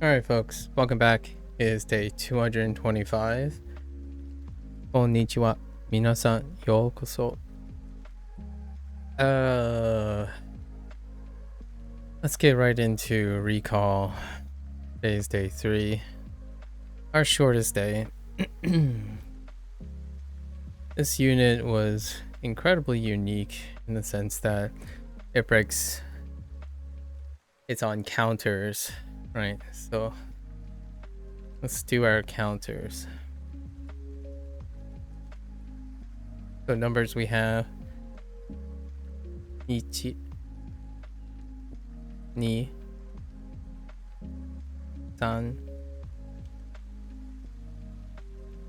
Alright, folks, welcome back. It is day 225. Konnichiwa. Minasan yokoso. Let's get right into recall. Today's day 3. Our shortest day. This unit was incredibly unique in the sense that it's on counters, right? So let's do our counters. So numbers we have 1, 2, 3, 4, 5, 6,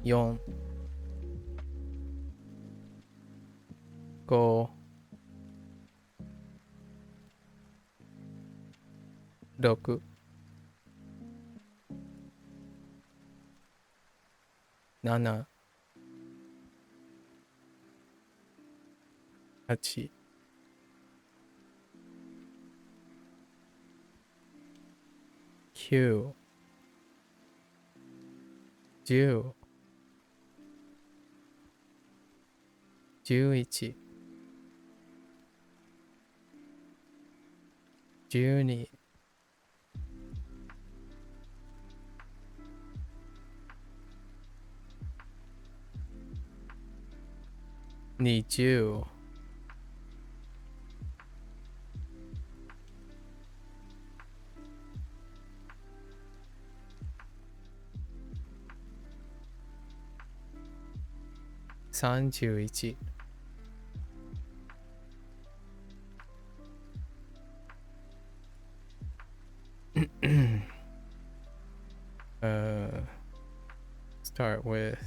7, 8, 9, 10、11、12、20、31、start with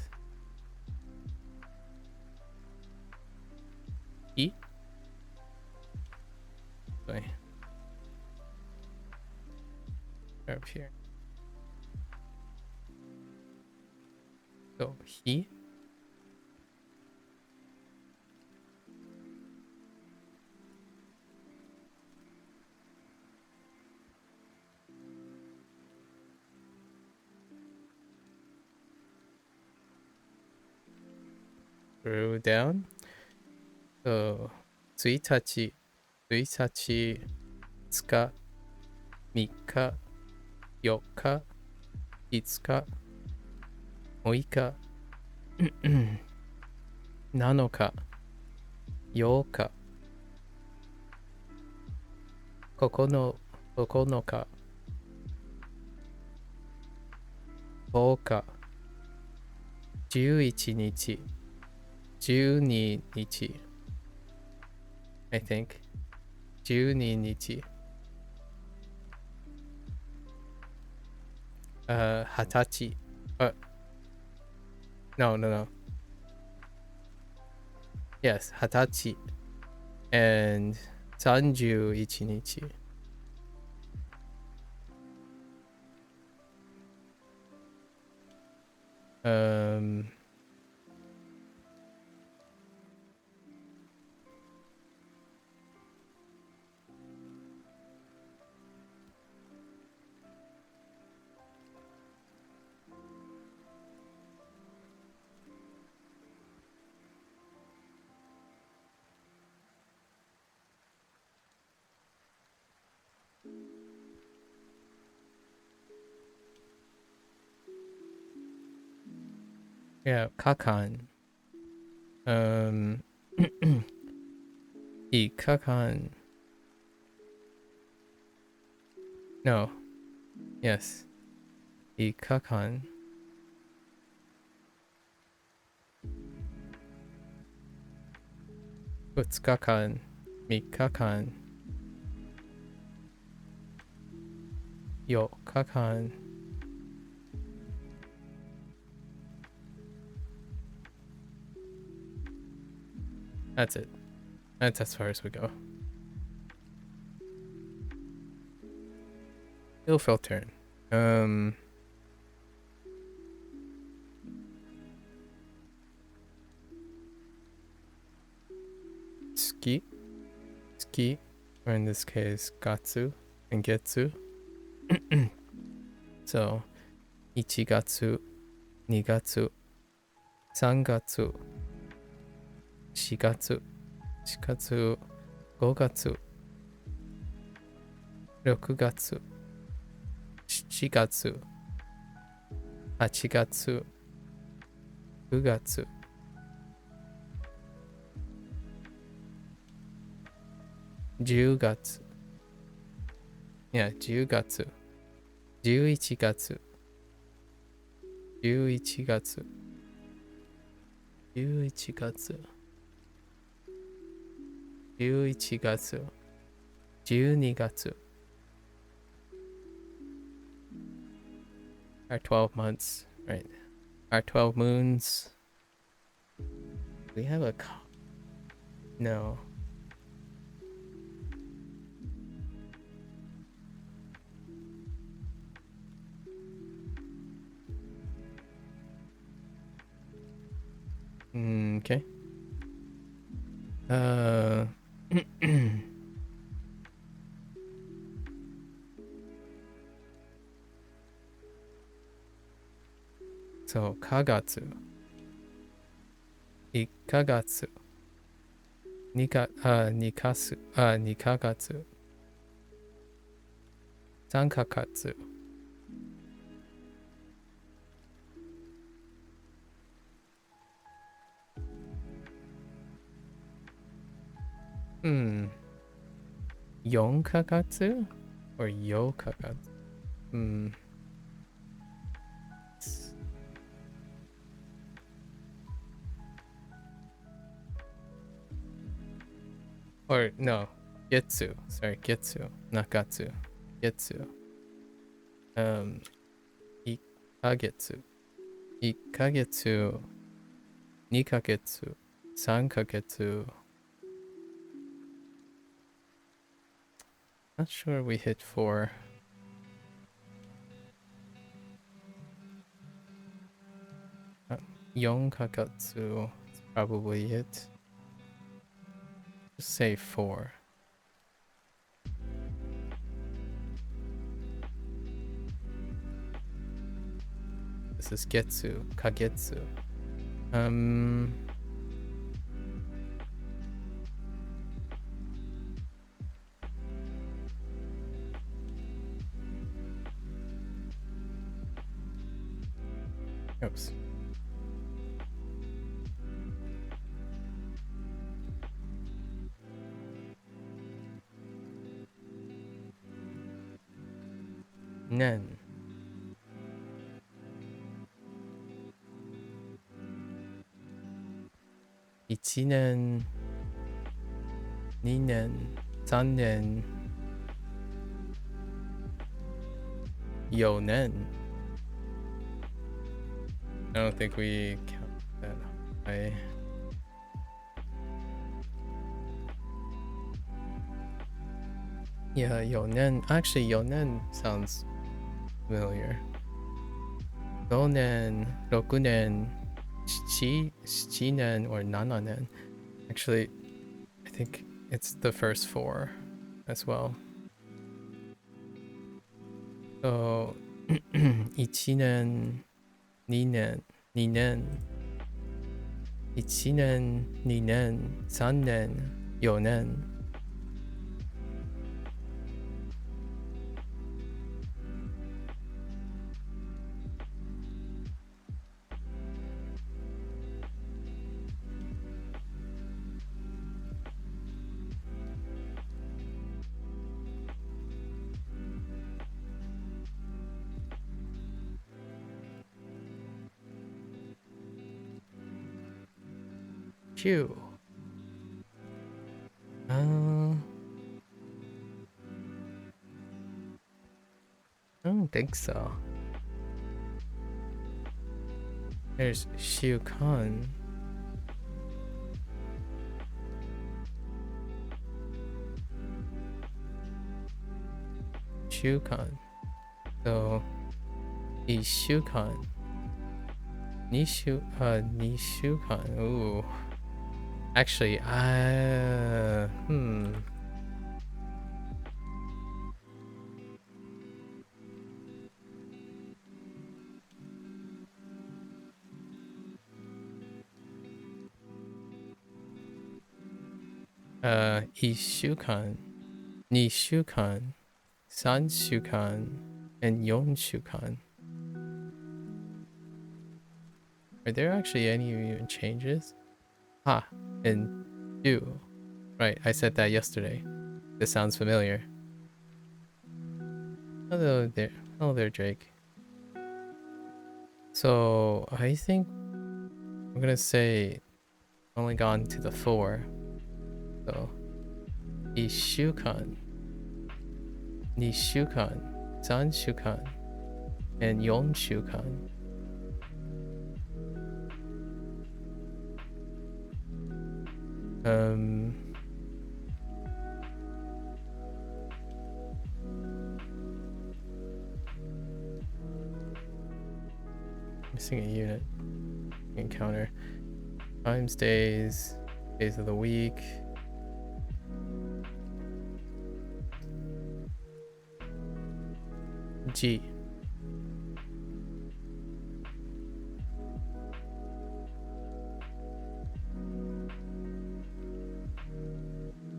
E. Wait. Up here. So he. Scroll down. So 1日、1日、2日、3日、4日、5日、6日、7日、8日、9日、10日、11日、12日、I think 12日、20日、no. Yes, 20日 and 31日。Yeah, kakan. いかかん No. Yes. いかかん2日間、3日間、4日間、That's it. That's as far as we go. It'll filter. Ski, or in this case, Gatsu and Getsu. So 1月、2月、3月、4月、4月、5月、6月、7月、8月、9月、10月、いや、10月、11月、11月、11月、11月、12月. Our 12 months, right? Our 12 moons. We have a... No. Okay. So, かがつ、1ヶ月、2か月、3ヶ月、4ヶ月 or 8ヶ月? Or no, getsu. Sorry, getsu, not gatsu. Getsu. 1ヶ月、1ヶ月、2ヶ月、3ヶ月. Not sure we hit 4. Yonkakatsu is probably it. Just say 4. This is Getsu, Kagetsu. Oops. Nen. Ichinen. Ninen. Sannen. Yonen. I don't think we count that high. Yeah, Yonen. Actually, Yonen sounds familiar. Gonen, Rokunen, Shichinen, or Nananen. Actually, I think it's the first 4 as well. So, 1nen, 2nen, 2nen, 1nen, 2nen, 3nen, 4nen. Phew. I don't think so. There's Shukan. Shukan. So, 1週間. 2週間. Ooh. Actually, 1週間, 2週間, 3週間, and 4週間. Are there actually any even changes? Ah, and 2. Right, I said that yesterday. This sounds familiar. Hello there. Hello there, Drake. So, I think I'm gonna say only gone to the 4. So, 1週間, 2週間, 3週間, and 4週間. Missing a unit. Encounter. Times, days, days of the week. G.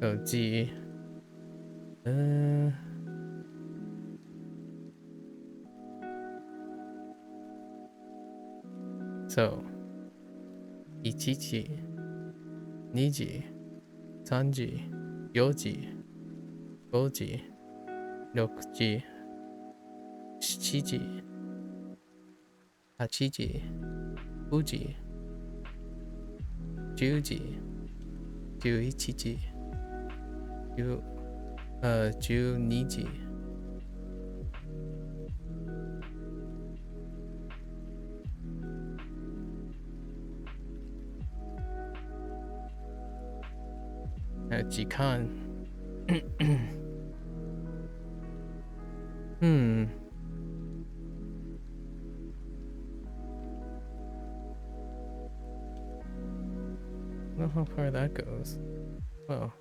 So G. So 1時、2時、3時、4時、5時、6時、7時、8時、9時、10時、11時、12時。時間。I don't know how far that goes. Well.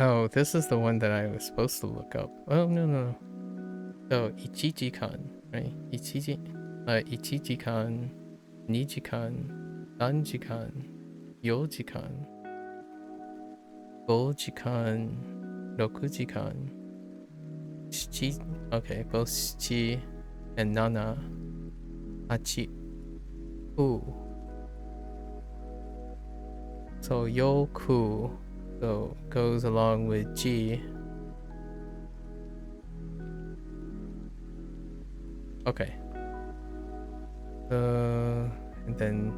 Oh, this is the one that I was supposed to look up. Oh, no. So, 1時間, right? 1時間, 2時間, 3時間, 4時間, 5時間, 6時間, 7, okay, both 7 and 7, 8, 9. So, yoku, so goes along with G. Okay. And then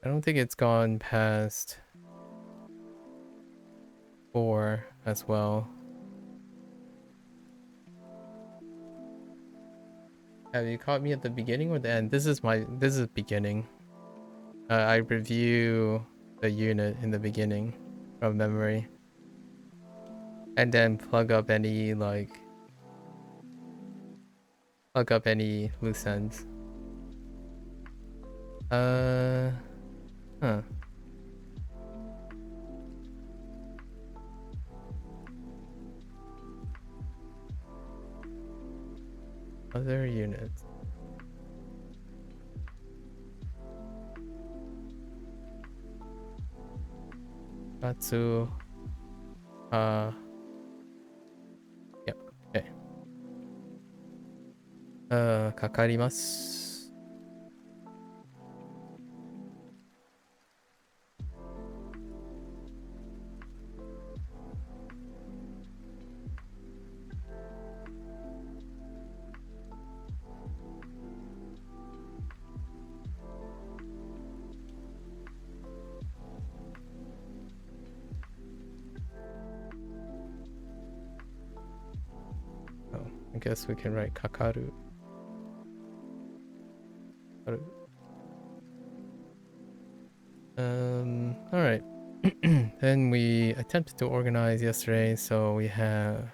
I don't think it's gone past 4 as well. Have you caught me at the beginning or the end? This is beginning. I review the unit in the beginning from memory. And then plug up any loose ends. Huh. Other units. Katsu. Yep. Okay. かかります。Oh, I guess we can write かかる. Alright. Then we attempted to organize yesterday, so we have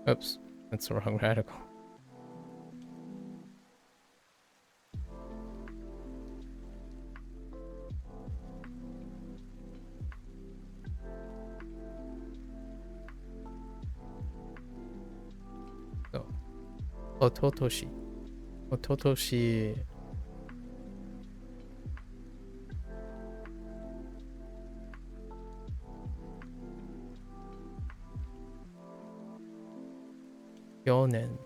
Oops, that's the wrong radical. So, ototoshi. Ototoshi. Yonen.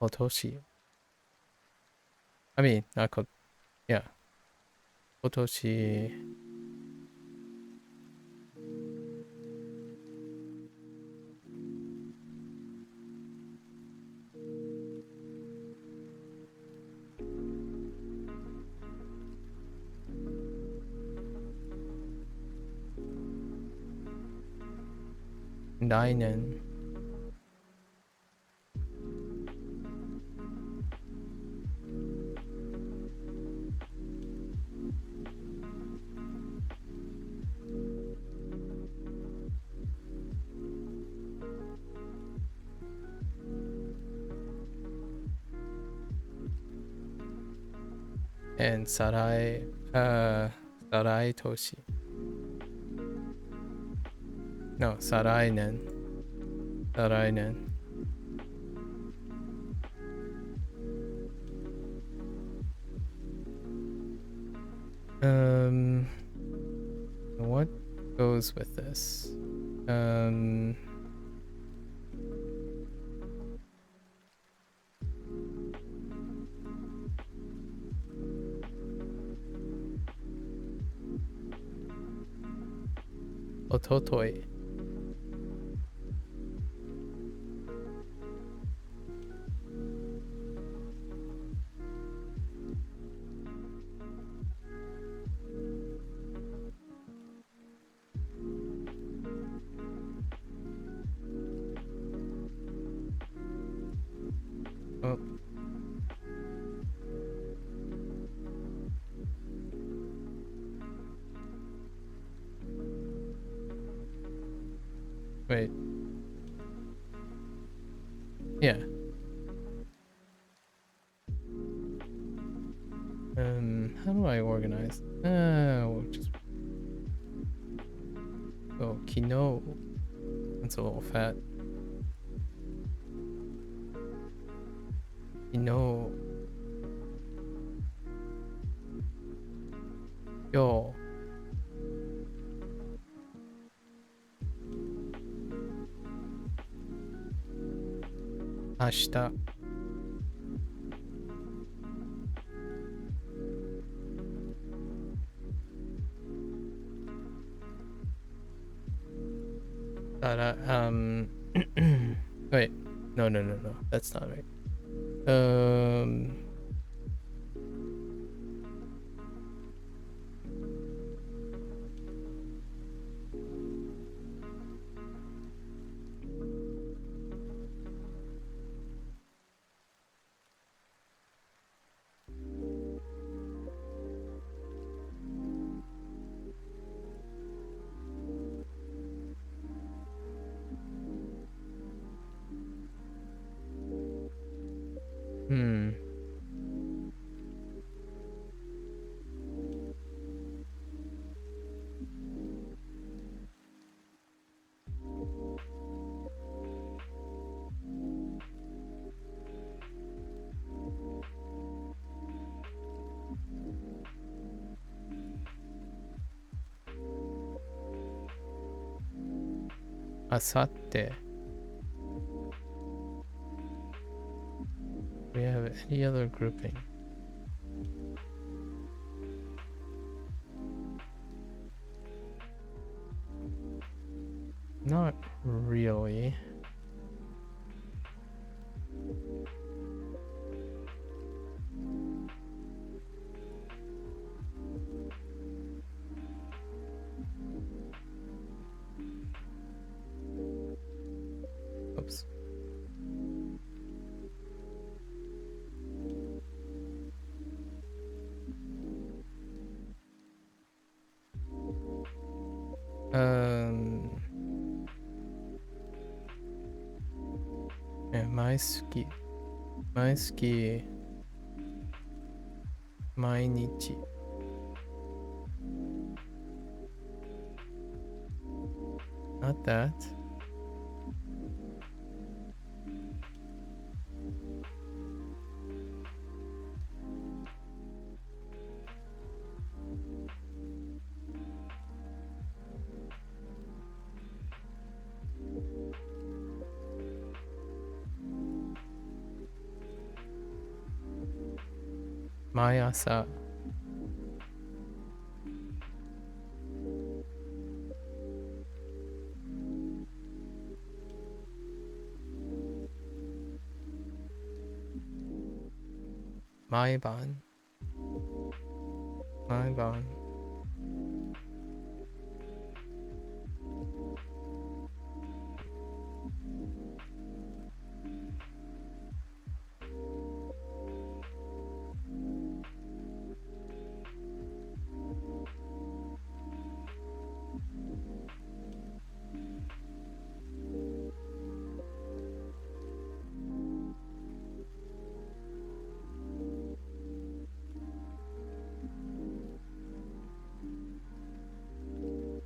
Otoshi. I mean, not yeah. Otoshi. Ninen. And Sarai. Sarai Toshi. No, Sarainen. Sarainen. What goes with this? Ototoi. Oh. Wait. Yeah. How do I organize? We'll just go Kino. That's a little fat. Kino. Yo. Ashita. Wait. No. That's not right. Asatte. Do we have any other grouping? Not really. Maisuki. Maisuki. Mainichi. Not that. Mayasa. Maiban. Maiban.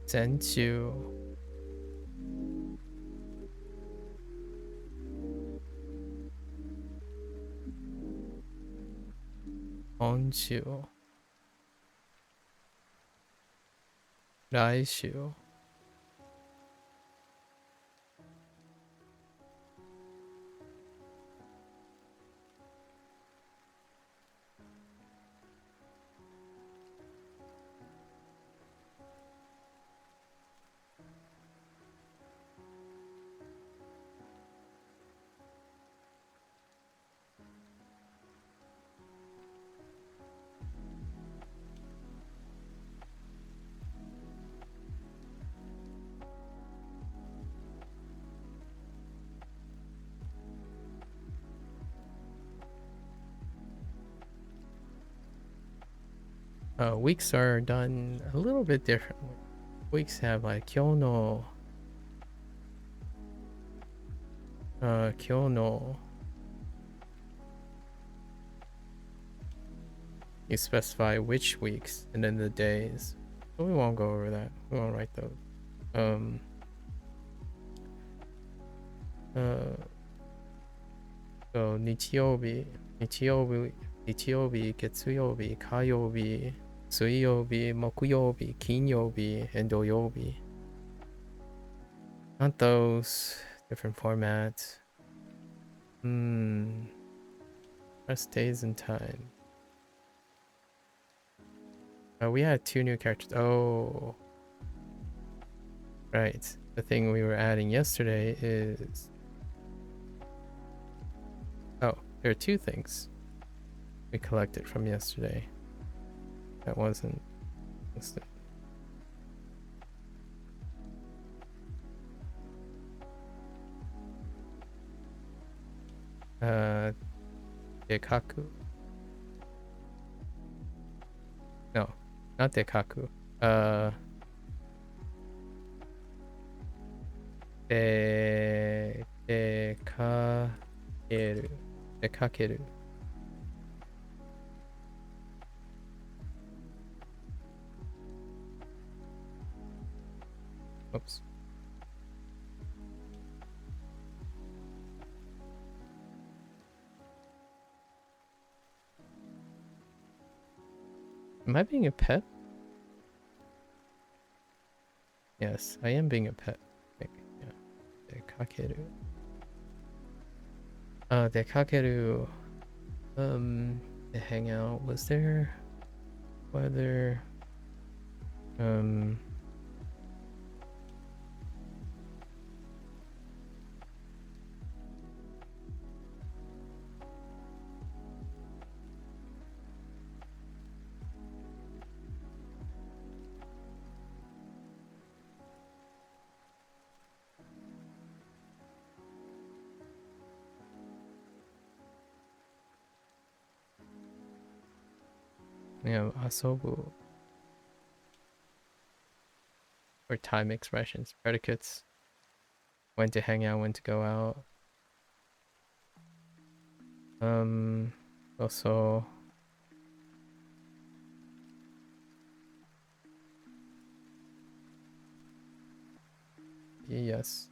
Senchu. Honshu. Raishu. Weeks are done a little bit differently. Weeks have like kyono. Kyono. You specify which weeks and then the days. But we won't go over that. We won't write those. So 日曜日、月曜日、火曜日、水曜日、木曜日、金曜日 and 土曜日. Not those. Different formats. Press days and time. We had 2 new characters. Oh. Right. The thing we were adding yesterday is... Oh, there are 2 things we collected from yesterday. That wasn't listed. Dekaku. No, not Dekaku. Dekakeru. Oops. Am I being a pet? Yes, I am being a pet. Yeah. Dekakeru. Dekakeru. The hangout. Was there weather? Yeah, asobu. Or time expressions, predicates. When to hang out, when to go out. Also, yes.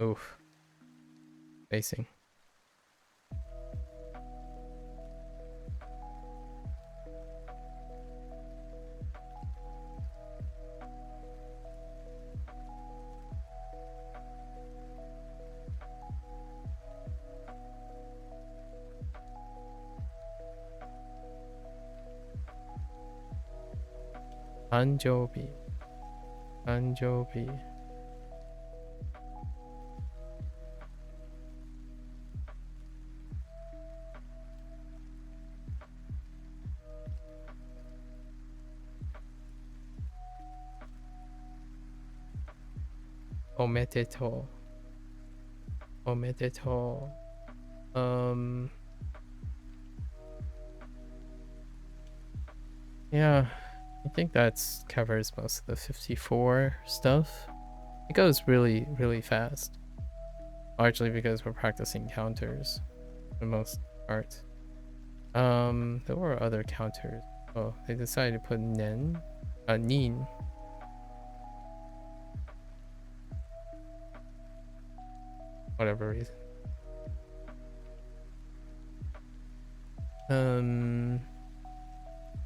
Oof. Facing. Anjobi. Anjobi. Omedetou. Omedetou. Yeah, I think that's covers most of the 54 stuff. It goes really, really fast. Largely because we're practicing counters for the most part. There were other counters. Oh, they decided to put nen, nin. Whatever reason.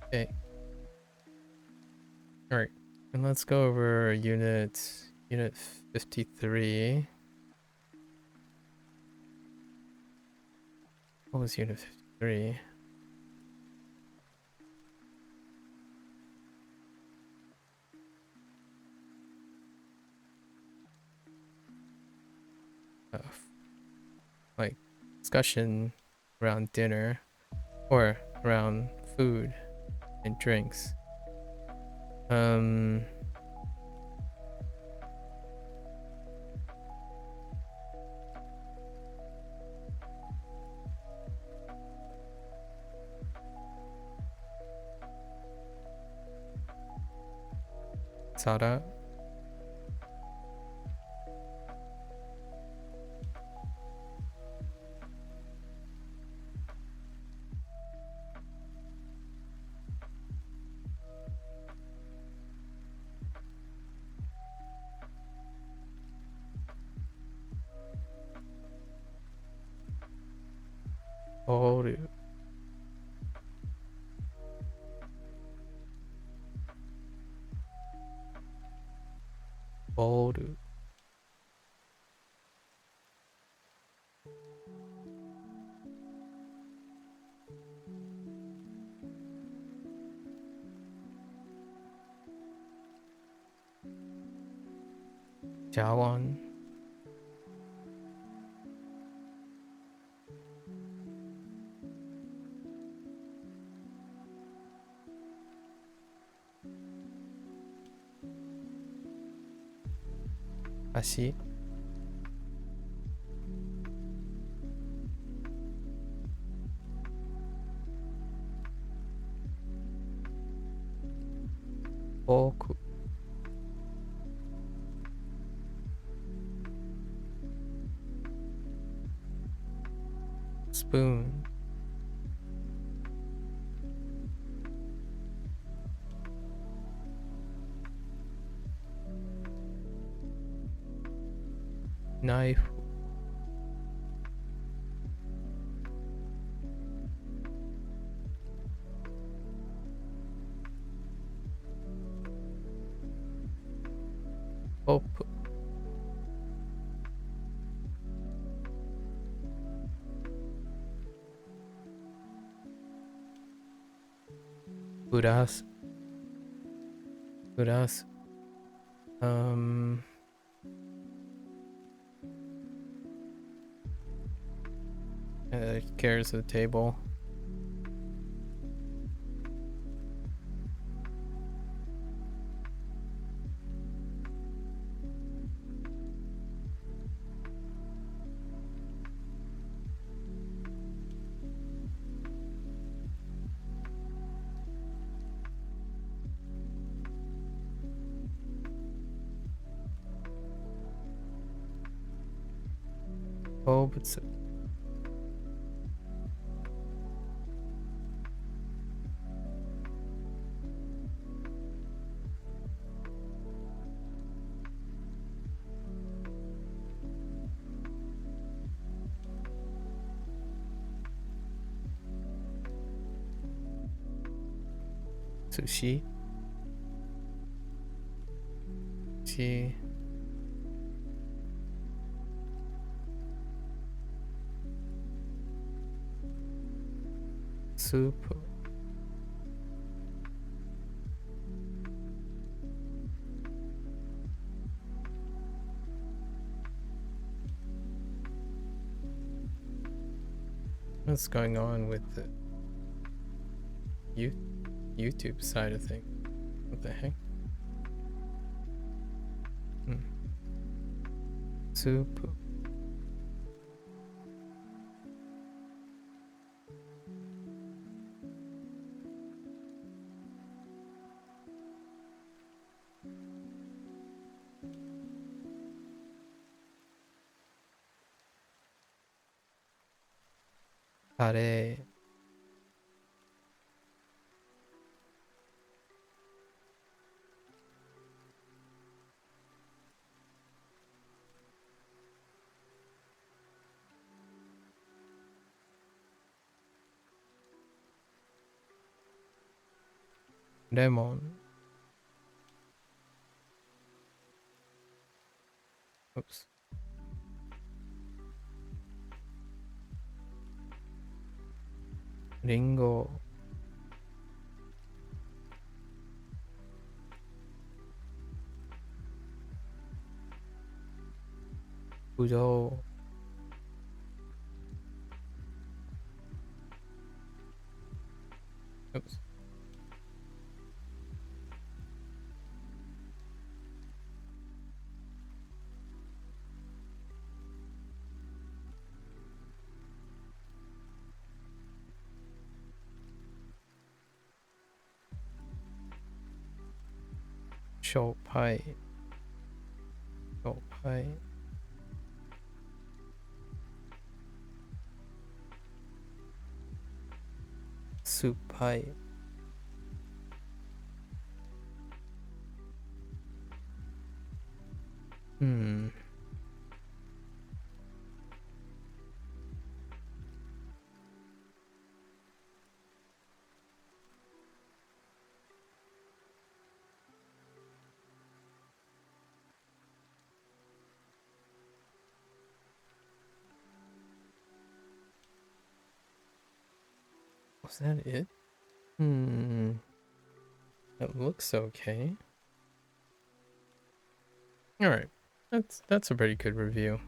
Okay. All right, and let's go over unit 53. What was unit 53? Like discussion around dinner or around food and drinks. Sada. Oru. Oru. Jawan. Ashi. Oku. Spoon. Knife. Hope. Uras. Uras. Carries the table. Hobutsu. Sushi. Sushi. Soup. What's going on with the YouTube side of things? What the heck? Soup. Kare. Lemon. Oops. Ringo. Budou. Oops. Shopai. Shopai. Supai. Was that it? It looks okay. Alright. That's a pretty good review.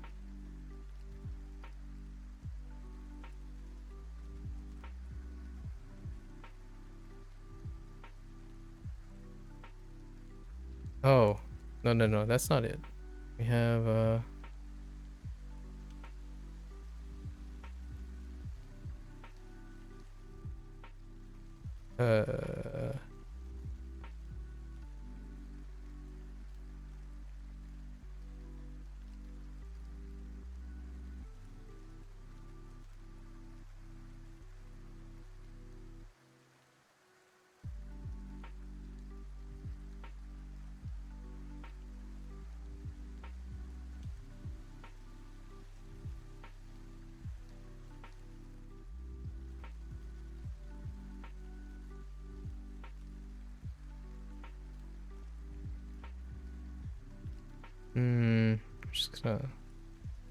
Oh. No, that's not it. We have just gonna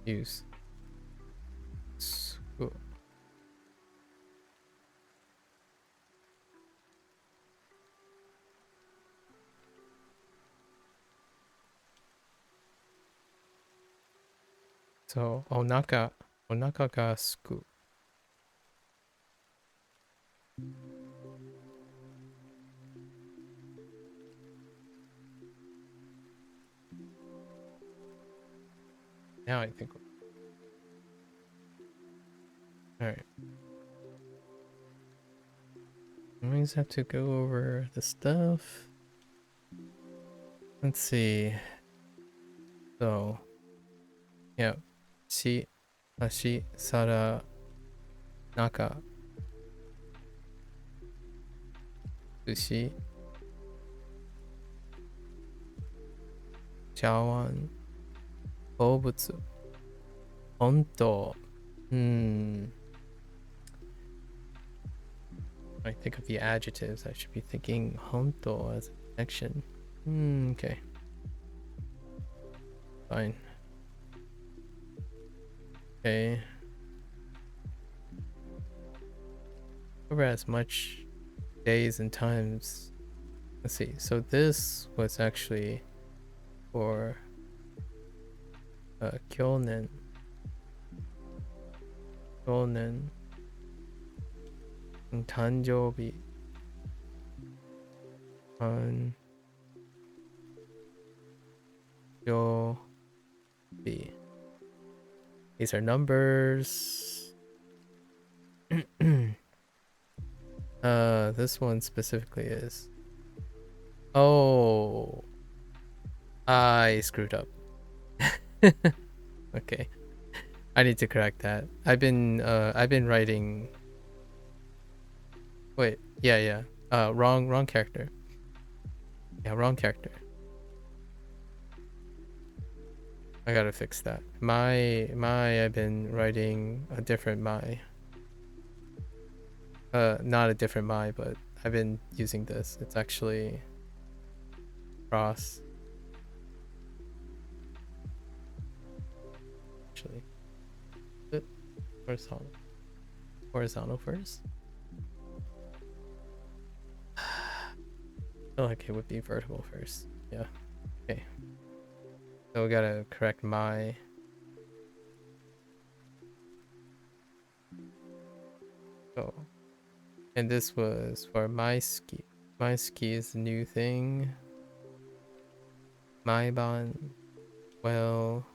use school. So onaka ga suku. Now I think. Alright. I always have to go over the stuff. Let's see. So, yeah. See, 足、皿、中、寿司、茶碗、動物、本当。I think of the adjectives. I should be thinking honto as a connection. Okay. Fine. Okay. Cover as much days and times. Let's see. So this was actually for Kyonen. Kyonen. Tanjobi. Tanjobi. These are numbers. This one specifically is. Oh, I screwed up. Okay, I need to correct that. I've been writing. Wait, yeah. Wrong character. Yeah, wrong character. I gotta fix that. I've been writing a different my. Not a different my, but I've been using this. It's actually cross. Actually, horizontal first. I feel like it would be vertical first. Yeah. Okay. So we gotta correct my. Oh. And this was for my ski. My ski is the new thing. My ban. Well.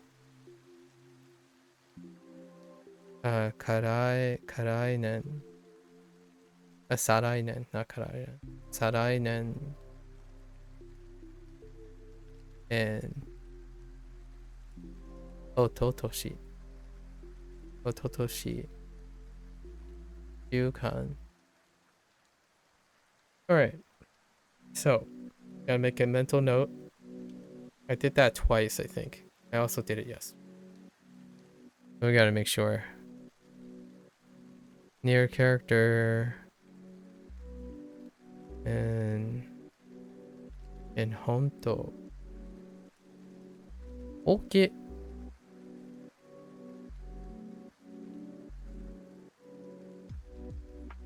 Karainen. Sarainen, not karainen. Sarainen. And Ototoshi. Yukan. Alright. So, gotta make a mental note. I did that twice, I think. I also did it, yes. So we gotta make sure. Near character. And honto. Okay.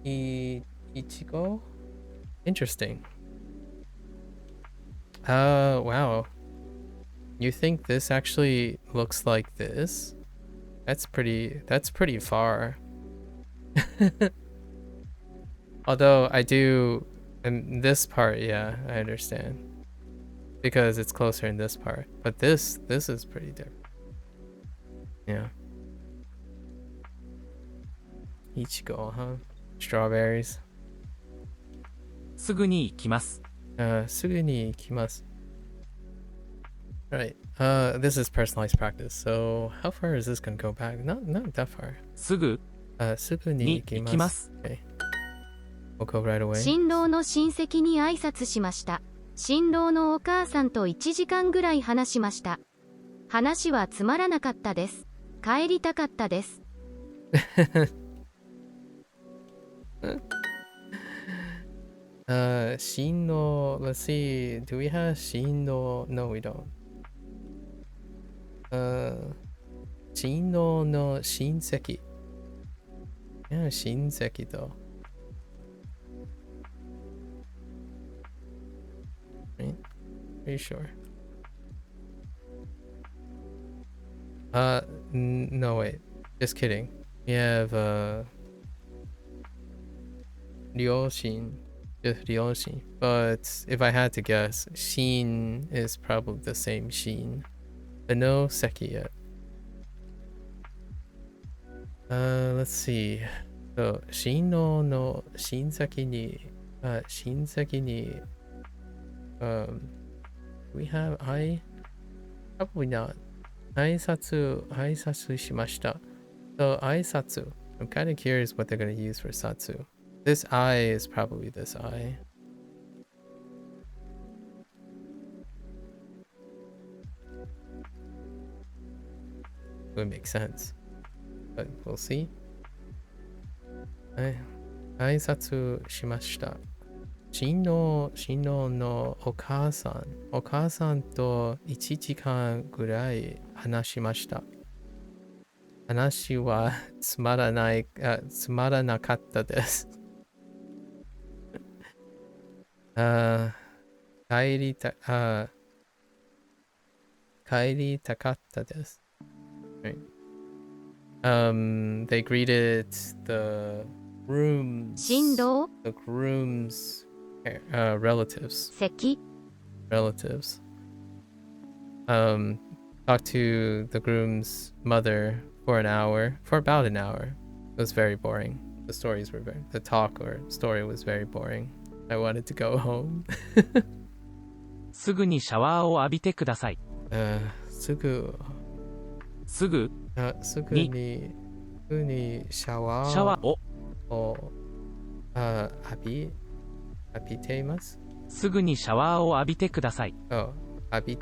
Ichigo? Interesting. Wow. You think this actually looks like this? That's pretty far. Although I do in this part, yeah, I understand. Because it's closer in this part. But this is pretty different. Yeah. Ichigo, huh? Strawberries. すぐに行きます。すぐに行きます. Right. This is personalized practice. So how far is this gonna go back? Not that far. すぐに行きます。 Okay. We'll go right away. 新郎の親戚に挨拶しました。新郎のお母さんと1時間ぐらい話しました。話はつまらなかったです。帰りたかったです。Shino, let's see. Do we have Shino? No, we don't. Shino no shinseki. Yeah, shinseki though. Right? Pretty sure. No wait. Just kidding. We have Ryoshin. Just Ryoshin. But if I had to guess, Shin is probably the same Shin. But no Seki yet. Let's see. So Shino no Shinseki ni do we have I? Probably not. 挨拶しました. So aisatsu. I'm kind of curious what they're going to use for satsu. This I is probably this I. Would make sense. But we'll see. 挨拶しました。新郎のお母さんと1時間ぐらい話しました。話はつまらなかったです。帰りたかったです。Right. They greeted the groom's 新郎 relatives. 席 Relatives. Talked to the groom's mother for about an hour. It was very boring. The talk or story was very boring. I wanted to go home. すぐにシャワーを浴びてください。すぐにシャワーを浴びています。すぐにシャワーを浴びてください。浴び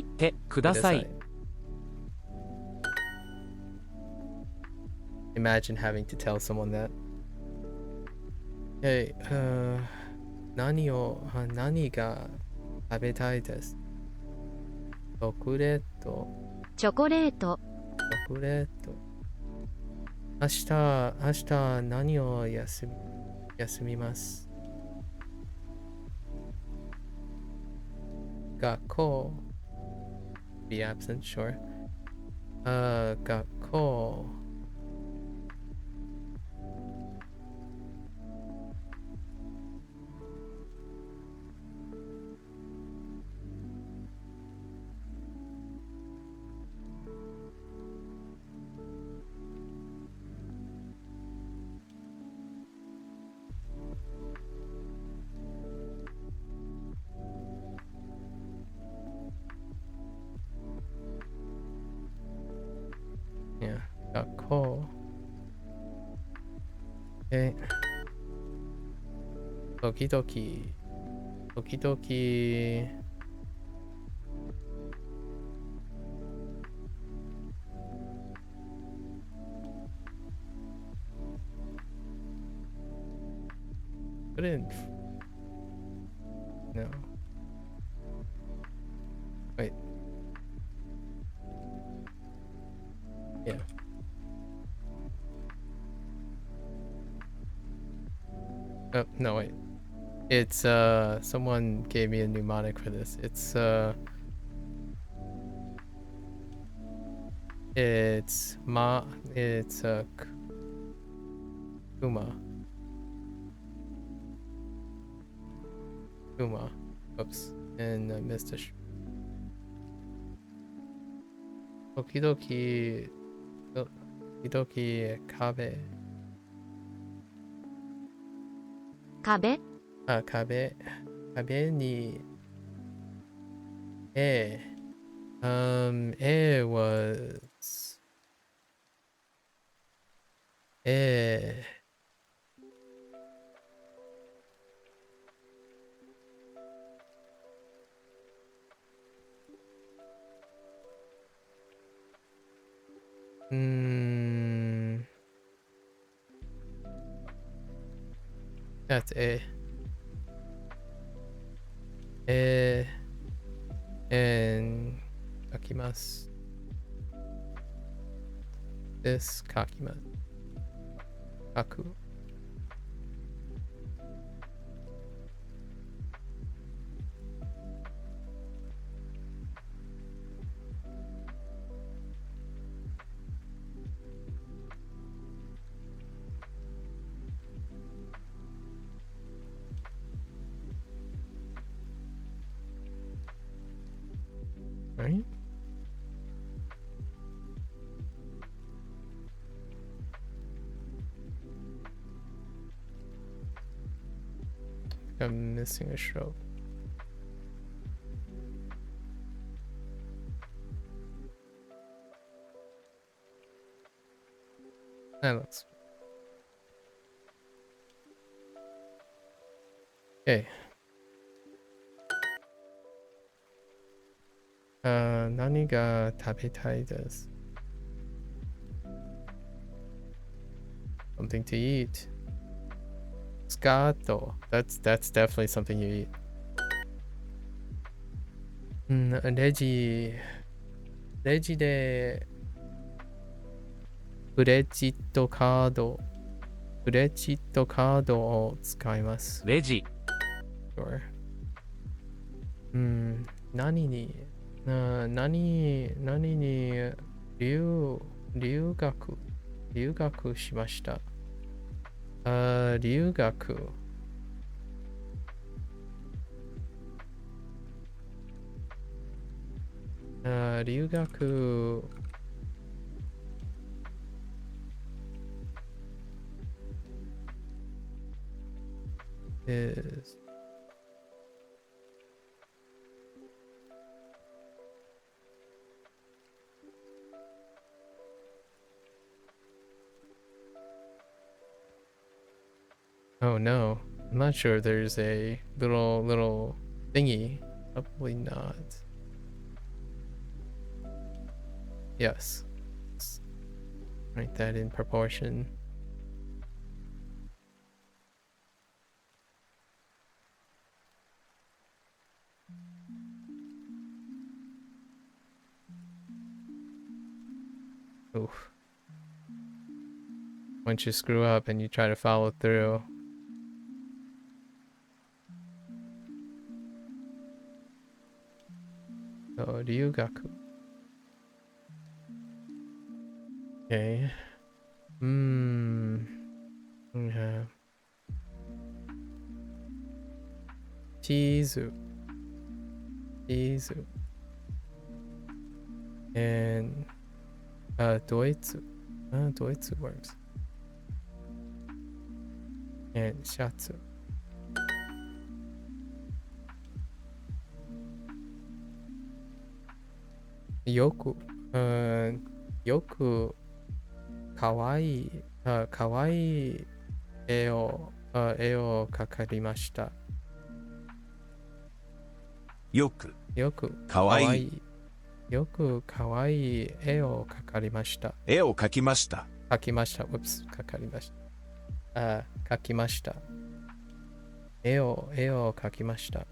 てください。Imagine having to tell someone that. Hey, 何が食べたいです。チョコレート。明日何を休みます。学校 be absent, sure. 学校学校時々 couldn't no wait yeah oh no wait it's someone gave me a mnemonic for this. It's Kuma. Oops, and I missed a Okidoki Kabe. 壁にA was A that's A. And kakimasu. This kakimasu. Kaku. Right? I'm missing a stroke. That looks okay. 何が食べたいです Something to eat. Scotto. That's definitely something you eat. レジでクレジットカードを使います。レジ、Sure. 何に留学しました。留学。留学 is oh no, I'm not sure there's a little thingy. Probably not. Yes. Let's write that in proportion. Oof. Once you screw up and you try to follow through. So, ryugaku. Okay. Yeah. Chizu. And doitsu. Doitsu works. And shatsu. Yoku. Yoku. Kawaii. Kawaii 絵を描かれました。よくかわいい絵を描かれました。絵を描きました。描きました。描かれました。描きました。絵を描きました。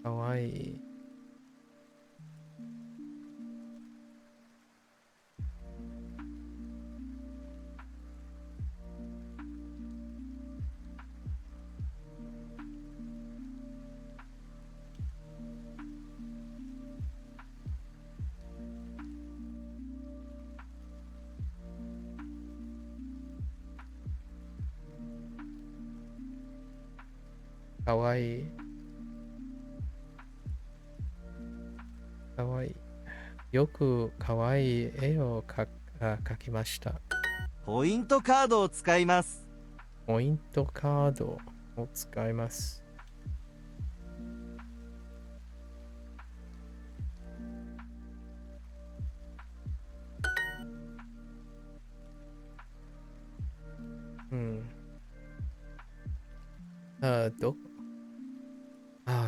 かわいい。かわいい。かわいい。よくかわいい絵を描きました。ポイントカードを使います。ポイントカードを使います。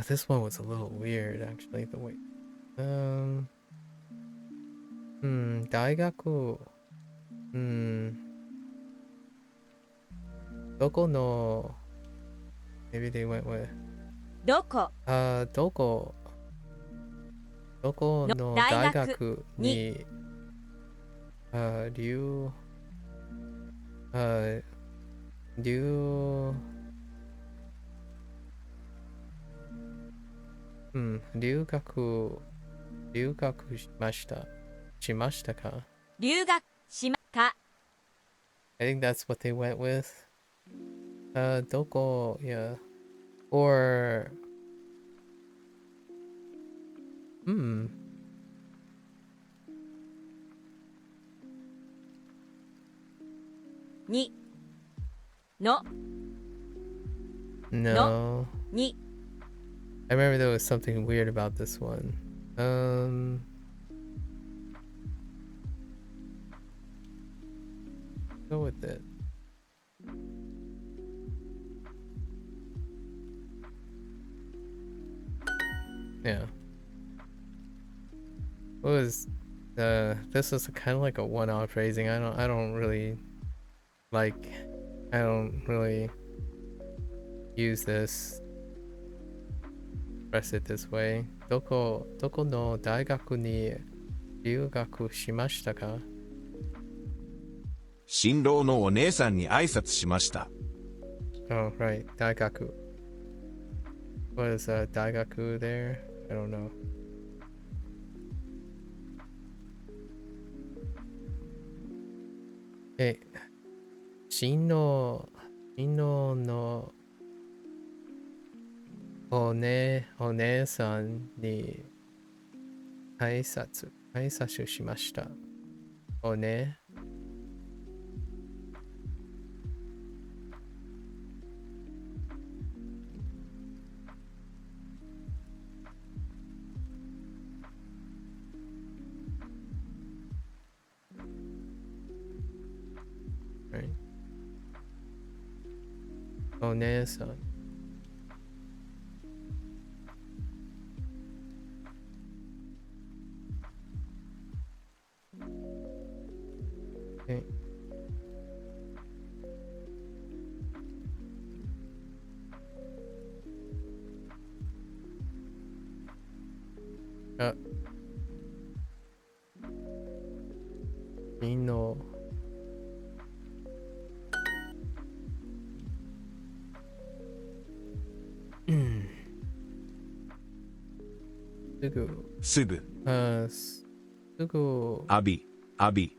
This one was a little weird actually, the way. 大学、どこの maybe they went with どこどこの大学に留学しましたか留学しまか I think that's what they went with. どこ yeah. Or にの No. に I remember there was something weird about this one. Go with it. Yeah. What was this is kind of like a one-off phrasing. I don't really use this, express it this way. どこの大学に留学しましたか? 新郎のお姉さんに挨拶しました。Oh, right. 大学. What is 大学 there? I don't know. Hey, 新郎のお姉さんに挨拶しました。おね。Right. お姉さん。Okay. Ah. みんなすぐ浴び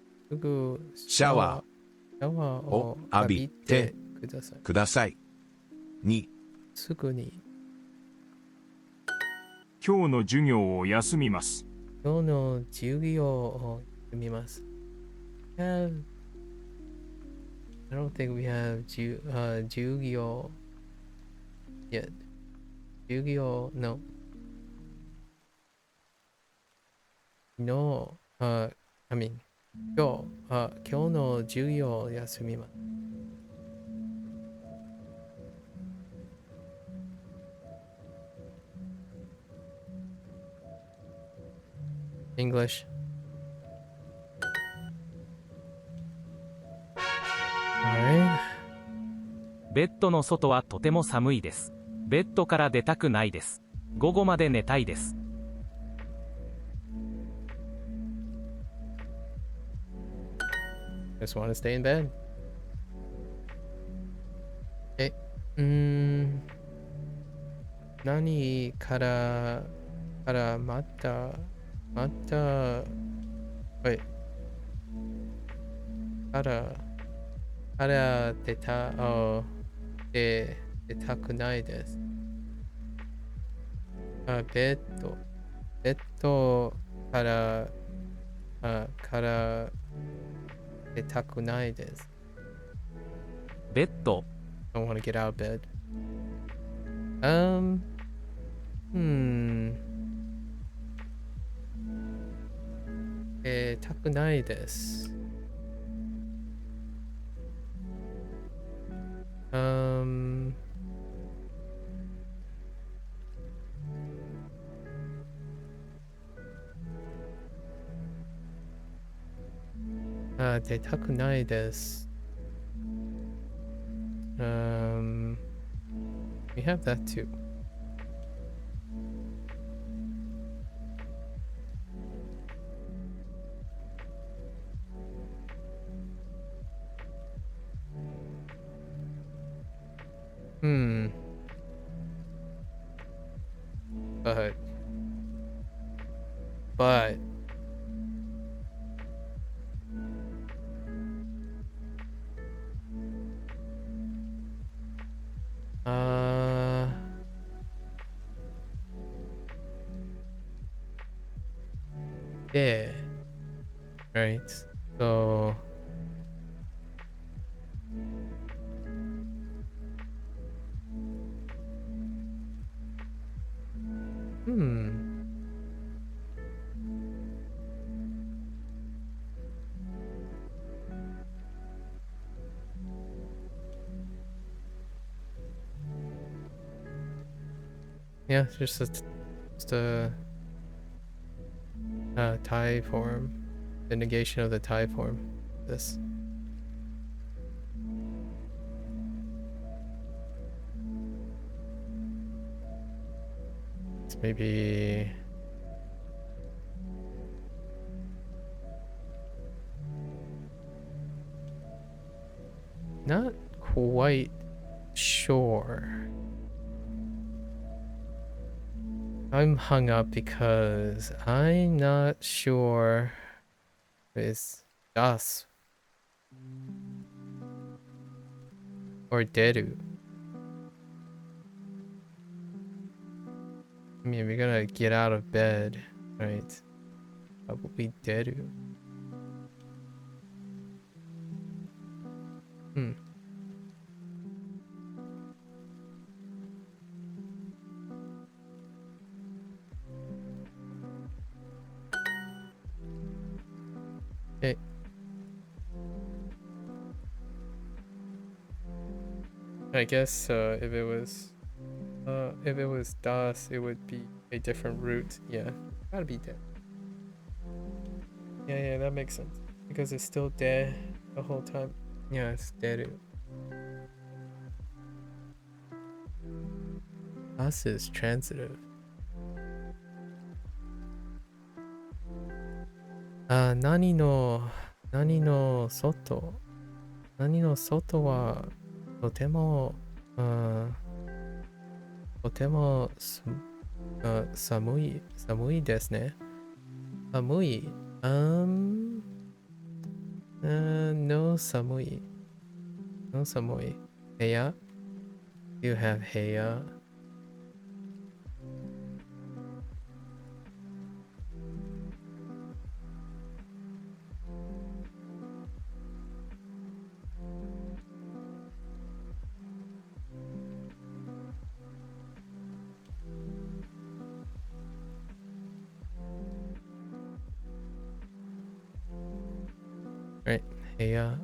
シャワーを浴びてください。すぐに今日の授業を休みます。今日の授業を休みます。I don't think we have 授業 yet. 授業 no. No. I mean 今日の授業を休みます。English. Alright. ベッドの外はとても寒いです。ベッドから出たくないです。午後まで寝たいです。Just want to stay in bed. 何からまたから出たくないです。ベッドから出たくないです。ベッド I don't want to get out of bed. 出たくないです。出たくないです。We have that too. But yeah, right. So Yeah, just a Thai form. The negation of the Thai form. This. It's maybe. Not quite sure. I'm hung up because I'm not sure it's das or deru. I mean, we're gonna get out of bed, right? Probably deru. Hmm. Okay. I guess if it was das, it would be a different root. Yeah, gotta be dead. Yeah, that makes sense because it's still dead the whole time. Yeah, it's deru. Das is transitive. Nani no soto. Nani no soto wa totemo totemo samui desu ne. Samui. No samui. No samui. Heya? You have heya. Right. Heya.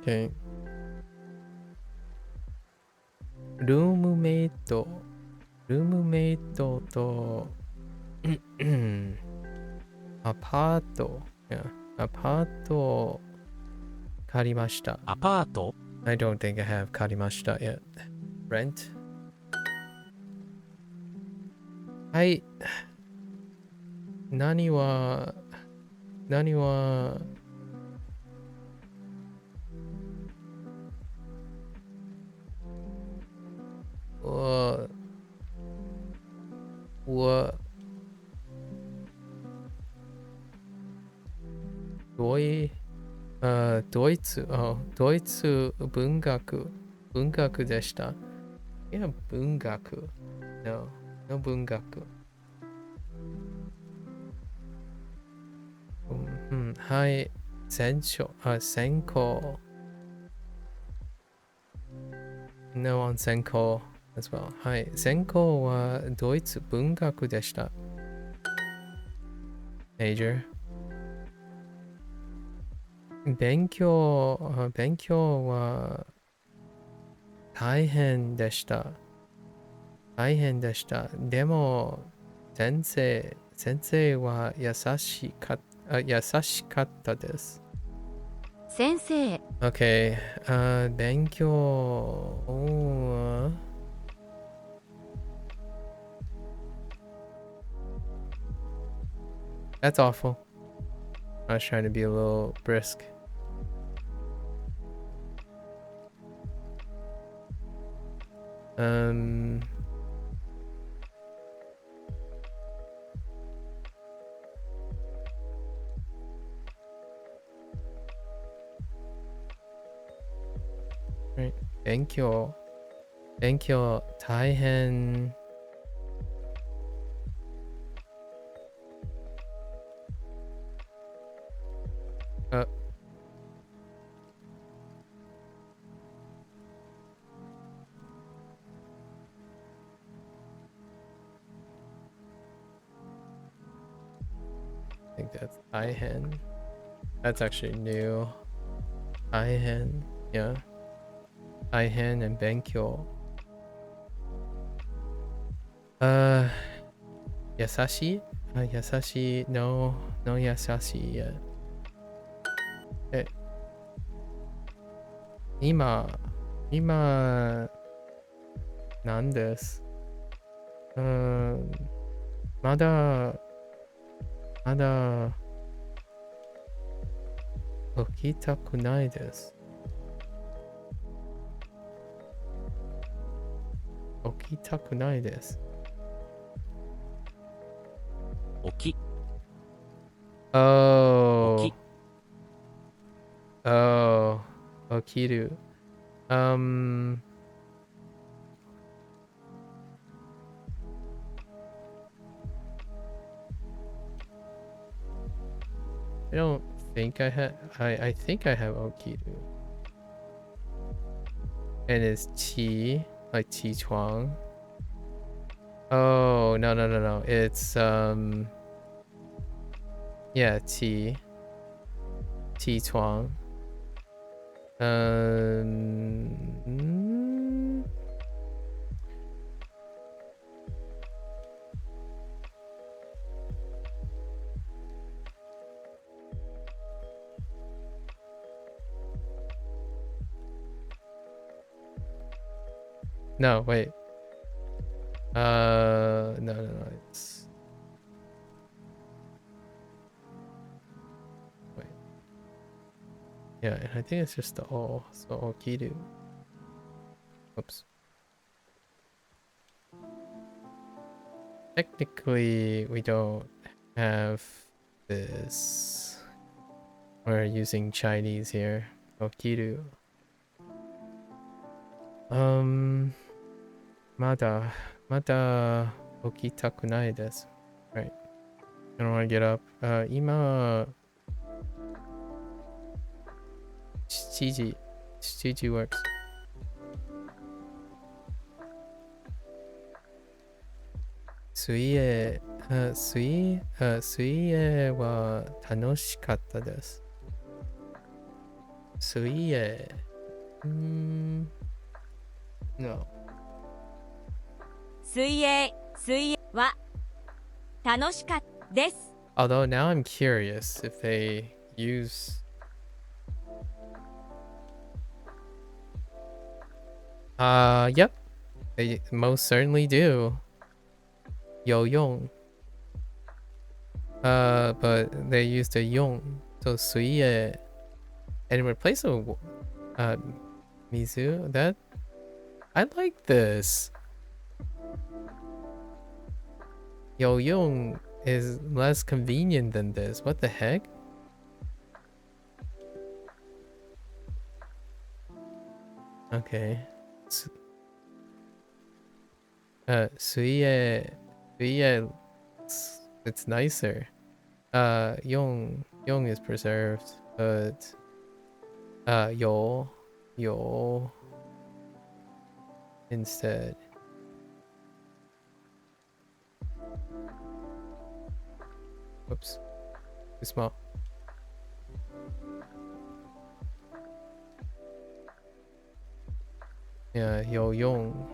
Okay. ルームメイトとアパート、yeah, アパート借りました。アパート I don't think I have 借りました yet. Rent? はい。何は我ドイツ文学でした。いや、文学。No文学。はい。専攻。No on 専攻 as well. はい。専攻はドイツ文学でした。Major。勉強は大変でした。でも、先生は優しかったです。先生。Okay, 勉強That's awful. I was trying to be a little brisk. Right. 勉強大変。I think that's 大変。That's actually new. Aihen, yeah. Aihen and Benkyo. Yasashi? Yasashi, no Yasashi yet. Eh, Ima,なんです。まだ起きたくないです。起きたくないです。起き Oh. 起き Oh. 起きる。I don't think I have. I think I have okiru. And it's qi, like qi chuang. Oh no. It's yeah, qi chuang. Mm, no, wait. No. It's wait. Yeah, and I think it's just the O. So okiru. Oops. Technically, we don't have this. We're using Chinese here. Okiru. Mada okitaku nai desu. Right. I don't want to get up. Ima 7時 works. Suie wa tanoshikatta desu. Suie. No. 水泳は楽しかったです。 Although now I'm curious if they use yep. They most certainly do. Yo yong. But they used a yong. So suie and replace a mizu. That I like this. Yo yong is less convenient than this. What the heck? Okay. Suie, it's nicer. Yong is preserved, but yo instead. Whoops, too small. Yeah, yo yong.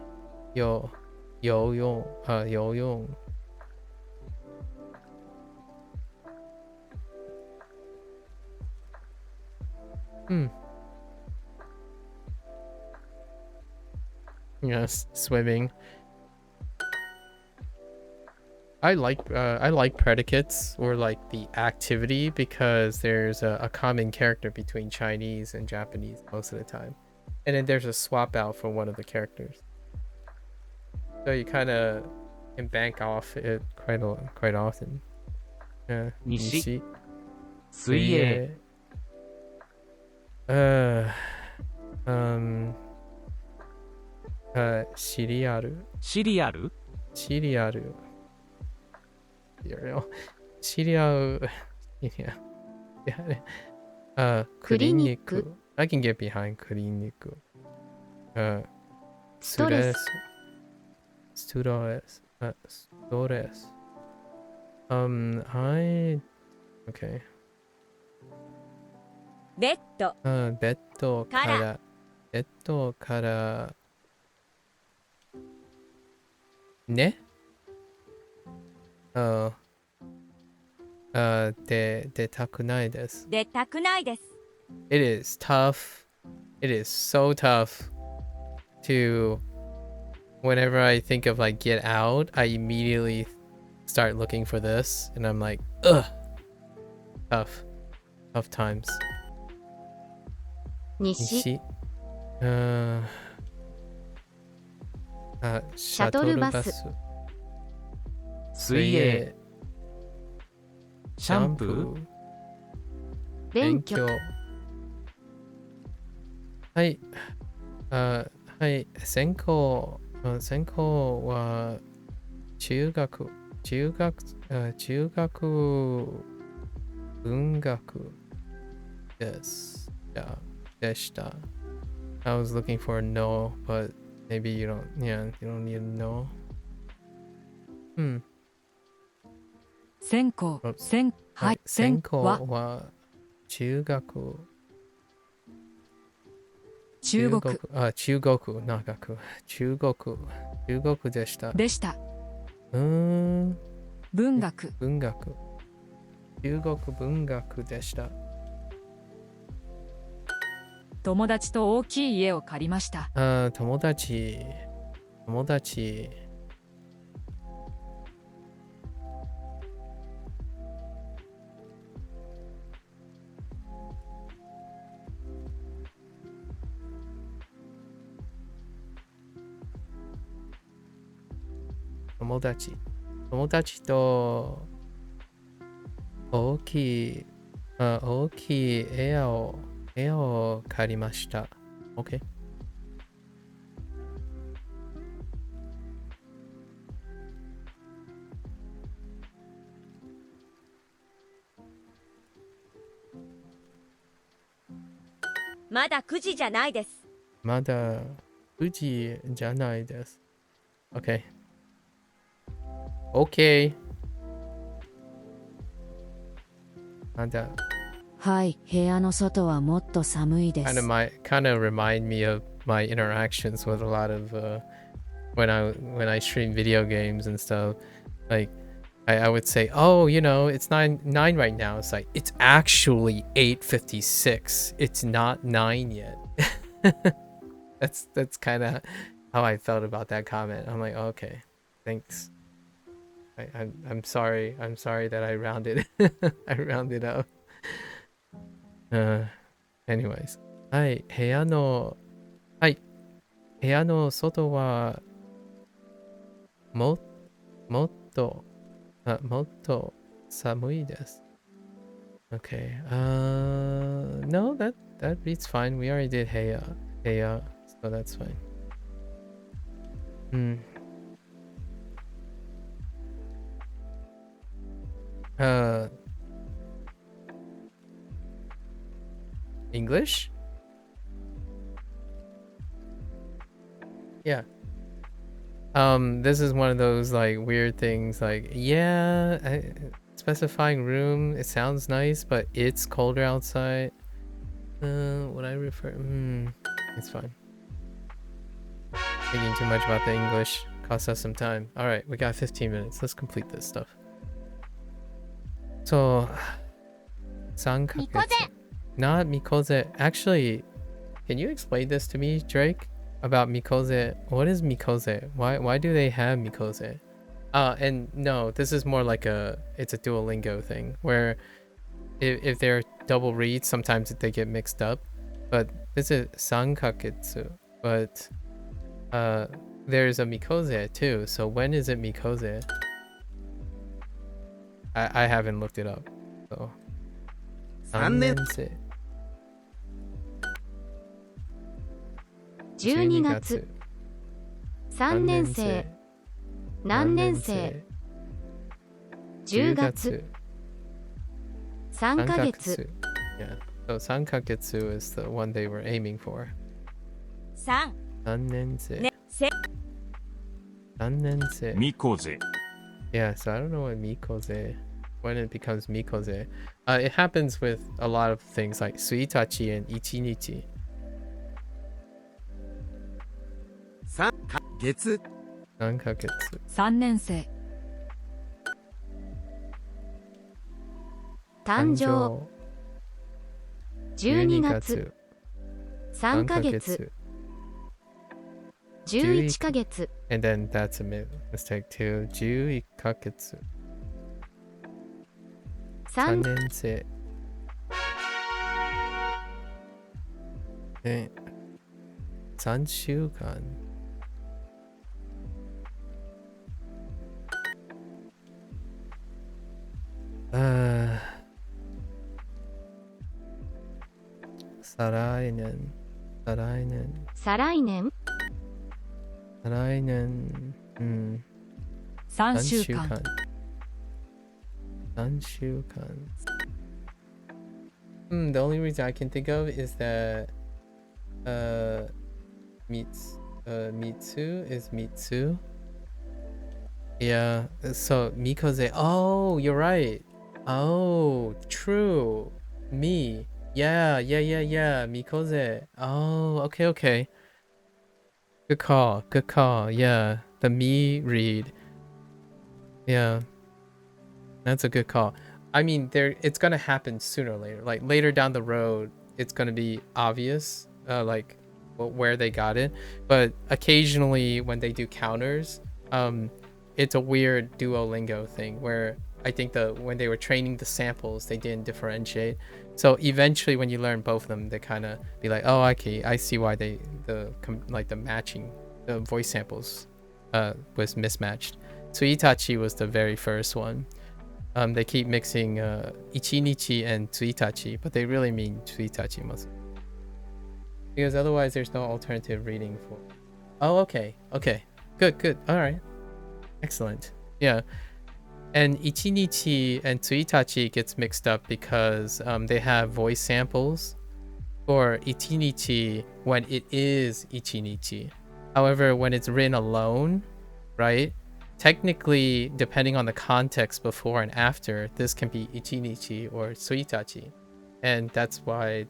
Yes, swimming. I like predicates or like the activity because there's a common character between Chinese and Japanese most of the time, and then there's a swap out for one of the characters, so you kind of can bank off it quite often. Yeah. 西 Nishi. 水泳 Shiriaru. シリアル Shiriaru. Shiriaru. Yeah. Kuriniku. I can get behind Kuriniku. Stress. Stress. Stress. Okay. ベッドベッドかからら、ベッドから、ね出たくないです。出たくないです。 It is tough. It is so tough to, whenever I think of like get out, I immediately start looking for this and I'm like, ugh. Tough times. 西、シャトルバス。水泳。シャンプー。勉強。はい。はい。専攻は中学文学です。でした。I was looking for a no, but maybe you don't need a no. 専攻、専攻は中国でした。文学。中国文学でした。友達と大きい家を借りました。友達。友達と大きい部屋を借りました。OK。まだ9時じゃないです。まだ9時じゃないです。OK。OK。まだ。はい、部屋の外はもっと寒いです。kind of remind me of my interactions with a lot of when I stream video games and stuff. Like I would say, oh, it's 9 right now. It's like it's actually 8:56. It's not 9 yet. That's kind of how I felt about that comment. I'm like, okay, thanks. I'm sorry. I'm sorry that I rounded I rounded up. Anyways. はい、部屋の外はもっと寒いです。Okay. No, that reads fine. We already did 部屋, so that's fine. English? Yeah. This is one of those like weird things like, specifying room, it sounds nice, but it's colder outside. Would I refer? It's fine. Thinking too much about the English costs us some time. Alright, we got 15 minutes. Let's complete this stuff. So, 3ヶ月. Not mikoze. Actually, can you explain this to me, Drake? About mikoze. What is mikoze? Why do they have mikoze? And no, this is more like it's a Duolingo thing where if they're double reads, sometimes they get mixed up. But this is sankaketsu. But there's a mikoze too. So when is it mikoze? I haven't looked it up. So 3年生。12月。3年生。何年生。10月。3ヶ月。Yeah. So 3ヶ月 is the one they were aiming for. 3年生。ね3年生。ミコゼ。 Yeah, so I don't know what mikoze. when it becomes mikoze. It happens with a lot of things like suitachi and ichinichi. 月 Nankaketsu. 3年生。誕生12月3ヶ月11ヶ月 And then that's a mistake too. 11ヶ月 3 3年生で3週間再来年再来年再来年再来年3 3週週間間。 3週間 The only reason I can think of is that Mitsu is Mitsu. Yeah, so Mikoze. Oh, you're right. Oh, true. Me. Yeah. Mikoze. Oh, okay. Good call. Yeah, the me read. Yeah, that's a good call. I mean, it's gonna happen sooner or later. Like later down the road, it's gonna be obvious, like where they got it. But occasionally, when they do counters, it's a weird Duolingo thing where I think when they were training the samples, they didn't differentiate. So eventually, when you learn both of them, they kind of be like, oh, okay, I see why the matching, the voice samples, was mismatched. Tsuitachi was the very first one. They keep mixing ichinichi and tsuitachi, but they really mean tsuitachi mostly. Because otherwise there's no alternative reading for. Oh, okay. Good. All right. Excellent. Yeah. And ichinichi and tsuitachi gets mixed up because they have voice samples for ichinichi when it is ichinichi. However, when it's written alone, right? Technically, depending on the context before and after, this can be ichinichi or tsuitachi. And that's why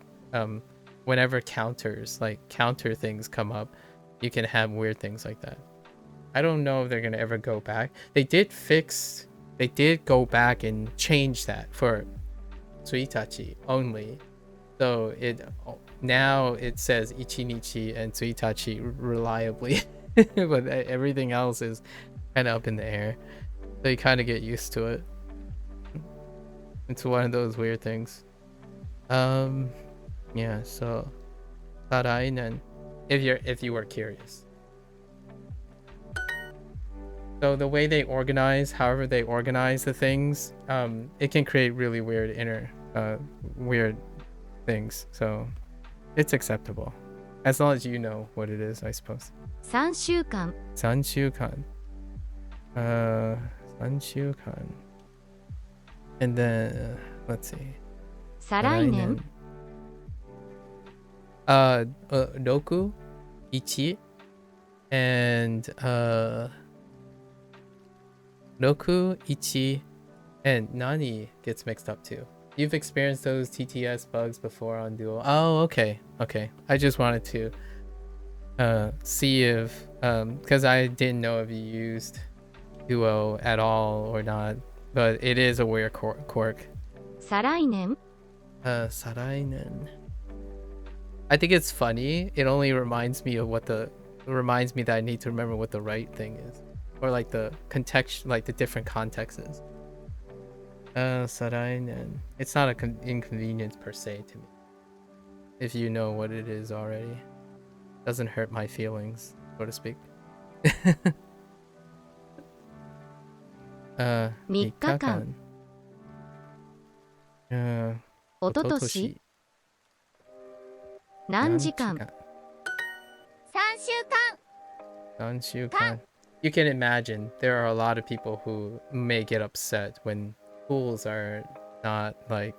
whenever counter things come up, you can have weird things like that. I don't know if they're going to ever go back. They did go back and change that for tsuitachi only. So now it says ichinichi and tsuitachi reliably. But everything else is kind of up in the air, so you kind of get used to it. It's one of those weird things. Yeah, so Sarainan, if you were curious. So the way they organize, however they organize the things, it can create really weird weird things. So it's acceptable as long as you know what it is, I suppose. 3週間3週間3週間 and then let's see 再来年6 1 and 6 1 and Nani gets mixed up too. You've experienced those TTS bugs before on Duo. Oh, okay. I just wanted to see if because I didn't know if you used Duo at all or not, but it is a weird quirk. 再来年 Sarainen. I think it's funny. It only reminds me that I need to remember what the right thing is, or like the context, like the different contexts is. Sarainen. It's not an inconvenience per se to me. If you know what it is already, doesn't hurt my feelings, so to speak. 3日間おととし何時間3週間 3週間 You can imagine there are a lot of people who may get upset when schools are not like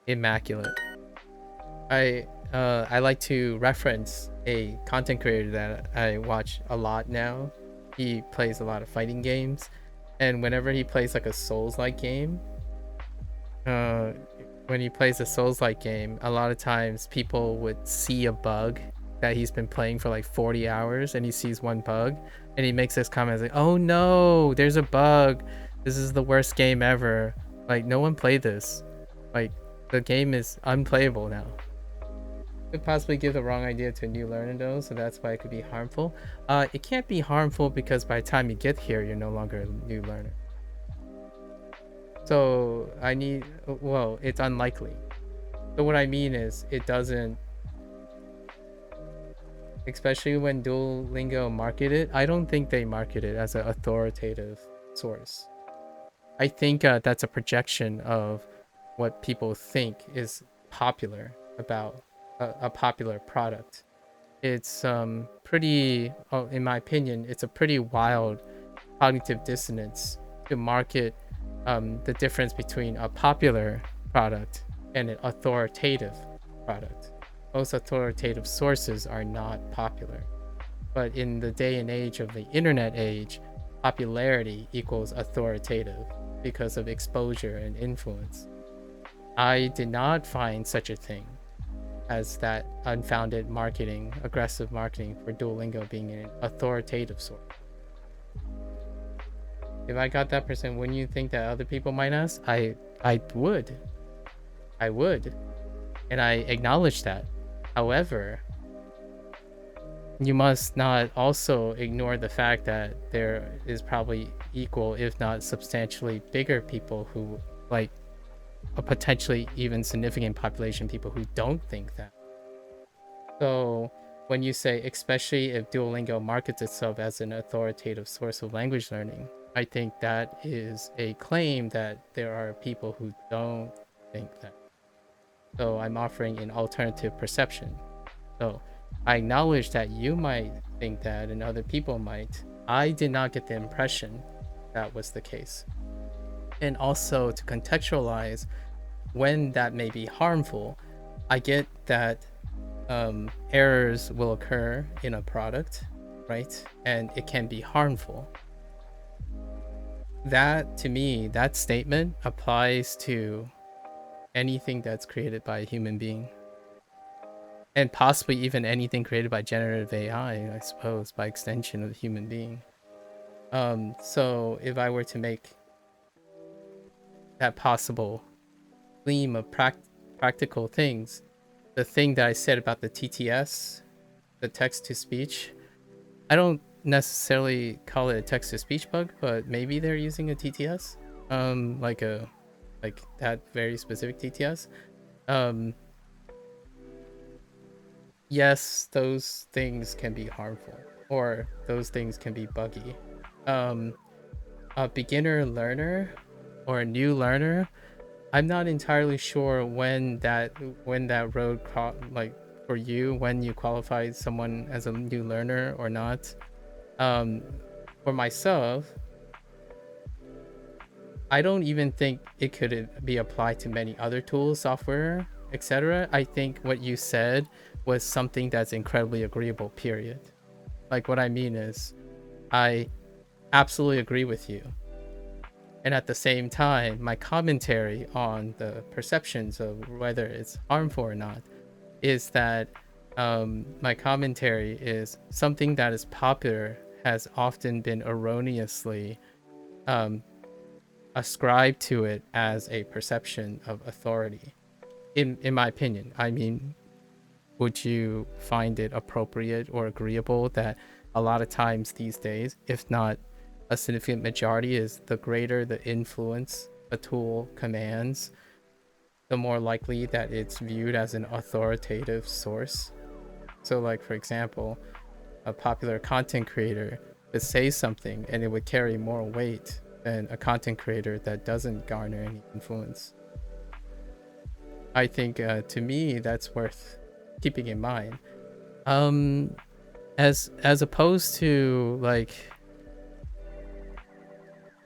immaculate. I like to reference a content creator that I watch a lot now. He plays a lot of fighting games, and whenever he plays like a Souls-like game, uh, when he plays a Souls-like game, a lot of times people would see a bug that he's been playing for like 40 hours, and he sees one bug, and he makes this comment like, "Oh no, there's a bug. This is the worst game ever. Like, no one played this. Like, the game is unplayable now." Could possibly give the wrong idea to a new learner though, so that's why it could be harmful. It can't be harmful because by the time you get here, you're no longer a new learner. So well, it's unlikely. So what I mean is, it doesn't, especially when Duolingo market it, I don't think they market it as an authoritative source. I think that's a projection of what people think is popular about a popular product. It's pretty, in my opinion, it's a pretty wild cognitive dissonance to market the difference between a popular product and an authoritative product. Most authoritative sources are not popular, but in the day and age of the internet age, popularity equals authoritative because of exposure and influence. I did not find such a thing as that unfounded marketing, aggressive marketing for Duolingo being an authoritative source. If I got that percent, wouldn't you think that other people might ask? I would. And I acknowledge that. However, you must not also ignore the fact that there is probably equal, if not substantially bigger people who, like, a potentially even significant population of people who don't think that. So when you say, especially if Duolingo markets itself as an authoritative source of language learning, I think that is a claim that there are people who don't think that. So I'm offering an alternative perception. So I acknowledge that you might think that and other people might. I did not get the impression that was the case. And also, to contextualize when that may be harmful, I get that errors will occur in a product, right? And it can be harmful. That, to me, that statement applies to anything that's created by a human being. And possibly even anything created by generative AI, I suppose, by extension of the human being. So if I were to make that possible theme of practical things, the thing that I said about the TTS, the text-to-speech, I don't necessarily call it a text-to-speech bug, but maybe they're using a TTS, like that very specific TTS. Yes, those things can be harmful, or those things can be buggy. A beginner learner or a new learner, I'm not entirely sure when that road like for you, when you qualify someone as a new learner or not. For myself, I don't even think it could be applied to many other tools, software, etc. I think what you said was something that's incredibly agreeable, period. Like, what I mean is, I absolutely agree with you. And at the same time, my commentary on the perceptions of whether it's harmful or not is that my commentary is something that is popular has often been erroneously ascribed to it as a perception of authority. In my opinion, I mean, would you find it appropriate or agreeable that a lot of times these days, if not a significant majority, is the greater the influence a tool commands, the more likely that it's viewed as an authoritative source? So, like, for example, a popular content creator would say something and it would carry more weight than a content creator that doesn't garner any influence. I think to me that's worth keeping in mind. As opposed to, like,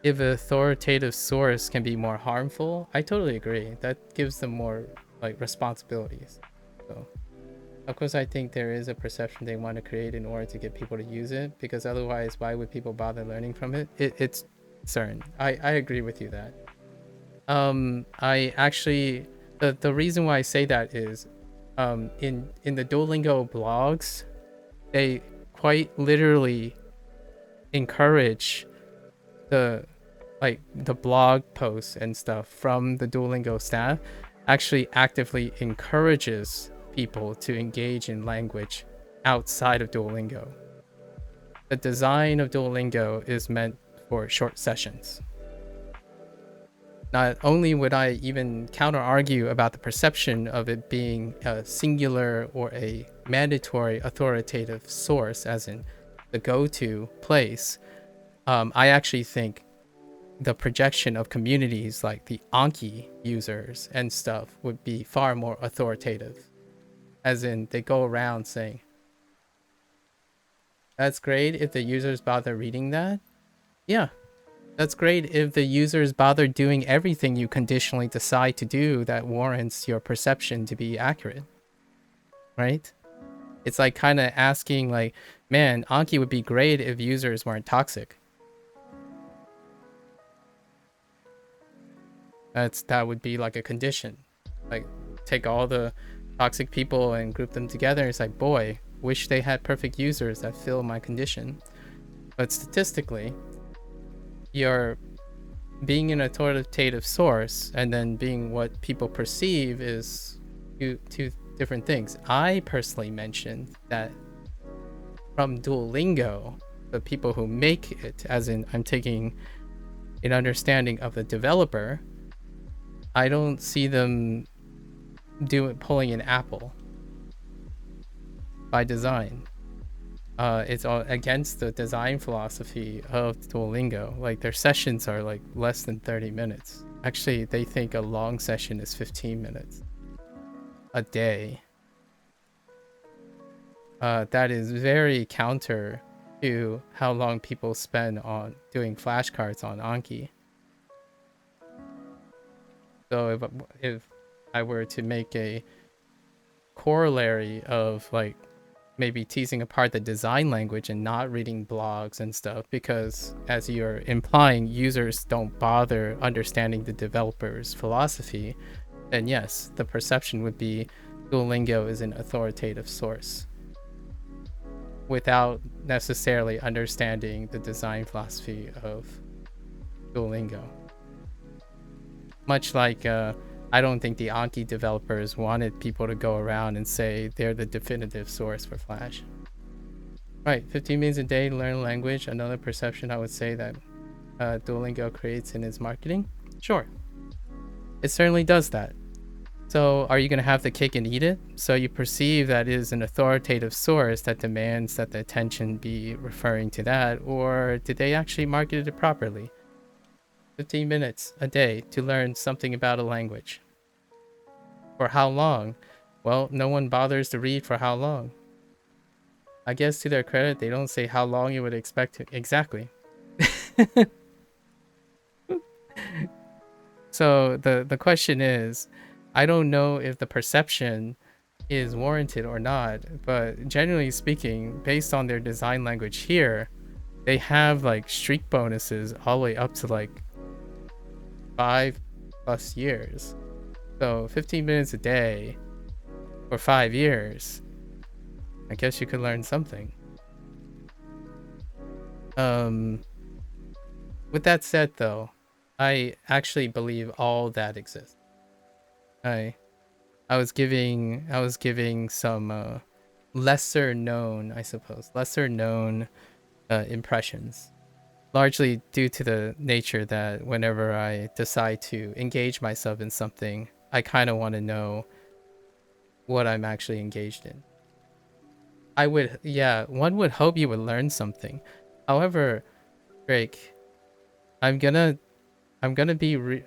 if an authoritative source can be more harmful, I totally agree. That gives them more, like, responsibilities. So of course I think there is a perception they want to create in order to get people to use it, because otherwise why would people bother learning from it? It's CERN. I agree with you that. I actually the reason why I say that is in the Duolingo blogs, they quite literally encourage the blog posts and stuff from the Duolingo staff actually actively encourages people to engage in language outside of Duolingo. The design of Duolingo is meant for short sessions. Not only would I even counter argue about the perception of it being a singular or a mandatory authoritative source, as in the go-to place, I actually think the projection of communities like the Anki users and stuff would be far more authoritative. As in, they go around saying, that's great if the users bother reading that. Yeah, that's great if the users bother doing everything you conditionally decide to do that warrants your perception to be accurate. Right? It's like kind of asking like, man, Anki would be great if users weren't toxic. That would be like a condition. Like, take all the toxic people and group them together. It's like, boy, wish they had perfect users that fill my condition. But statistically, you're being an authoritative source and then being what people perceive is two different things. I personally mentioned that from Duolingo, the people who make it, as in I'm taking an understanding of the developer, I don't see them pulling an apple by design. It's all against the design philosophy of Duolingo. Like, their sessions are like less than 30 minutes. Actually, they think a long session is 15 minutes a day. That is very counter to how long people spend on doing flashcards on Anki. So if I were to make a corollary of like maybe teasing apart the design language and not reading blogs and stuff, because as you're implying, users don't bother understanding the developer's philosophy, then yes, the perception would be Duolingo is an authoritative source without necessarily understanding the design philosophy of Duolingo. Much like I don't think the Anki developers wanted people to go around and say they're the definitive source for Flash. Right, 15 minutes a day to learn a language. Another perception I would say that Duolingo creates in its marketing. Sure, it certainly does that. So are you going to have the cake and eat it? So you perceive that it is an authoritative source that demands that the attention be referring to that, or did they actually market it properly? 15 minutes a day to learn something about a language. For how long? Well, no one bothers to read for how long. I guess to their credit, they don't say how long you would expect to. Exactly. So the question is, I don't know if the perception is warranted or not, but generally speaking, based on their design language here, they have like streak bonuses all the way up to like 5+ years. So 15 minutes a day for 5 years, I guess you could learn something. With that said though, I actually believe all that exists. I was giving some lesser known impressions, largely due to the nature that whenever I decide to engage myself in something, I kind of want to know what I'm actually engaged in. One would hope you would learn something. However, Drake, I'm gonna be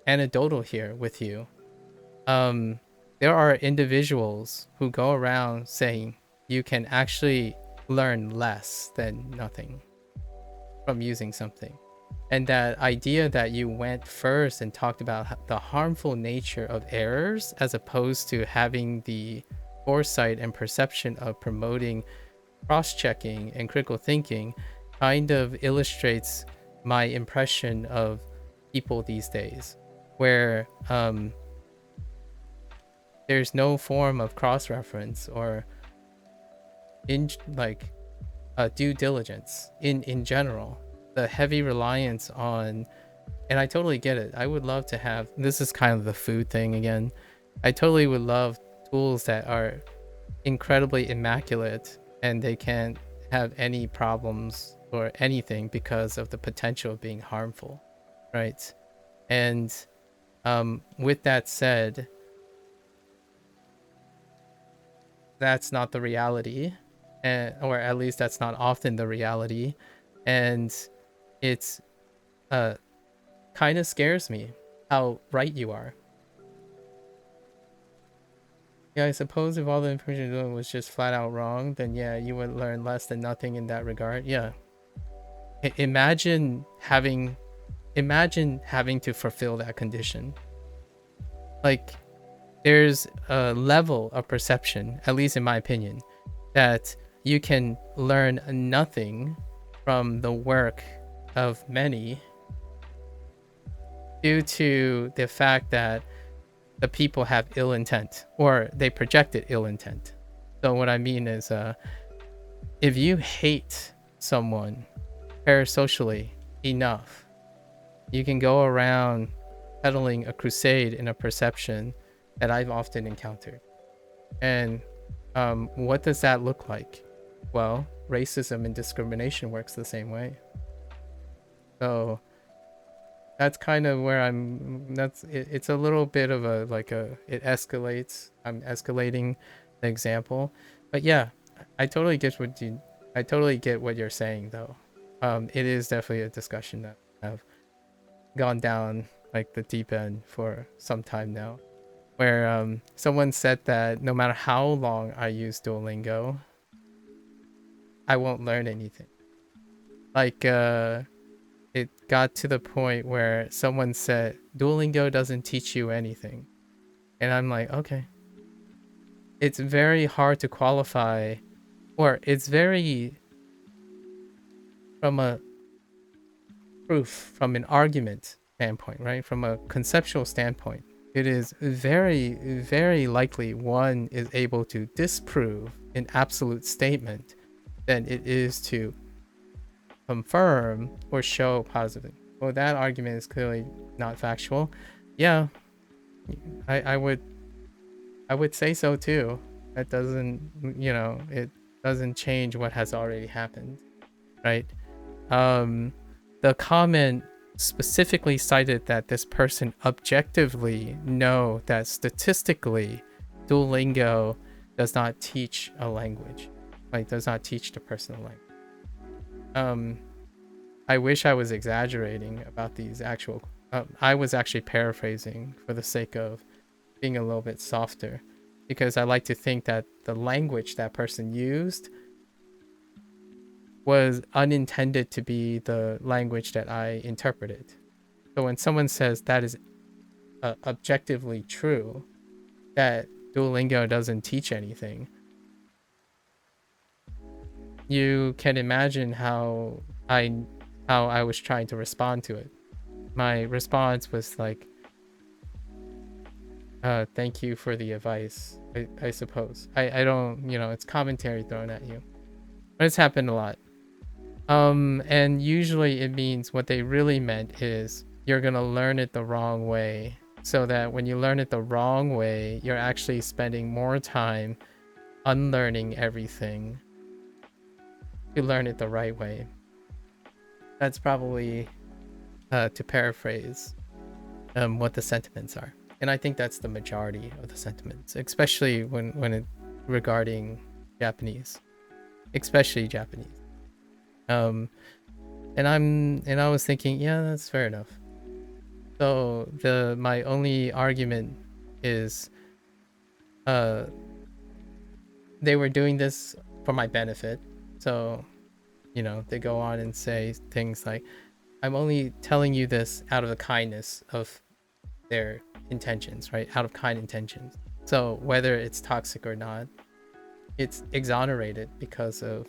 anecdotal here with you. There are individuals who go around saying you can actually learn less than nothing from using something. And that idea that you went first and talked about the harmful nature of errors as opposed to having the foresight and perception of promoting cross-checking and critical thinking kind of illustrates my impression of people these days, where there's no form of cross-reference or in like due diligence in general. The heavy reliance on, and I totally get it. I would love to have, this is kind of the food thing again. I totally would love tools that are incredibly immaculate and they can't have any problems or anything because of the potential of being harmful, right? And with that said, that's not the reality, or at least that's not often the reality, and it's kind of scares me how right you are. Yeah, I suppose if all the information you're doing was just flat out wrong, then yeah, you would learn less than nothing in that regard. Yeah. Imagine having to fulfill that condition. Like, there's a level of perception, at least in my opinion, that you can learn nothing from the work of many due to the fact that the people have ill intent, or they projected ill intent. So what I mean is, if you hate someone parasocially enough, you can go around peddling a crusade in a perception that I've often encountered. And what does that look like? Well, racism and discrimination works the same way. So that's kind of where it's a little bit of it escalates. I'm escalating the example, but yeah, I totally get what you're saying though. It is definitely a discussion that I've gone down like the deep end for some time now, where someone said that no matter how long I use Duolingo, I won't learn anything. Like it got to the point where someone said Duolingo doesn't teach you anything, and I'm like, okay. It's very hard to qualify, or it's very, from a proof, from an argument standpoint, right? From a conceptual standpoint, it is very, very likely one is able to disprove an absolute statement than it is to confirm or show positive. Well, that argument is clearly not factual. Yeah, I would say so too. That doesn't, it doesn't change what has already happened, right? The comment specifically cited that this person objectively know that statistically Duolingo does not teach a language, like does not teach the person a language. I wish I was exaggerating about these actual, I was actually paraphrasing for the sake of being a little bit softer, because I like to think that the language that person used was unintended to be the language that I interpreted. So when someone says that is objectively true, that Duolingo doesn't teach anything, you can imagine how I was trying to respond to it. My response was like, thank you for the advice, I suppose. I don't, it's commentary thrown at you. But it's happened a lot. And usually it means what they really meant is you're gonna learn it the wrong way, so that when you learn it the wrong way, you're actually spending more time unlearning everything to learn it the right way. That's probably, to paraphrase, what the sentiments are. And I think that's the majority of the sentiments, especially when it regarding Japanese, especially Japanese. And I was thinking, yeah, that's fair enough. So my only argument is, they were doing this for my benefit. So, they go on and say things like, I'm only telling you this out of the kindness of their intentions, right? Out of kind intentions. So whether it's toxic or not, it's exonerated because of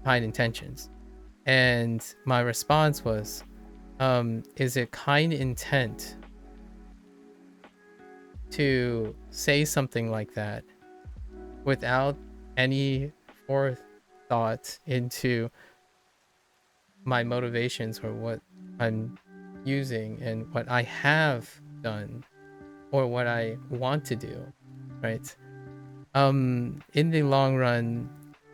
kind intentions. And my response was, is it kind intent to say something like that without any forethought into my motivations or what I'm using and what I have done or what I want to do, right? In the long run,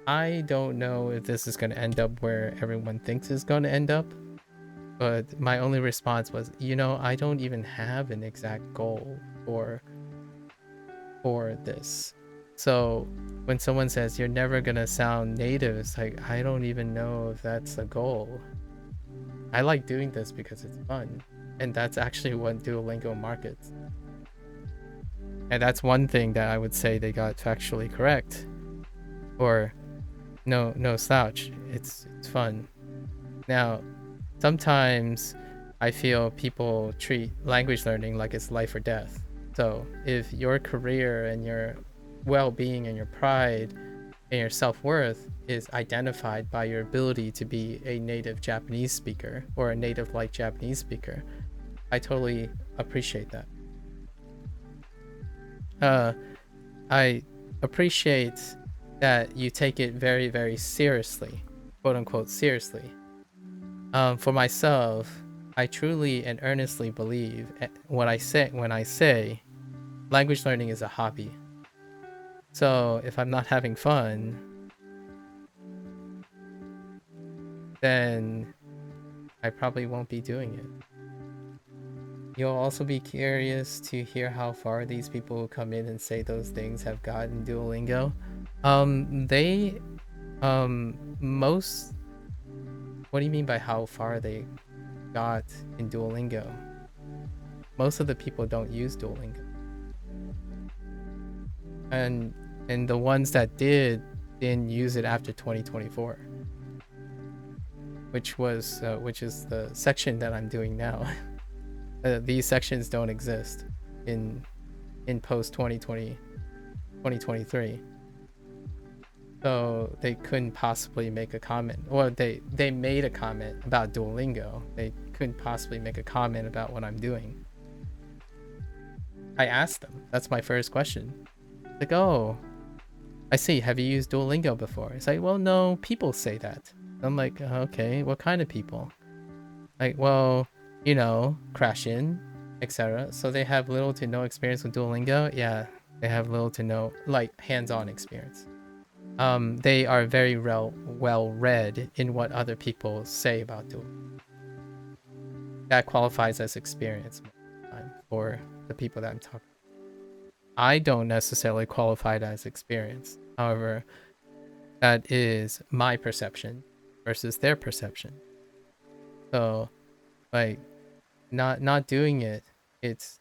I don't know if this is going to end up where everyone thinks it's going to end up, but my only response was, I don't even have an exact goal for this. So when someone says you're never going to sound native, it's like, I don't even know if that's a goal. I like doing this because it's fun, and that's actually what Duolingo markets. And that's one thing that I would say they got factually correct. Or no slouch. It's fun. Now, sometimes I feel people treat language learning like it's life or death. So if your career and your well-being and your pride and your self-worth is identified by your ability to be a native Japanese speaker or a native like Japanese speaker, I totally appreciate that. I appreciate that you take it very, very seriously, quote unquote seriously. For myself, I truly and earnestly believe what I say when I say language learning is a hobby. So if I'm not having fun, then I probably won't be doing it. You'll also be curious to hear how far these people who come in and say those things have gotten Duolingo. Most, what do you mean by how far they got in Duolingo? Most of the people don't use Duolingo. And the ones that didn't use it after 2024. Which is the section that I'm doing now. These sections don't exist in post 2023. So they couldn't possibly make a comment. Well, they made a comment about Duolingo. They couldn't possibly make a comment about what I'm doing. I asked them. That's my first question. Like, oh, I see. Have you used Duolingo before? It's like, well, no, people say that. I'm like, okay, what kind of people? Like, well, crash in, etc. So they have little to no experience with Duolingo. Yeah, they have little to no hands-on experience. They are very well read in what other people say about Duolingo. That qualifies as experience for the people that I'm talking about. I don't necessarily qualify it as experience. However, that is my perception versus their perception. So, not doing it, it's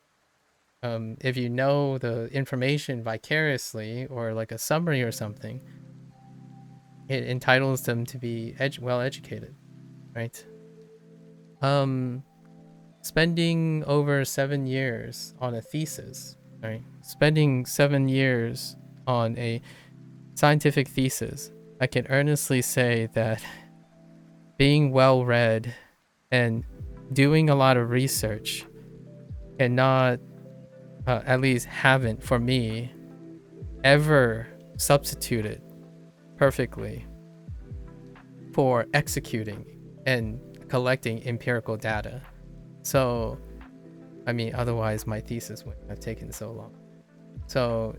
if you know the information vicariously or like a summary or something, it entitles them to be well educated, right? Spending over 7 years on a thesis, right? Spending 7 years on a scientific thesis, I can earnestly say that being well read and doing a lot of research cannot, at least haven't for me, ever substituted perfectly for executing and collecting empirical data. So, I mean, otherwise my thesis wouldn't have taken so long. So,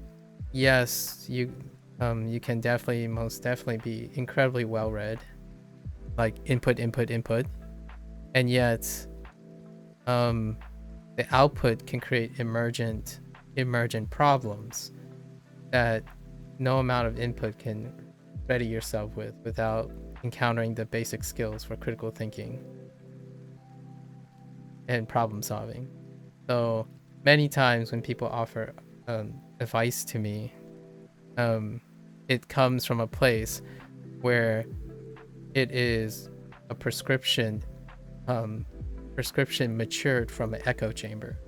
yes, you can most definitely be incredibly well read, like input, and yet, the output can create emergent problems that no amount of input can ready yourself with without encountering the basic skills for critical thinking and problem solving. So many times when people offer advice to me, it comes from a place where it is a prescription matured from an echo chamber,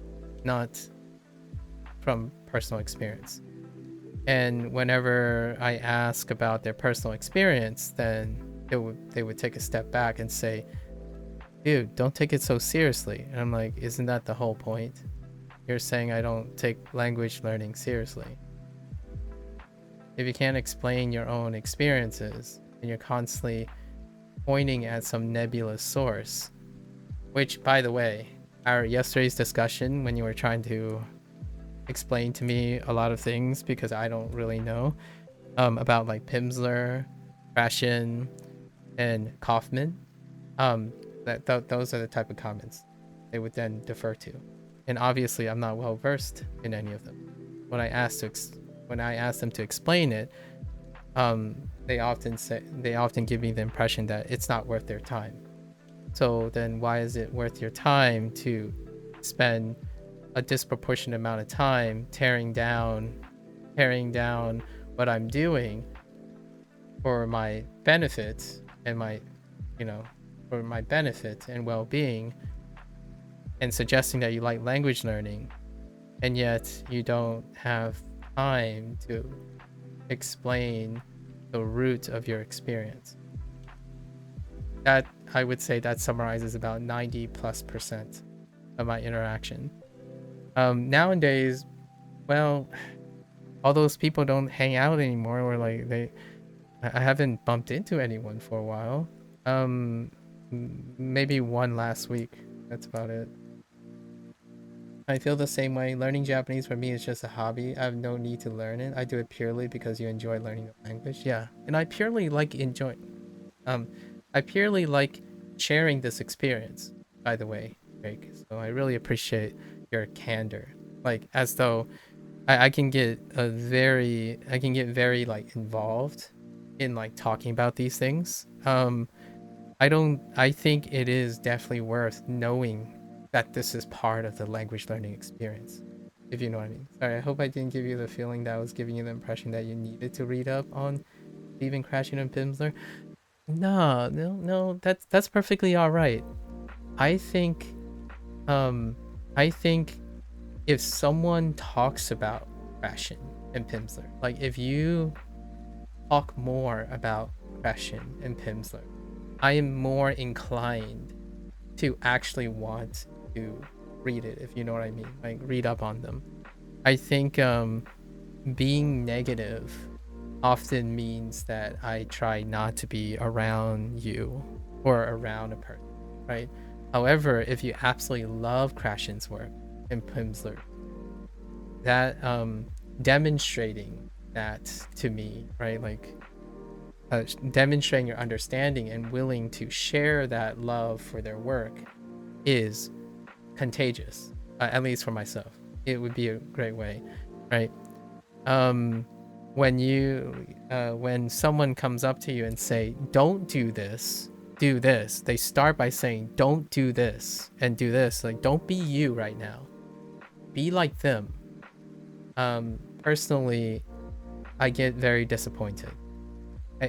not from personal experience. And whenever I ask about their personal experience, then they would take a step back and say, dude, don't take it so seriously. And I'm like, isn't that the whole point? You're saying I don't take language learning seriously. If you can't explain your own experiences and you're constantly pointing at some nebulous source, which, by the way, our yesterday's discussion when you were trying to explain to me a lot of things because I don't really know about like Pimsleur, Krashen, and Kaufman, those are the type of comments they would then defer to. And obviously I'm not well versed in any of them. When I ask them to explain it, they often give me the impression that it's not worth their time. So then why is it worth your time to spend a disproportionate amount of time tearing down what I'm doing for my benefit and for my benefit and well-being, and suggesting that you like language learning, and yet you don't have time to explain the root of your experience. That, I would say, that summarizes about 90+% of my interaction. Nowadays, well, all those people don't hang out anymore, or like I haven't bumped into anyone for a while. Maybe one last week. That's about it. I feel the same way. Learning Japanese for me is just a hobby. I have no need to learn it. I do it purely because you enjoy learning the language. Yeah, and I purely like sharing this experience, by the way, Craig. So I really appreciate your candor. Like, as though I can get very like involved in like talking about these things. I think it is definitely worth knowing that this is part of the language learning experience, if you know what I mean. Sorry, I hope I didn't give you the feeling that I was giving you the impression that you needed to read up on Stephen Krashen and Pimsleur. No, that's perfectly all right. I think if someone talks about Krashen and Pimsleur, like if you talk more about Krashen and Pimsleur, I am more inclined to actually want to read it, if you know what I mean, like read up on them. I think being negative often means that I try not to be around you or around a person, right? However, if you absolutely love Krashen's work and Pimsleur, that demonstrating that to me, right, like demonstrating your understanding and willing to share that love for their work is contagious, at least for myself. It would be a great way, right? When someone comes up to you and say, don't do this, do this, they start by saying, don't do this and do this. Like, don't be you right now, be like them. Personally, I get very disappointed,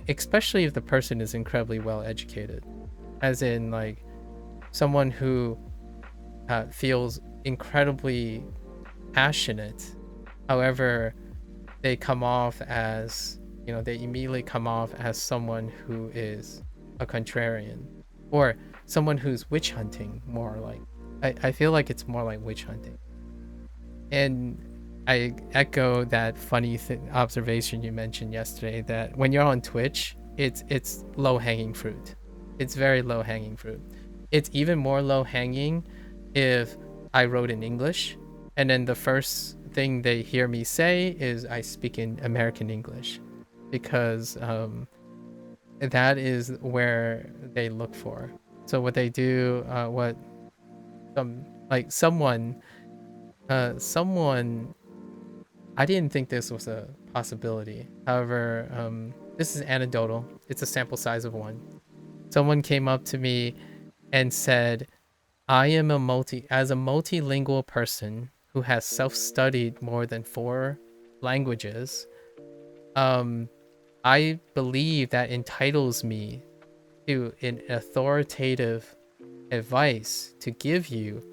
especially if the person is incredibly well educated, as in like someone who feels incredibly passionate. However, they come off as, they immediately come off as someone who is a contrarian, or someone who's witch hunting, more like. I feel like it's more like witch hunting. And I echo that funny observation you mentioned yesterday, that when you're on Twitch, it's low-hanging fruit. It's very low-hanging fruit. It's even more low-hanging if I wrote in English, and then the first thing they hear me say is I speak in American English, because that is where they look for. So what they do, someone, I didn't think this was a possibility. However, this is anecdotal. It's a sample size of one. Someone came up to me and said, I am as a multilingual person who has self-studied more than 4 languages, I believe that entitles me to an authoritative advice to give you,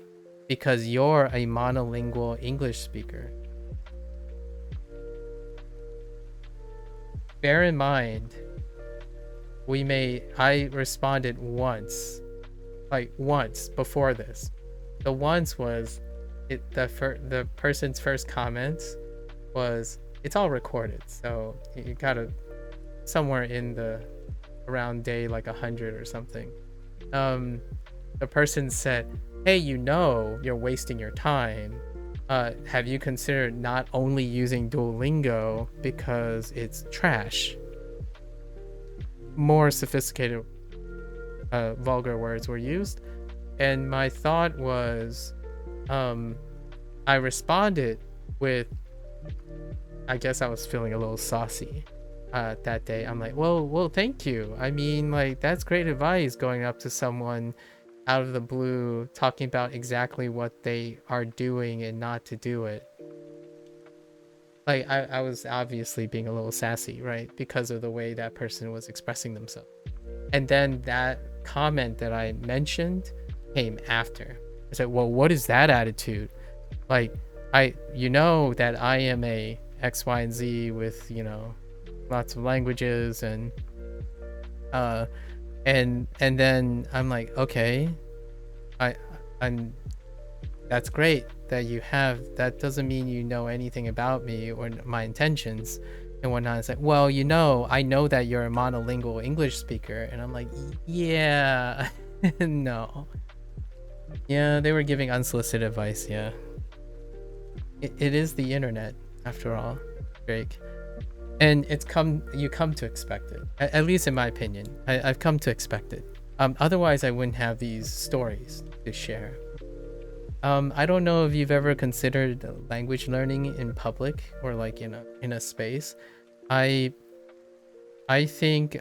because you're a monolingual English speaker. Bear in mind, I responded once like once before this. The once was the person's first comments was, it's all recorded, so you gotta somewhere in the around day like 100 or something. The person said, hey, you're wasting your time. Have you considered not only using Duolingo because it's trash? More sophisticated vulgar words were used, and my thought was, I responded with, I guess I was feeling a little saucy that day. I'm like, well, thank you. I mean, like, that's great advice, going up to someone out of the blue talking about exactly what they are doing and not to do it. Like, I was obviously being a little sassy, right? Because of the way that person was expressing themselves. And then that comment that I mentioned came after. I said, well, what is that attitude? Like, that I am a X, Y, and Z with, lots of languages, and then I'm like, okay, I'm that's great that you have. That doesn't mean you know anything about me or my intentions and whatnot. It's like, well, I know that you're a monolingual English speaker. And I'm like, yeah. No. Yeah, they were giving unsolicited advice. Yeah, it is the internet after all, Drake. And you come to expect it, at least in my opinion. I've come to expect it. Otherwise I wouldn't have these stories to share. I don't know if you've ever considered language learning in public or like in a space. I think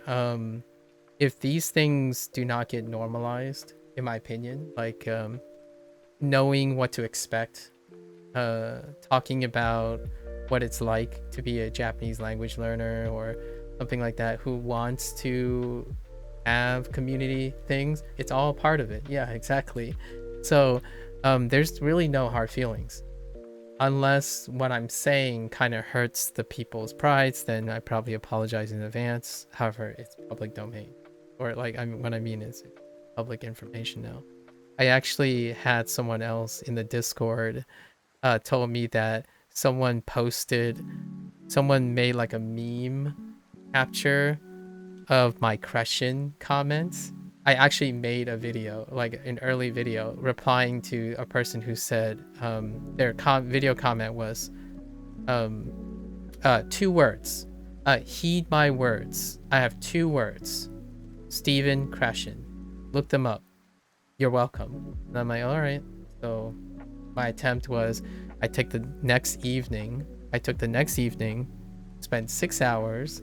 if these things do not get normalized, in my opinion, like knowing what to expect, talking about what it's like to be a Japanese language learner or something like that who wants to have community things, it's all part of it. Yeah, exactly. So there's really no hard feelings, unless what I'm saying kind of hurts the people's prides. Then I probably apologize in advance. However, it's public domain, or like, what I mean is public information now. I actually had someone else in the Discord told me that someone made like a meme capture of my Crescent comments. I actually made a video, like an early video, replying to a person who said their video comment was 2 words. Heed my words. I have 2 words. Stephen Crescent. Look them up. You're welcome. And I'm like, all right. So my attempt was, I took the next evening, spent 6 hours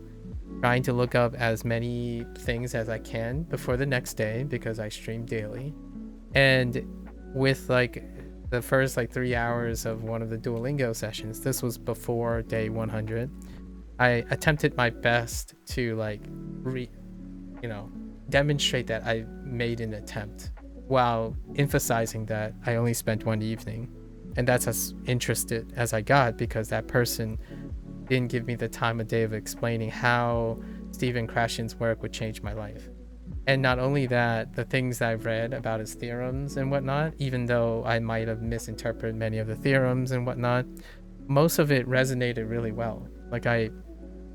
trying to look up as many things as I can before the next day, because I stream daily. And with like the first like 3 hours of one of the Duolingo sessions, this was before day 100, I attempted my best to like demonstrate that I made an attempt, while emphasizing that I only spent 1 evening. And that's as interested as I got, because that person didn't give me the time of day of explaining how Stephen Crescent's work would change my life. And not only that, the things that I've read about his theorems and whatnot, even though I might have misinterpreted many of the theorems and whatnot, most of it resonated really well. Like, I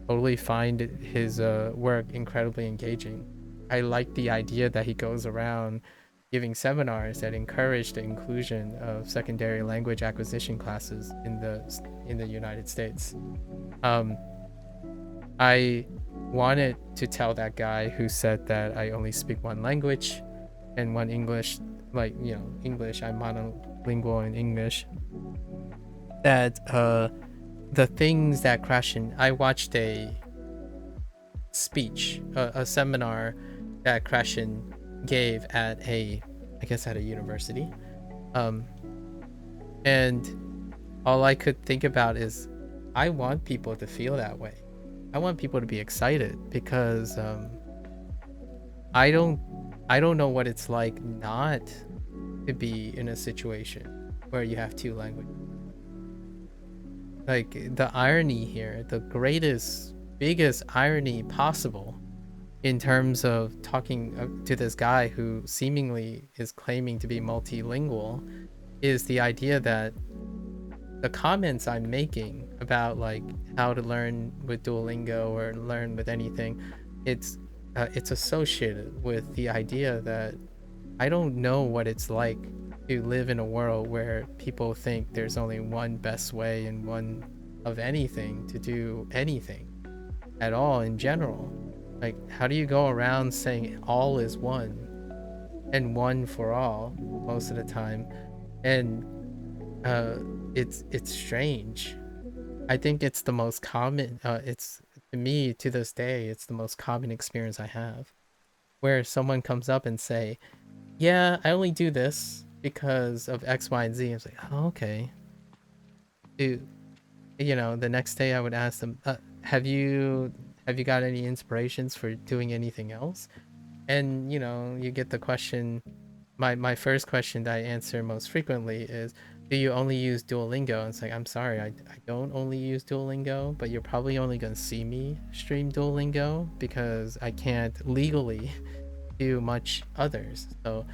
totally find his work incredibly engaging. I like the idea that he goes around giving seminars that encourage the inclusion of secondary language acquisition classes in the United States. I wanted to tell that guy who said that I only speak 1 language and 1 English, like, English, I'm monolingual in English, that the things that Crescent, I watched a speech, a seminar that Crescent gave at a university, and all I could think about is, I want people to feel that way. I want people to be excited, because I don't know what it's like not to be in a situation where you have 2 languages. Like, the irony here, the biggest irony possible, in terms of talking to this guy who seemingly is claiming to be multilingual is the idea that the comments I'm making about like how to learn with Duolingo or learn with anything, it's associated with the idea that I don't know what it's like to live in a world where people think there's only one best way and one of anything to do anything at all in general. Like, how do you go around saying all is one and one for all most of the time? And it's strange. I think it's the most common. It's to me to this day, it's the most common experience I have, where someone comes up and say, "Yeah, I only do this because of X, Y, and Z." I was like, "Oh, okay." Dude, the next day I would ask them, have you got any inspirations for doing anything else?" And you get the question. My first question that I answer most frequently is, do you only use Duolingo? And it's like, I'm sorry, I don't only use Duolingo, but you're probably only going to see me stream Duolingo because I can't legally do much others. So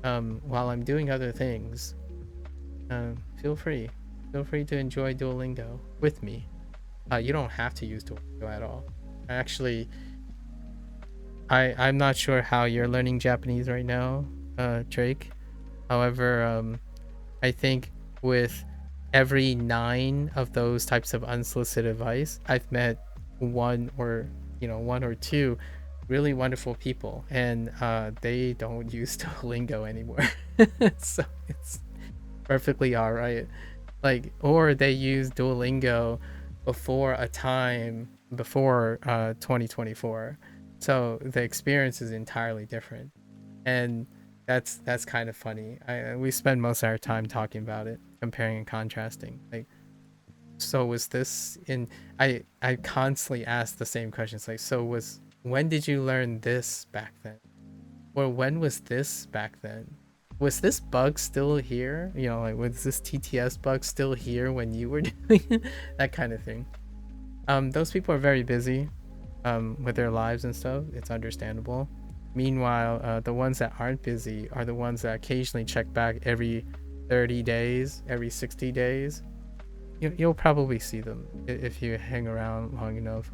while I'm doing other things, feel free to enjoy Duolingo with me. You don't have to use Duolingo at all. Actually, I'm not sure how you're learning Japanese right now, Drake. However, I think with every 9 of those types of unsolicited advice, I've met one or 2 really wonderful people, and they don't use Duolingo anymore. So it's perfectly all right. Like, or they use Duolingo before 2024. So the experience is entirely different. And that's kind of funny. We spend most of our time talking about it, comparing and contrasting. Like, so was this in I constantly ask the same questions, like, when did you learn this back then? Or when was this back then? Was this bug still here? Like, was this TTS bug still here when you were doing it? That kind of thing. Those people are very busy with their lives and stuff. It's understandable. Meanwhile, the ones that aren't busy are the ones that occasionally check back every 30 days, every 60 days. You'll probably see them if you hang around long enough.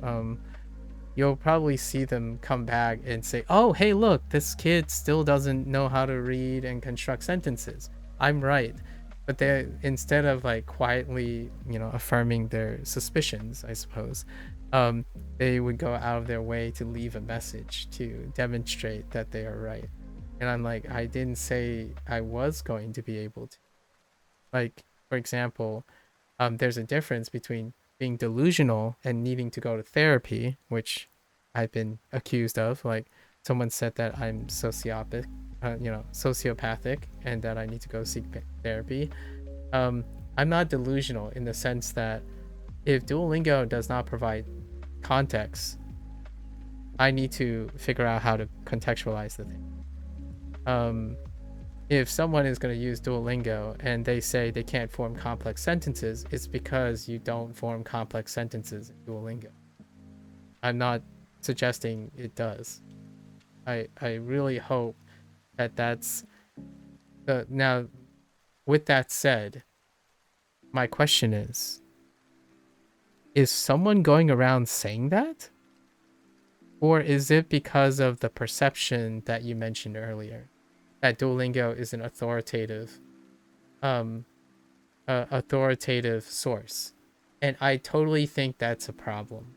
You'll probably see them come back and say, "Oh, hey, look, this kid still doesn't know how to read and construct sentences. I'm right." But they, instead of like quietly, affirming their suspicions, I suppose, they would go out of their way to leave a message to demonstrate that they are right. And I'm like, I didn't say I was going to be able to. Like, for example, there's a difference between being delusional and needing to go to therapy, which I've been accused of. Like, someone said that I'm sociopathic, and that I need to go seek therapy. I'm not delusional in the sense that if Duolingo does not provide context, I need to figure out how to contextualize the thing. If someone is going to use Duolingo and they say they can't form complex sentences, it's because you don't form complex sentences in Duolingo. I'm not suggesting it does. I really hope that that's the. Now, with that said, my question is someone going around saying that? Or is it because of the perception that you mentioned earlier, that Duolingo is an authoritative source? And I totally think that's a problem.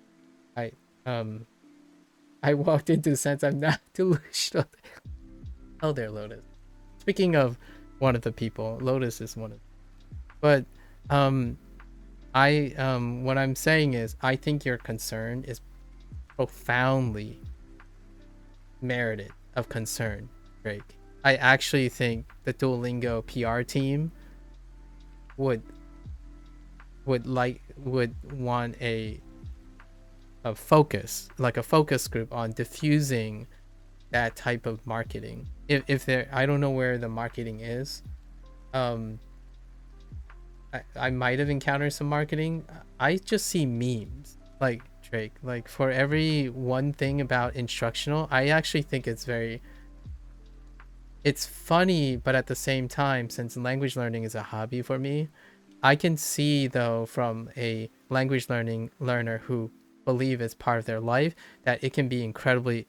I walked into the sense I'm not delusional. Oh, there, Lotus. Speaking of one of the people, Lotus is one of them. But what I'm saying is, I think your concern is profoundly merited of concern, Drake. I actually think the Duolingo PR team would want a focus, like a focus group on diffusing that type of marketing. If there, I don't know where the marketing is. I might have encountered some marketing. I just see memes like Drake, like for every one thing about instructional, I actually think it's funny, but at the same time, since language learning is a hobby for me, I can see though from a language learning learner who believe it's part of their life that it can be incredibly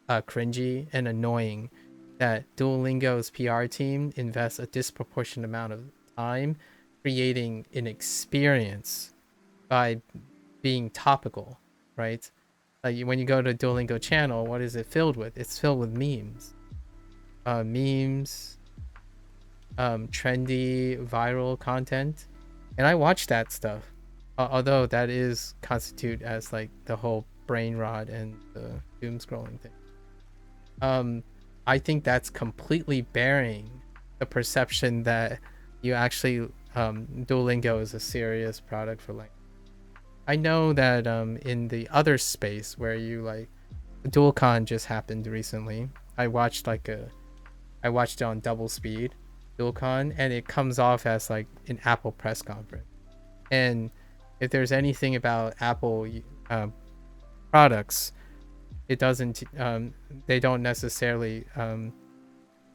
cringy and annoying that Duolingo's PR team invests a disproportionate amount of time creating an experience by being topical, right? Like when you go to Duolingo channel, what is it filled with? It's filled with memes. Memes, trendy, viral content. And I watch that stuff. Although that is constitute as like the whole brain rot and the doom scrolling thing. I think that's completely bearing the perception that you actually Duolingo is a serious product for language. I know that in the other space where you like DualCon just happened recently. I watched it on double speed, DualCon, and it comes off as like an Apple press conference. And if there's anything about Apple products, it doesn't they don't necessarily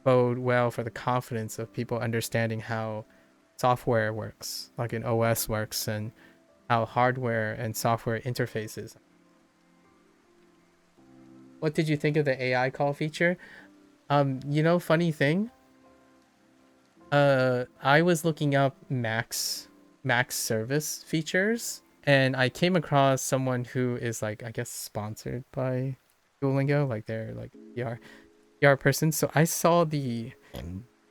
bode well for the confidence of people understanding how software works, like an OS works, and how hardware and software interfaces. What did you think of the AI call feature? Funny thing, I was looking up Max service features, and I came across someone who is like, I guess, sponsored by Duolingo, like they're like PR person. So I saw the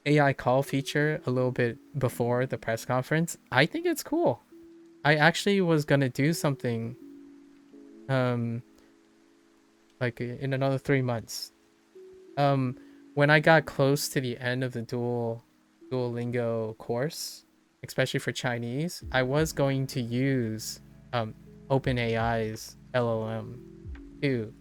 AI call feature a little bit before the press conference. I think it's cool. I actually was gonna do something like in another 3 months. When I got close to the end of the Duolingo course, especially for Chinese, I was going to use OpenAI's LLM to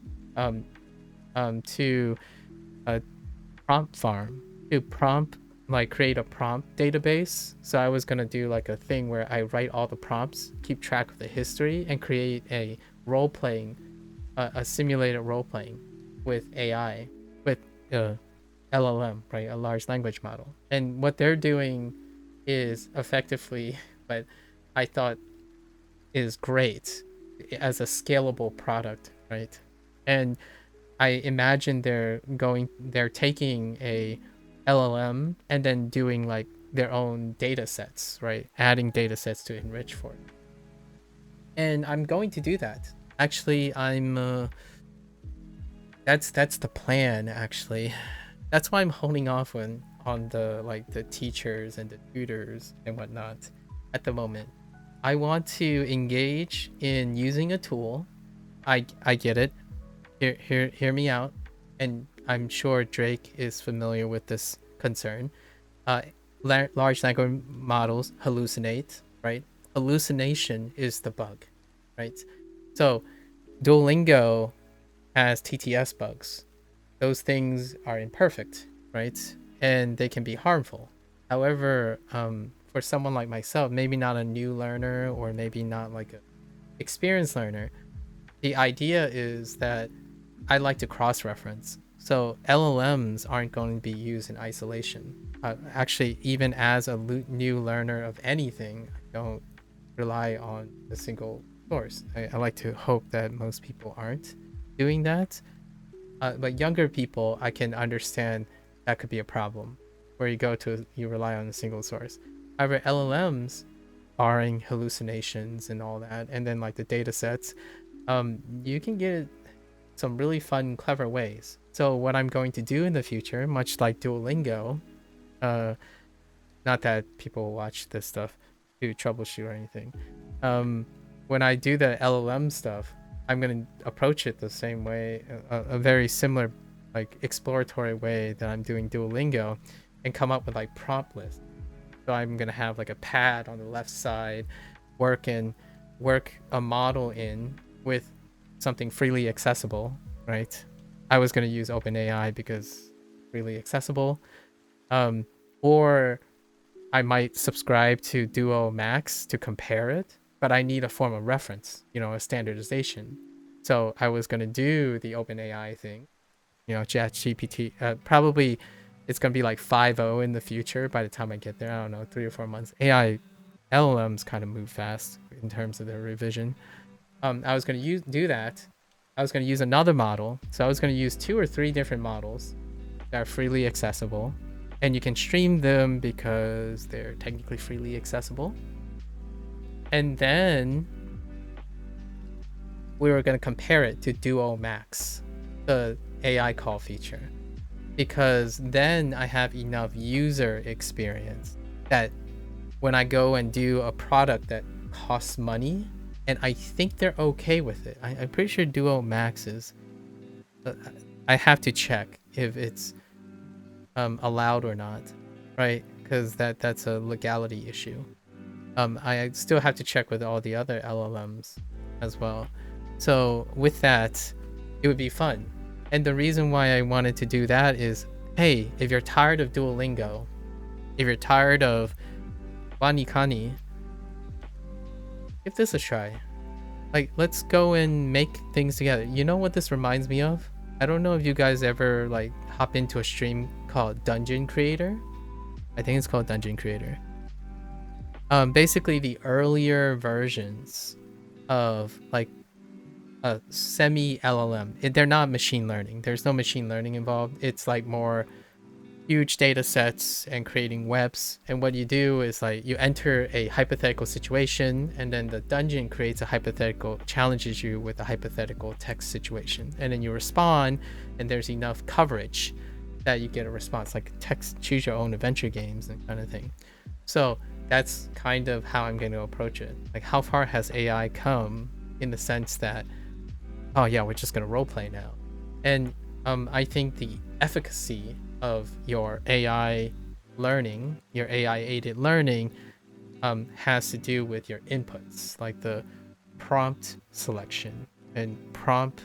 prompt farm, to prompt, like create a prompt database. So I was gonna do like a thing where I write all the prompts, keep track of the history, and create a role playing, a simulated role playing with AI, with LLM, right, a large language model. And what they're doing is effectively, but I thought is great as a scalable product, right? And I imagine they're taking a LLM and then doing like their own data sets, right? Adding data sets to enrich for it. And I'm going to do that. Actually, that's the plan actually. That's why I'm holding off on the like the teachers and the tutors and whatnot at the moment. I want to engage in using a tool. I get it. Hear me out. And I'm sure Drake is familiar with this concern. Large language models hallucinate, right? Hallucination is the bug, right? So Duolingo has TTS bugs. Those things are imperfect, right? And they can be harmful. However, for someone like myself, maybe not a new learner or maybe not like a experienced learner, the idea is that I like to cross-reference. So LLMs aren't going to be used in isolation. Actually, even as a new learner of anything, I don't rely on a single source. I like to hope that most people aren't doing that. But younger people, I can understand that could be a problem where you rely on a single source. However, LLMs, barring hallucinations and all that, and then like the data sets, you can get some really fun, clever ways. So what I'm going to do in the future, much like Duolingo, not that people watch this stuff to troubleshoot or anything. When I do the LLM stuff, I'm going to approach it the same way, a very similar, like exploratory way that I'm doing Duolingo, and come up with like prompt lists. So I'm going to have like a pad on the left side, work a model in with something freely accessible, right? I was going to use OpenAI because freely accessible. Or I might subscribe to Duo Max to compare it. but I need a form of reference, a standardization. So I was going to do the OpenAI thing, ChatGPT. Probably it's going to be like 5.0 in the future by the time I get there. I don't know, 3 or 4 months. AI LLMs kind of move fast in terms of their revision. I was going to do that. I was going to use another model. So I was going to use 2 or 3 different models that are freely accessible. And you can stream them because they're technically freely accessible. And then we were going to compare it to Duo Max, the AI call feature. Because then I have enough user experience that when I go and do a product that costs money, and I think they're okay with it. I'm pretty sure Duo Max is... I have to check if it's allowed or not, right? Because that's a legality issue. I still have to check with all the other LLMs as well. So with that, it would be fun. And the reason why I wanted to do that is, hey, if you're tired of Duolingo, if you're tired of Wanikani, give this a try. Like, let's go and make things together. You know what this reminds me of? I don't know if you guys ever like hop into a stream called Dungeon Creator. I think it's called Dungeon Creator. Basically the earlier versions of like a semi LLM. They're not machine learning. There's no machine learning involved. It's like more huge data sets and creating webs. And what you do is like you enter a hypothetical situation, and then the dungeon creates a hypothetical, challenges you with a hypothetical text situation, and then you respond, and there's enough coverage that you get a response, like text choose your own adventure games and kind of thing. So that's kind of how I'm going to approach it. Like, how far has AI come in the sense that, oh yeah, we're just going to roleplay now. And I think the efficacy of your AI learning, your AI aided learning, has to do with your inputs, like the prompt selection and prompt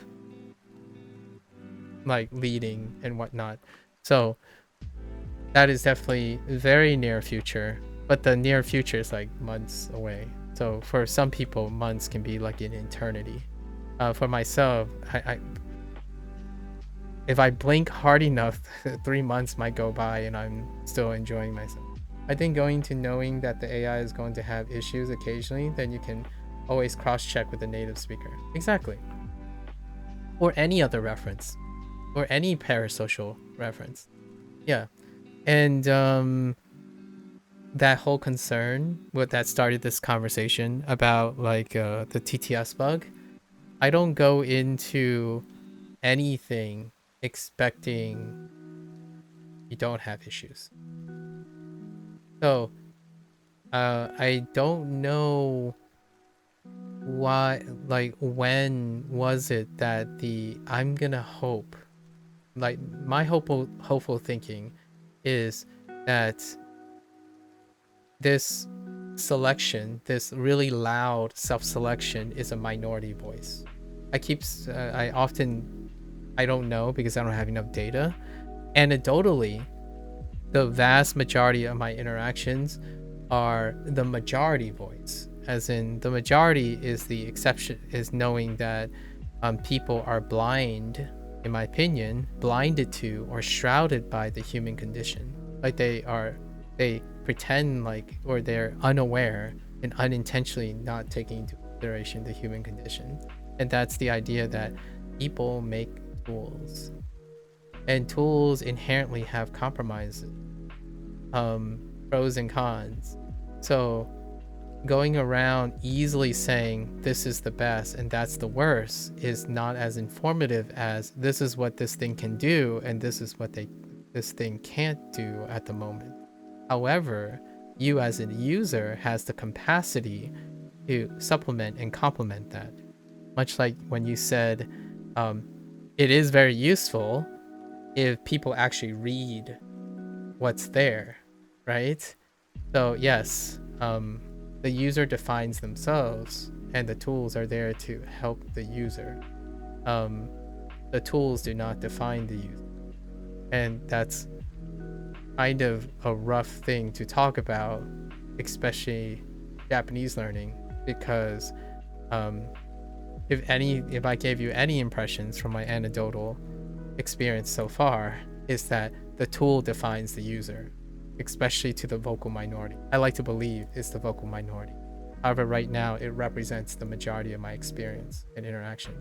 like leading and whatnot. So that is definitely very near future, but the near future is like months away. So for some people, months can be like an eternity. For myself, if I blink hard enough, 3 months might go by and I'm still enjoying myself. I think going to knowing that the AI is going to have issues occasionally, then you can always cross-check with the native speaker. Exactly. Or any other reference. Or any parasocial reference. Yeah. And that whole concern that started this conversation about like the TTS bug, I don't go into anything expecting you don't have issues. So I don't know why, like, when was it that I'm gonna hope, like, my hopeful thinking is that this selection, this really loud self-selection, is a minority voice. I don't know because I don't have enough data. Anecdotally, the vast majority of my interactions are the majority voice, as in the majority is the exception, is knowing that people are blind, in my opinion, blinded to or shrouded by the human condition. Like they pretend like, or they're unaware and unintentionally not taking into consideration the human condition. And that's the idea that people make tools, and tools inherently have compromises, pros and cons. So going around easily saying this is the best and that's the worst is not as informative as this is what this thing can do and this is what this thing can't do at the moment. However, you as a user has the capacity to supplement and complement that. Much like when you said it is very useful if people actually read what's there, right? So yes, the user defines themselves and the tools are there to help the user. The tools do not define the user. And that's kind of a rough thing to talk about, especially Japanese learning, because if I gave you any impressions from my anecdotal experience so far, is that the tool defines the user, especially to the vocal minority. I like to believe it's the vocal minority. However, right now it represents the majority of my experience and interaction.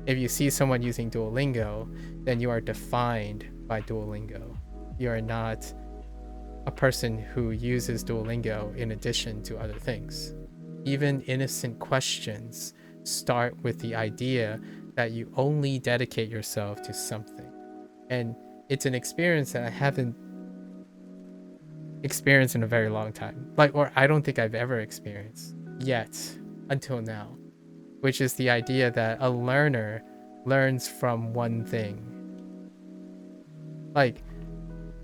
If you see someone using Duolingo, then you are defined by Duolingo. You are not a person who uses Duolingo in addition to other things. Even innocent questions start with the idea that you only dedicate yourself to something. And it's an experience that I haven't experienced in a very long time. Or I don't think I've ever experienced yet until now, which is the idea that a learner learns from one thing. Like,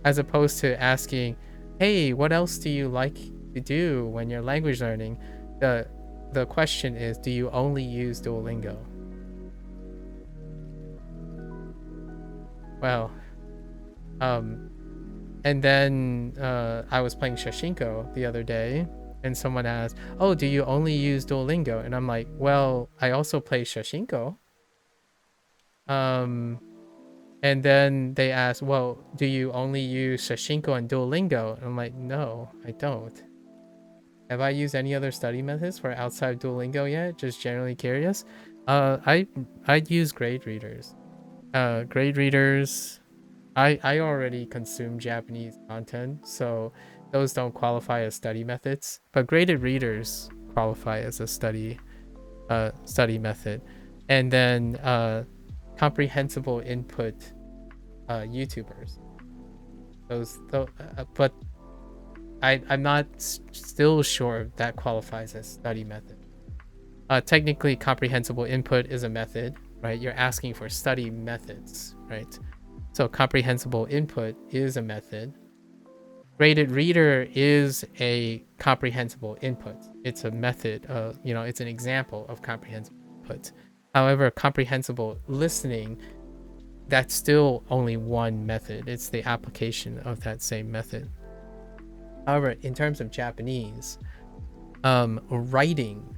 as opposed to asking, hey, what else do you like to do when you're language learning? The question is, do you only use Duolingo? Well, and then I was playing Shashinko the other day, and someone asked, oh, do you only use Duolingo? And I'm like, well, I also play Shashinko. And then they asked, well, do you only use Shashinko and Duolingo? And I'm like, no, I don't. Have I used any other study methods for outside Duolingo yet? Just generally curious. I'd use grade readers. Grade readers, I already consume Japanese content, so those don't qualify as study methods. But graded readers qualify as a study method. And then comprehensible input YouTubers. But I'm not still sure that qualifies as study method. Technically, comprehensible input is a method, right? You're asking for study methods, right? So comprehensible input is a method. Graded reader is a comprehensible input. It's a method, it's an example of comprehensible input. However, comprehensible listening, that's still only one method. It's the application of that same method. However, in terms of Japanese, writing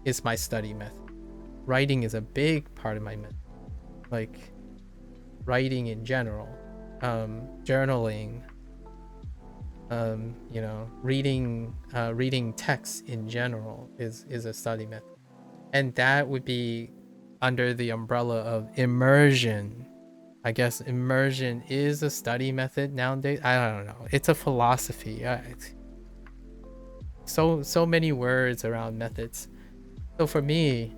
is my study method. Writing is a big part of my method. Like, writing in general, journaling, reading texts in general is a study method. And that would be under the umbrella of immersion. I guess immersion is a study method nowadays. I don't know. It's a philosophy. So many words around methods. So for me,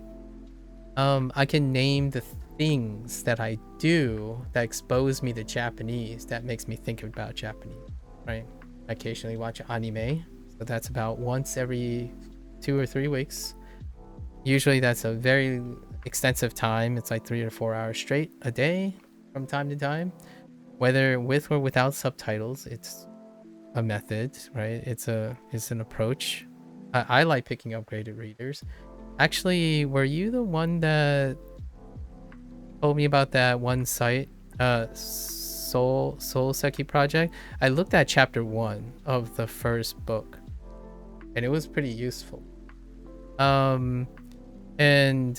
I can name the things that I do that expose me to Japanese, that makes me think about Japanese, right? I occasionally watch anime, so that's about once every 2 or 3 weeks. Usually that's a very extensive time. It's like 3 or 4 hours straight a day from time to time, whether with or without subtitles. It's a method, right? It's an approach. I like picking up graded readers. Actually, were you the one that told me about that one site, Soul Seki Project? I looked at chapter 1 of the first book, and it was pretty useful. And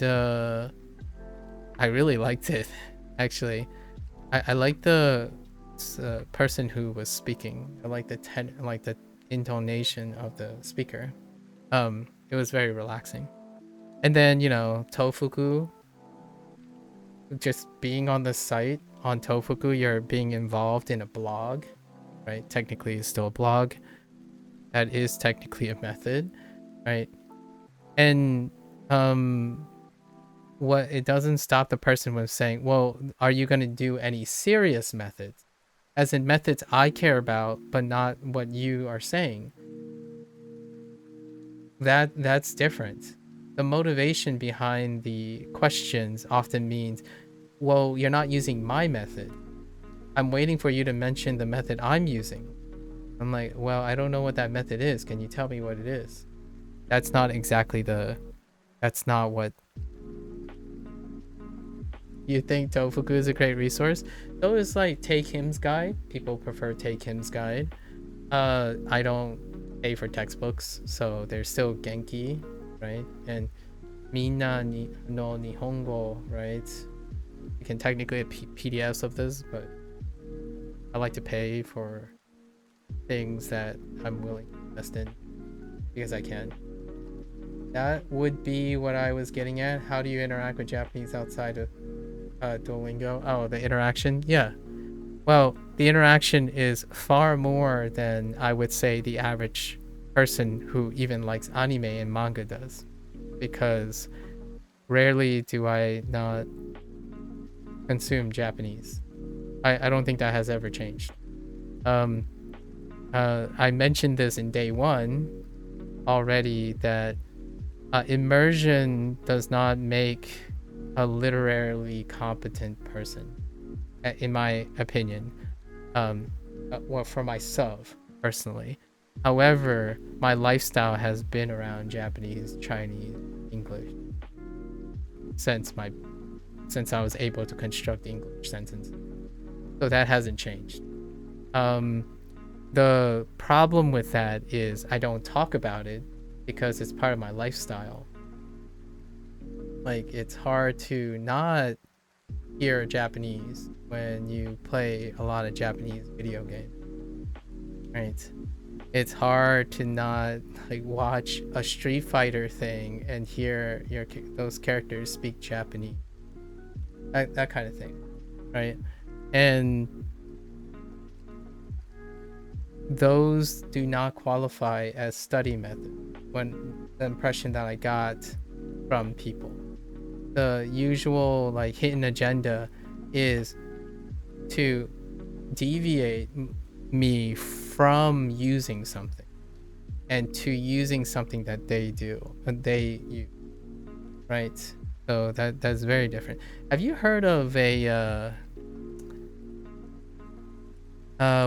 I really liked it. Actually, I like the person who was speaking. I like the intonation of the speaker. It was very relaxing. And then, Tofuku, just being on the site on Tofuku, you're being involved in a blog, right? Technically, it's still a blog. That is technically a method, right? And what it doesn't stop the person from saying, well, are you going to do any serious methods? As in methods I care about, but not what you are saying. That's different. The motivation behind the questions often means, well, you're not using my method. I'm waiting for you to mention the method I'm using. I'm like, well, I don't know what that method is. Can you tell me what it is? That's not what you think. Tofuku is a great resource. So is like Take Him's Guide. People prefer Take Him's Guide. I don't pay for textbooks, so there's still Genki, right? And Minna no Nihongo, right? You can technically get PDFs of this, but I like to pay for things that I'm willing to invest in because I can. That would be what I was getting at. How do you interact with Japanese outside of Duolingo? Oh, the interaction? Yeah. Well, the interaction is far more than I would say the average person who even likes anime and manga does. Because rarely do I not consume Japanese. I don't think that has ever changed. I mentioned this in day one already that immersion does not make a literarily competent person, in my opinion. Well, for myself personally. However, my lifestyle has been around Japanese, Chinese, English since I was able to construct English sentences. So that hasn't changed. The problem with that is I don't talk about it because it's part of my lifestyle. Like, it's hard to not hear Japanese when you play a lot of Japanese video games, right? It's hard to not like watch a Street Fighter thing and hear those characters speak Japanese, that kind of thing, right? And those do not qualify as study method. When the impression that I got from people, the usual like hidden agenda is to deviate me from using something and to using something that they do and they use, right? So that's very different. Have you heard of a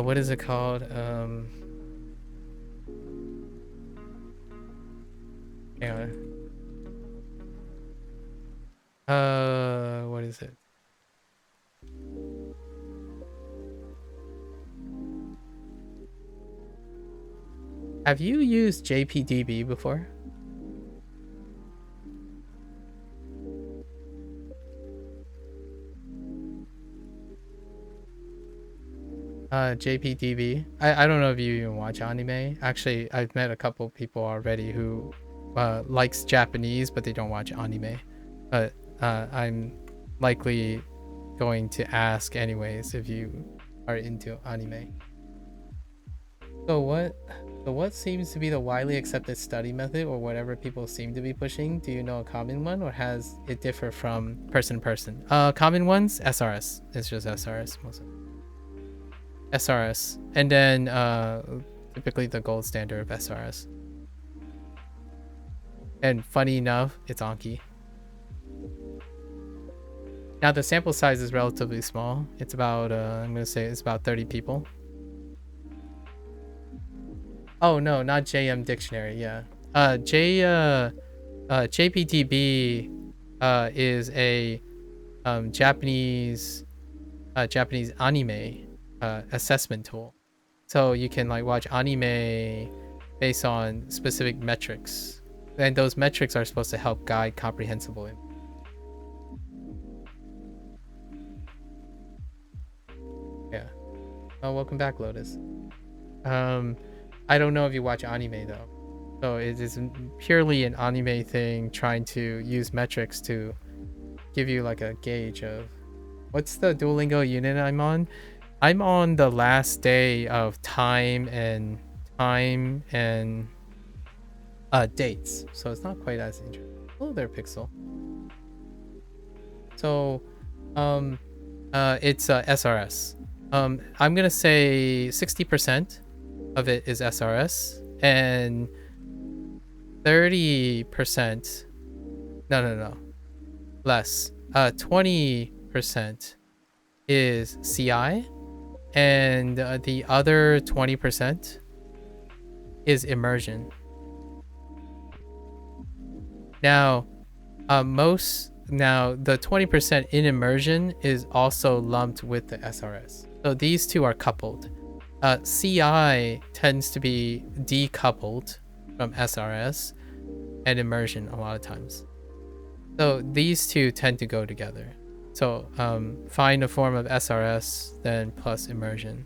what is it called? Hang on. What is it? Have you used JPDB before? JPDB. I don't know if you even watch anime. Actually, I've met a couple people already who likes Japanese, but they don't watch anime. But I'm likely going to ask anyways if you are into anime. So what seems to be the widely accepted study method, or whatever people seem to be pushing? Do you know a common one, or has it differ from person to person? Common ones, SRS. It's just SRS mostly. SRS, and then typically the gold standard of SRS. And funny enough, it's Anki. Now the sample size is relatively small. It's about I'm gonna say it's about 30 people. Oh no, not JM Dictionary. Yeah, JPDB is a Japanese anime assessment tool. So you can like watch anime based on specific metrics, and those metrics are supposed to help guide comprehensible. Yeah. Oh, welcome back, Lotus. I don't know if you watch anime though, so it is purely an anime thing, trying to use metrics to give you like a gauge of what's the Duolingo unit I'm on. I'm on the last day of time and dates, so it's not quite as interesting. Oh, there, Pixel. So it's SRS. I'm gonna say 60% of it is SRS, and 30%, no, less, 20% is CI, and the other 20% is immersion. Now the 20% in immersion is also lumped with the SRS, so these two are coupled. CI tends to be decoupled from SRS, and immersion a lot of times. So these two tend to go together. So find a form of SRS, then plus immersion.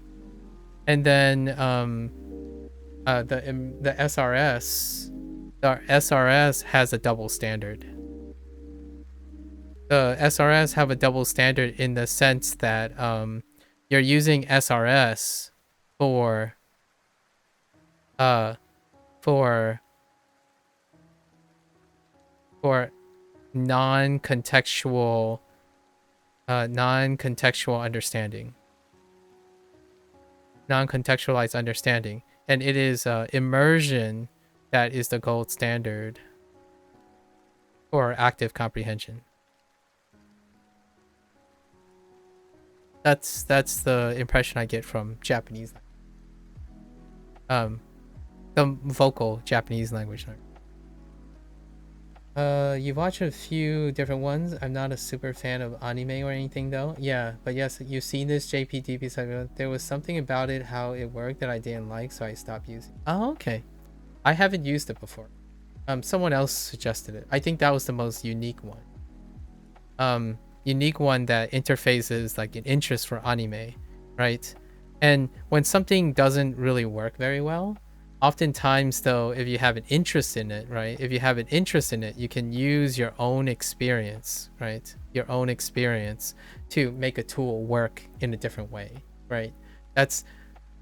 And then the SRS has a double standard. The SRS have a double standard in the sense that you're using SRS for non-contextual understanding, non-contextualized understanding, and it is immersion that is the gold standard for active comprehension. That's the impression I get from Japanese, the vocal Japanese language. You've watched a few different ones. I'm not a super fan of anime or anything though. Yeah, but yes, you've seen this JPDP site. There was something about it, how it worked, that I didn't like, so I stopped using it. Oh, okay. I haven't used it before. Someone else suggested it. I think that was the most unique one. Unique one that interfaces like an interest for anime, right? And when something doesn't really work very well, oftentimes though, if you have an interest in it, right? If you have an interest in it, you can use your own experience, right? Your own experience to make a tool work in a different way, right? That's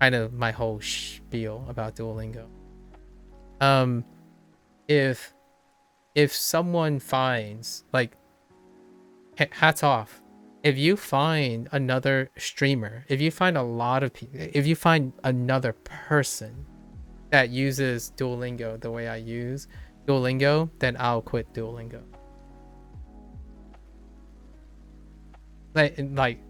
kind of my whole spiel about Duolingo. If someone finds, like, hats off, if you find another streamer, if you find a lot of people, if you find another person that uses Duolingo the way I use Duolingo, then I'll quit Duolingo. Like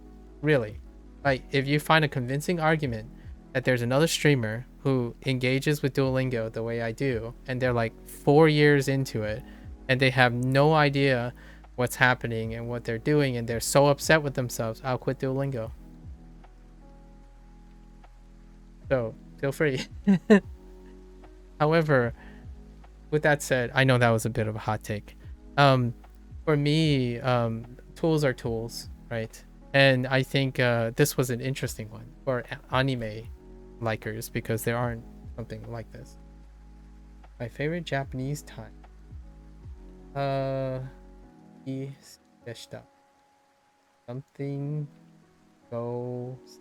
really, like if you find a convincing argument that there's another streamer who engages with Duolingo the way I do, and they're like 4 years into it, and they have no idea what's happening and what they're doing, and they're so upset with themselves, I'll quit Duolingo. So feel free. However, with that said, I know that was a bit of a hot take. For me, tools are tools, right? And I think this was an interesting one for anime likers, because there aren't something like this. My favorite Japanese time. Something goes.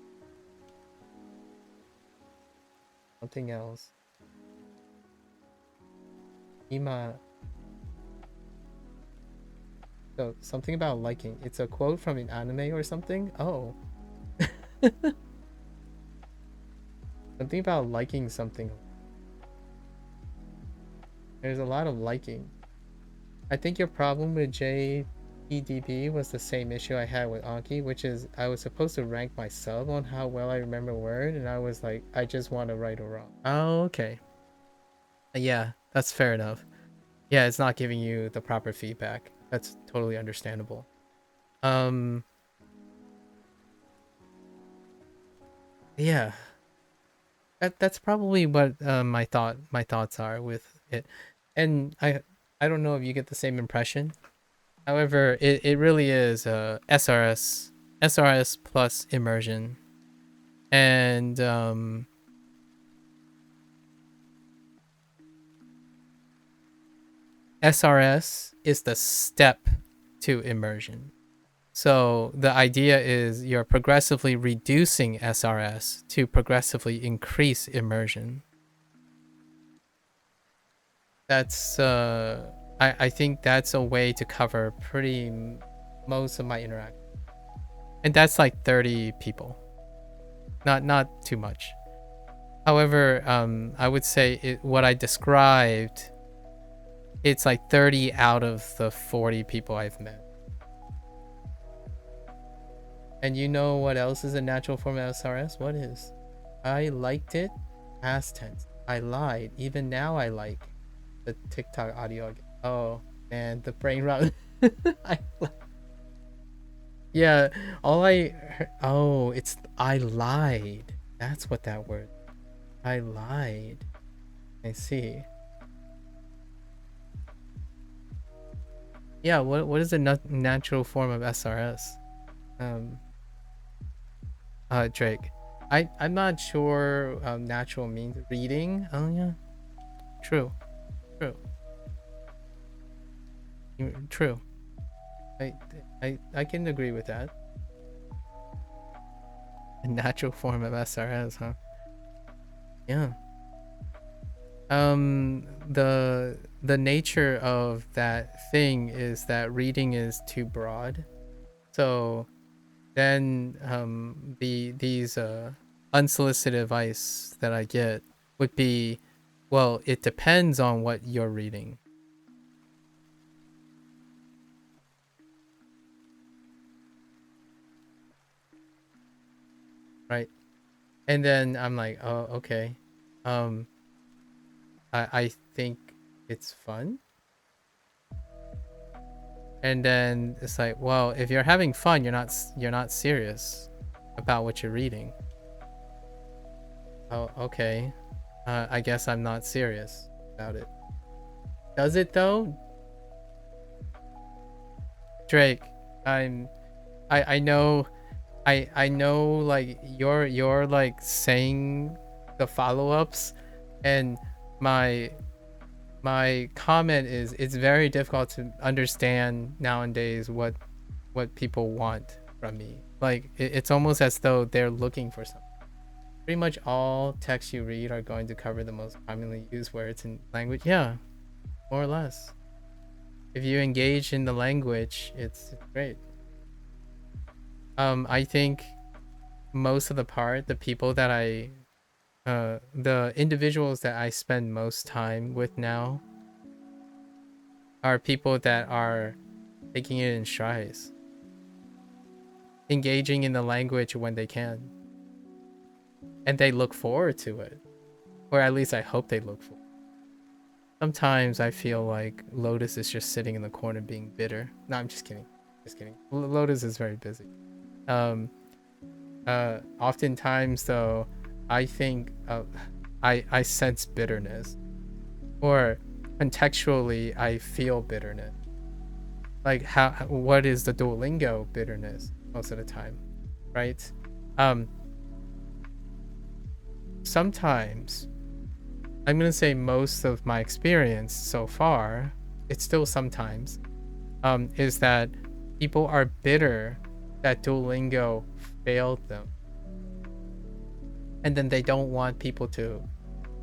Something else. So something about liking. It's a quote from an anime or something. Oh. Something about liking something. There's a lot of liking. I think your problem with JPDB was the same issue I had with Anki, which is I was supposed to rank my sub on how well I remember word, and I was like, I just want to right or wrong. Oh, okay. Yeah, that's fair enough. Yeah, it's not giving you the proper feedback. That's totally understandable. Yeah. That's probably what my thoughts are with it. And I don't know if you get the same impression. However, it really is SRS plus immersion. And SRS is the step to immersion. So the idea is you're progressively reducing SRS to progressively increase immersion. That's I think that's a way to cover most of my interaction. And that's like 30 people. Not too much. However, I would say what I described, it's like 30 out of the 40 people I've met. And you know what else is a natural form of SRS? What is? I liked it. Past tense. I lied. Even now I like the TikTok audio. Oh man, the brain rot. Yeah, all I heard, oh, it's I lied. That's what that word. I lied. I see. Yeah, what is the natural form of SRS? Um, Drake. I'm not sure natural means reading. Oh yeah. True. True. True. I I can agree with that. A natural form of SRS, huh? Yeah. The nature of that thing is that reading is too broad. So then these unsolicited advice that I get would be, well, it depends on what you're reading, right? And then I'm like, oh, okay. um I think it's fun. And then it's like, well, if you're having fun, you're not serious about what you're reading. Oh, okay. I guess I'm not serious about it. Does it though? Drake, I know, I know, like you're like saying the follow-ups, and my comment is it's very difficult to understand nowadays what people want from me. Like it's almost as though they're looking for something. Pretty much all texts you read are going to cover the most commonly used words in language. Yeah, more or less. If you engage in the language, it's great. I think most of the part, the people that the individuals that I spend most time with now are people that are taking it in strides, engaging in the language when they can, and they look forward to it, or at least I hope they look forward. Sometimes I feel like Lotus is just sitting in the corner being bitter. No, I'm just kidding. Just kidding. Lotus is very busy. Oftentimes though, I think I sense bitterness, or contextually I feel bitterness. Like what is the Duolingo bitterness most of the time, right? Sometimes, I'm gonna say most of my experience so far, it's still sometimes, is that people are bitter that Duolingo failed them, and then they don't want people to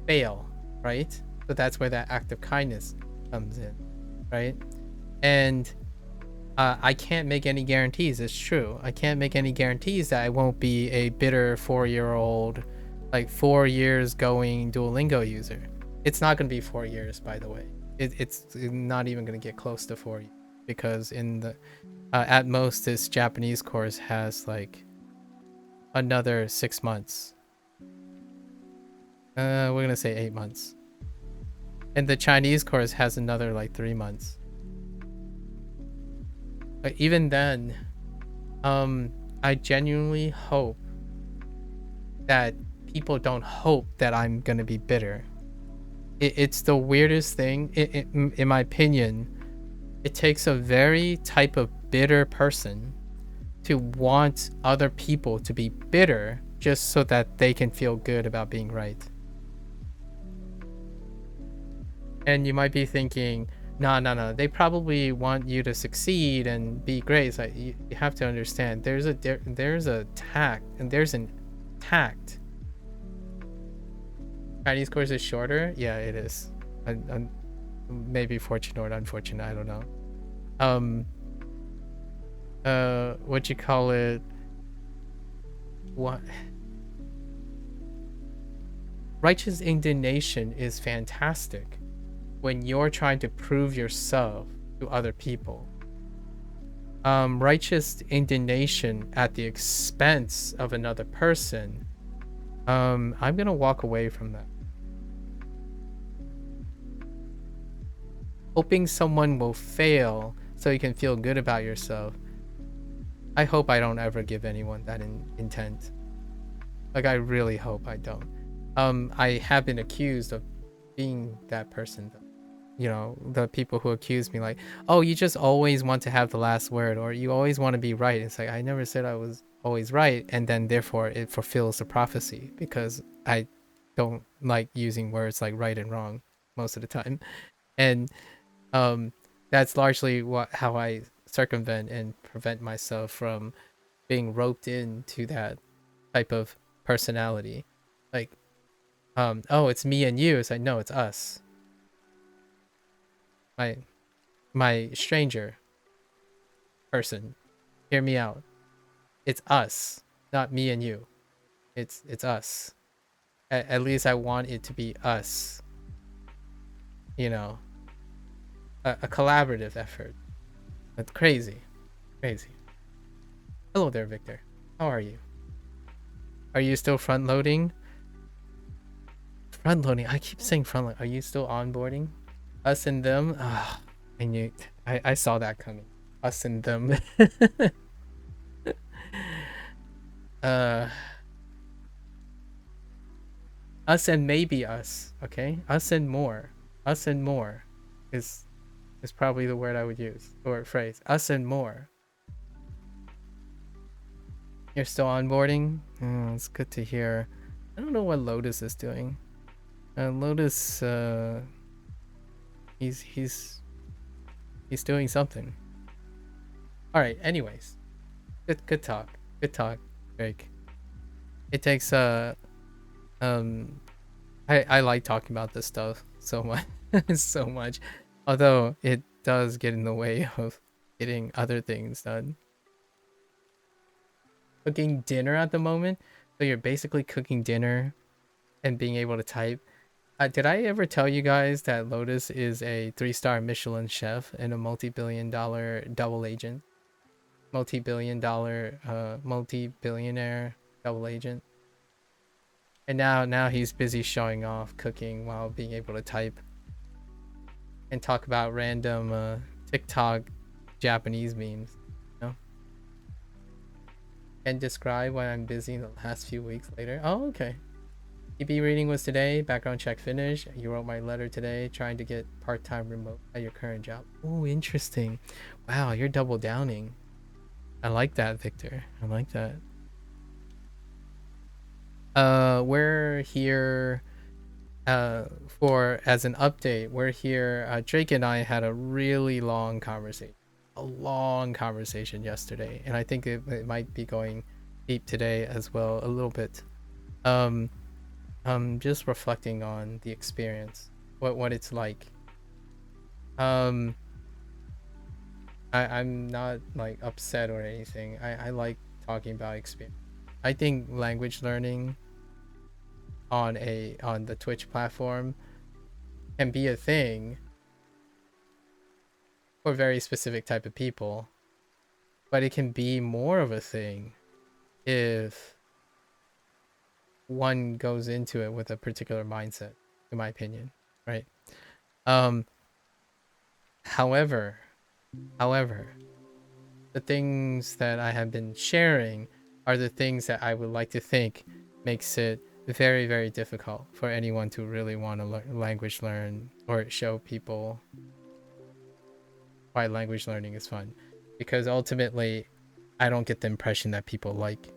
fail, right? So that's where that act of kindness comes in, right? And I can't make any guarantees. It's true. I can't make any guarantees that I won't be a bitter 4-year-old, like 4 years going Duolingo user. It's not going to be 4 years, by the way. It's not even going to get close to 4 years, because in the at most this Japanese course has like another 6 months. We're going to say 8 months. And the Chinese course has another like 3 months. But even then, I genuinely hope that people don't hope that I'm gonna be bitter. It's the weirdest thing. In my opinion, it takes a very type of bitter person to want other people to be bitter just so that they can feel good about being right. And you might be thinking, no, they probably want you to succeed and be great. It's like, you have to understand, there's a tact, and there's an tact. Chinese course is shorter. Yeah, it is. Maybe fortunate or unfortunate, I don't know. What you call it, what, righteous indignation is fantastic when you're trying to prove yourself to other people. Righteous indignation at the expense of another person, I'm gonna walk away from that. Hoping someone will fail so you can feel good about yourself, I hope I don't ever give anyone that intent. Like, I really hope I don't. I have been accused of being that person though. you know, the people who accuse me like, oh, you just always want to have the last word, or you always want to be right. It's like, I never said I was always right, and then therefore it fulfills the prophecy, because I don't like using words like right and wrong most of the time. And that's largely how I circumvent and prevent myself from being roped into that type of personality. Like, oh, it's me and you. It's like, no, it's us. My stranger person, hear me out. It's us, not me and you. It's us. At least I want it to be us. You know, a collaborative effort. That's crazy, crazy. Hello there, Victor. How are you? Are you still front loading? Front loading. I keep saying front loading. Are you still onboarding? Us and them. Ah, I knew. I saw that coming. Us and them. Us and maybe us. Okay, us and more. Us and more is probably the word I would use, or phrase. Us and more. You're still onboarding? Oh, it's good to hear. I don't know what Lotus is doing. Lotus, he's doing something. All right. Anyways, good talk. Good talk, Drake. It takes I like talking about this stuff so much, so much. Although it does get in the way of getting other things done. Cooking dinner at the moment, so you're basically cooking dinner and being able to type. Did I ever tell you guys that Lotus is a 3-star Michelin chef and a multi-billion-dollar double agent? Multi-billionaire double agent. And now he's busy showing off cooking while being able to type and talk about random TikTok Japanese memes. You know? And describe why I'm busy the last few weeks later. Oh, okay. EB reading was today. Background check finished. You wrote my letter today. Trying to get part-time remote at your current job. Oh, interesting. Wow, you're double downing. I like that, Victor. I like that. We're here for, as an update, we're here. Drake and I had a really long conversation. A long conversation yesterday. And I think it might be going deep today as well, a little bit. Just reflecting on the experience, what it's like. I'm not like upset or anything. I like talking about experience. I think language learning on the Twitch platform can be a thing for a very specific type of people, but it can be more of a thing if one goes into it with a particular mindset, in my opinion, right? However, the things that I have been sharing are the things that I would like to think makes it very, very difficult for anyone to really want to language learn or show people why language learning is fun. Because ultimately, I don't get the impression that people like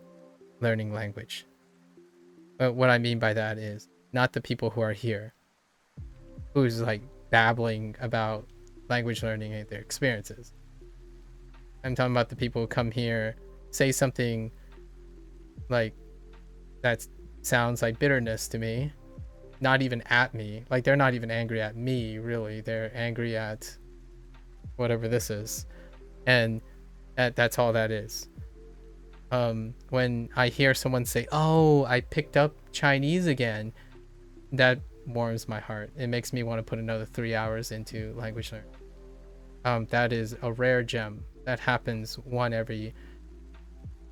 learning language. But what I mean by that is not the people who are here, who's like babbling about language learning and their experiences. I'm talking about the people who come here, say something like that sounds like bitterness to me, not even at me. Like, they're not even angry at me, really. They're angry at whatever this is. And that's all that is. When I hear someone say, oh, I picked up Chinese again, that warms my heart. It makes me want to put another 3 hours into language learning. That is a rare gem. That happens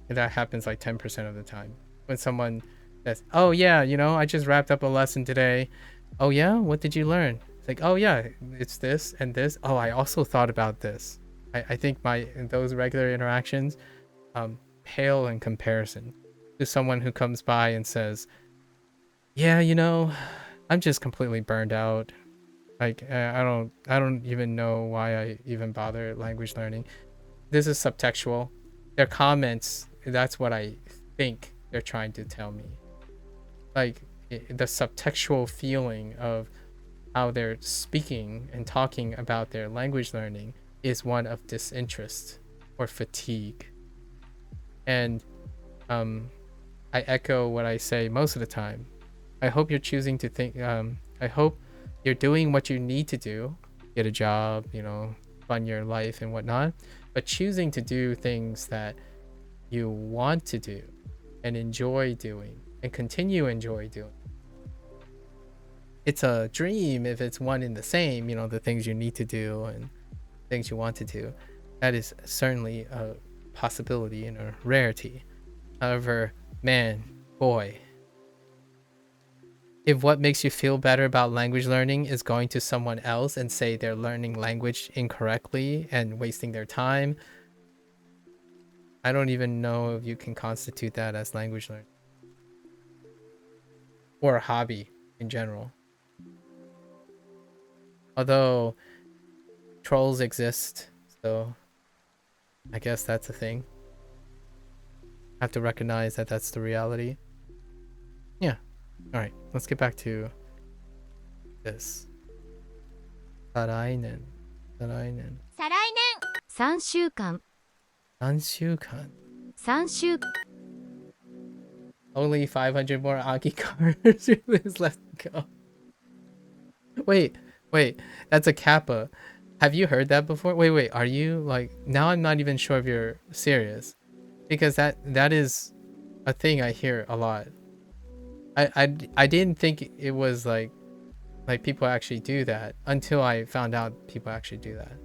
that happens like 10% of the time. When someone says, oh yeah, you know, I just wrapped up a lesson today. Oh yeah, what did you learn? It's like, oh yeah, it's this and this. Oh, I also thought about this. I think those regular interactions pale in comparison to someone who comes by and says, yeah, you know, I'm just completely burned out. Like I don't even know why I even bother language learning. This is subtextual. Their comments, that's what I think they're trying to tell me. Like the subtextual feeling of how they're speaking and talking about their language learning is one of disinterest or fatigue. And I echo what I say most of the time. I hope you're choosing to think. I hope you're doing what you need to do, get a job, fund your life and whatnot, but choosing to do things that you want to do and enjoy doing and continue enjoy doing. It's a dream if it's one in the same, the things you need to do and things you want to do. That is certainly a possibility and a rarity. However, man, boy, if what makes you feel better about language learning is going to someone else and say they're learning language incorrectly and wasting their time, I don't even know if you can constitute that as language learning or a hobby in general. Although trolls exist, so I guess that's a thing. I have to recognize that that's the reality. Yeah. All right, let's get back to this. 再来年。再来年。3週間。3週間。3週 Only 500 more Anki cards left to go. Wait, that's a kappa. Have you heard that before? Wait, are you like, now I'm not even sure if you're serious, because that is a thing I hear a lot. I didn't think it was like people actually do that until I found out people actually do that.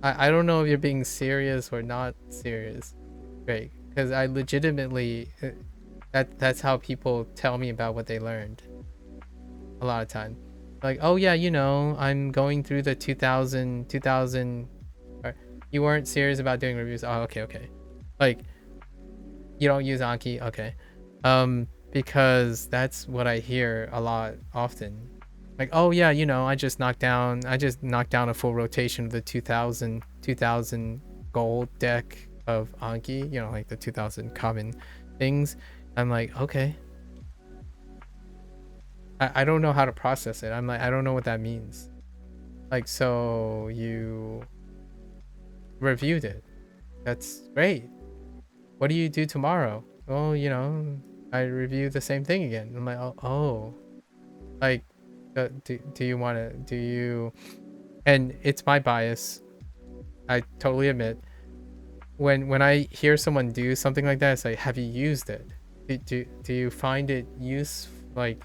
I don't know if you're being serious or not serious. Great, because I legitimately, that's how people tell me about what they learned a lot of time. Like, oh yeah, I'm going through the 2000 or, you weren't serious about doing reviews. Oh, okay. Like, you don't use Anki, okay. Because that's what I hear a lot often. Like, oh yeah, I just knocked down a full rotation of the 2000 gold deck of Anki, like the 2000 common things. I'm like, okay. I don't know how to process it. I'm like, I don't know what that means. Like, so you reviewed it. That's great. What do you do tomorrow? Oh, I review the same thing again. I'm like, oh. Like, do you want to, do you, and it's my bias, I totally admit, when I hear someone do something like that, it's like, have you used it? Do you find it like,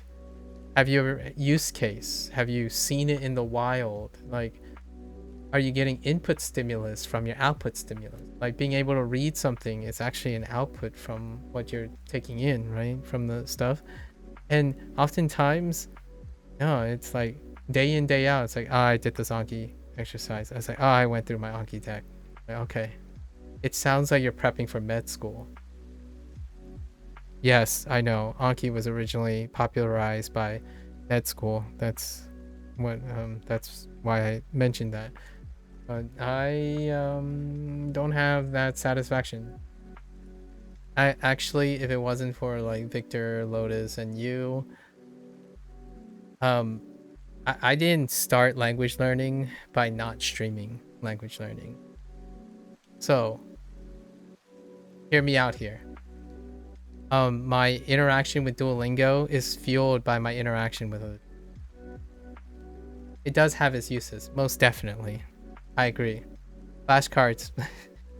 have you ever use case? Have you seen it in the wild? Like, are you getting input stimulus from your output stimulus? Like, being able to read something is actually an output from what you're taking in, right? From the stuff. And oftentimes, no, it's like day in, day out. It's like, I did this Anki exercise. I was like, I went through my Anki deck. Like, okay. It sounds like you're prepping for med school. Yes, I know. Anki was originally popularized by med school. That's what that's why I mentioned that. But I don't have that satisfaction. I actually, if it wasn't for like Victor, Lotus, and you, I didn't start language learning by not streaming language learning. So hear me out here. My interaction with Duolingo is fueled by my interaction with it. It does have its uses, most definitely. I agree. Flashcards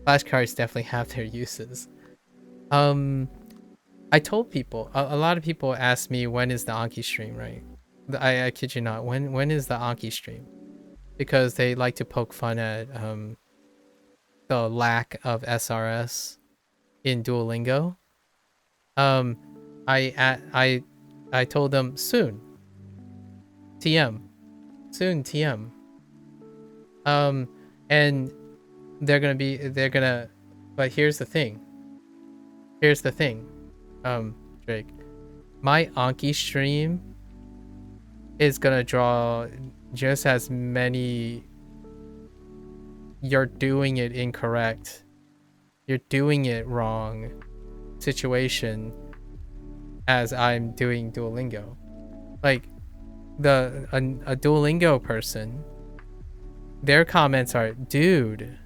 definitely have their uses. I told people, a lot of people ask me, when is the Anki stream, right? I kid you not, when is the Anki stream? Because they like to poke fun at the lack of SRS in Duolingo. I told them soon. Soon TM. And they're gonna, but here's the thing, Drake. My Anki stream is gonna draw just as many "you're doing it incorrect, you're doing it wrong" situation as I'm doing Duolingo. Like a Duolingo person, their comments are, dude,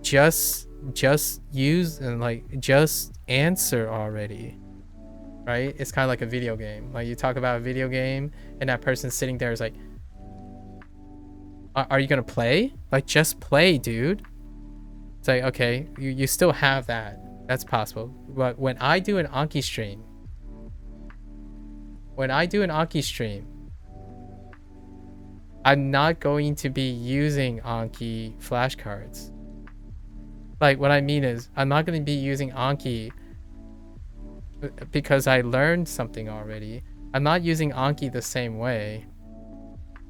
just use and like just answer already, right? It's kind of like a video game. Like you talk about a video game and that person sitting there is like, are you gonna play? Like just play, dude. It's like, okay, you still have that, that's possible. But when I do an Anki stream, I'm not going to be using Anki flashcards. Like what I mean is, I'm not going to be using Anki because I learned something already. I'm not using Anki the same way.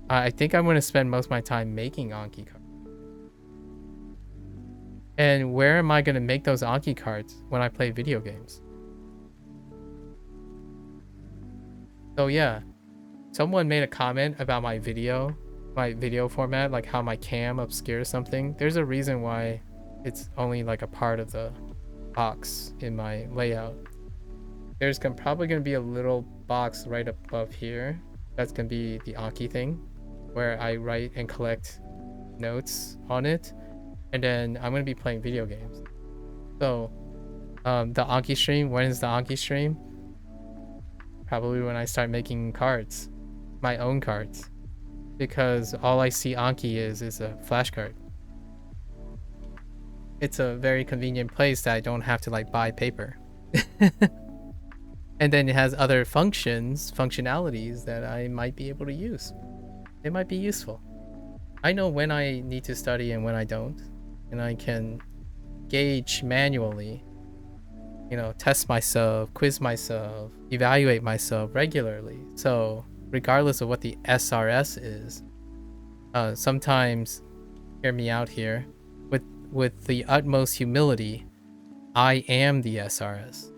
I think I'm going to spend most of my time making Anki cards. And where am I going to make those Anki cards when I play video games? So yeah, someone made a comment about my video format, like how my cam obscures something. There's a reason why it's only like a part of the box in my layout. There's probably going to be a little box right above here. That's going to be the Anki thing, where I write and collect notes on it. And then I'm going to be playing video games. So the Anki stream, when is the Anki stream? Probably when I start making cards, my own cards. Because all I see Anki is a flashcard. It's a very convenient place that I don't have to like buy paper. And then it has other functionalities that I might be able to use. It might be useful. I know when I need to study and when I don't. And I can gauge manually, you know, test myself, quiz myself, evaluate myself regularly. So regardless of what the SRS is, sometimes, hear me out here, with the utmost humility, I am the SRS.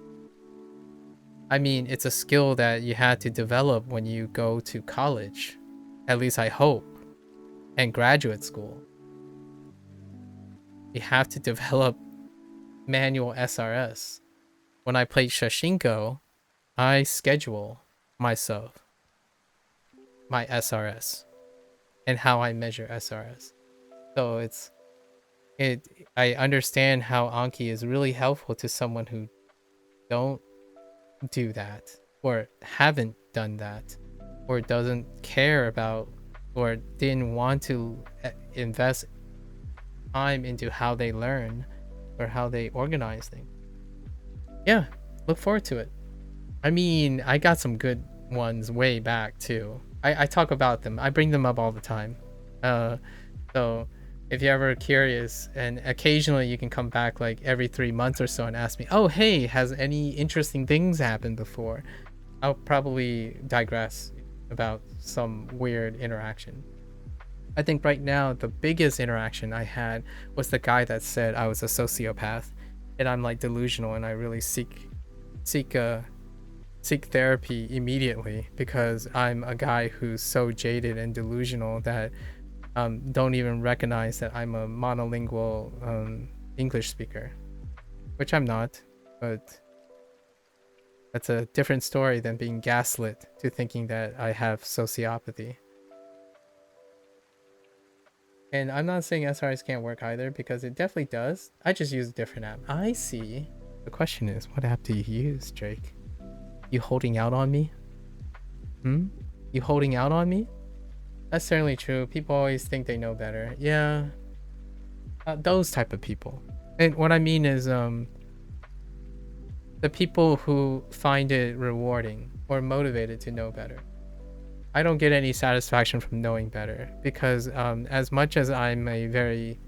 I mean, it's a skill that you had to develop when you go to college, at least I hope, and graduate school. You have to develop manual SRS. When I play Shashinko, I schedule myself, my SRS, and how I measure SRS. So I understand how Anki is really helpful to someone who don't do that, or haven't done that, or doesn't care about, or didn't want to invest time into how they learn or how they organize things. Yeah, look forward to it. I mean, I got some good ones way back too. I talk about them. I bring them up all the time. So if you're ever curious, and occasionally you can come back like every 3 months or so and ask me, oh, hey, has any interesting things happened before? I'll probably digress about some weird interaction. I think right now the biggest interaction I had was the guy that said I was a sociopath and I'm like delusional and I really seek therapy immediately because I'm a guy who's so jaded and delusional that don't even recognize that I'm a monolingual English speaker, which I'm not, but that's a different story than being gaslit to thinking that I have sociopathy. And I'm not saying SRS can't work either, because it definitely does. I just use a different app. I see. The question is, what app do you use, Drake? You holding out on me? You holding out on me? That's certainly true. People always think they know better. Yeah. Those type of people. And what I mean is, the people who find it rewarding or motivated to know better. I don't get any satisfaction from knowing better because as much as I'm a very,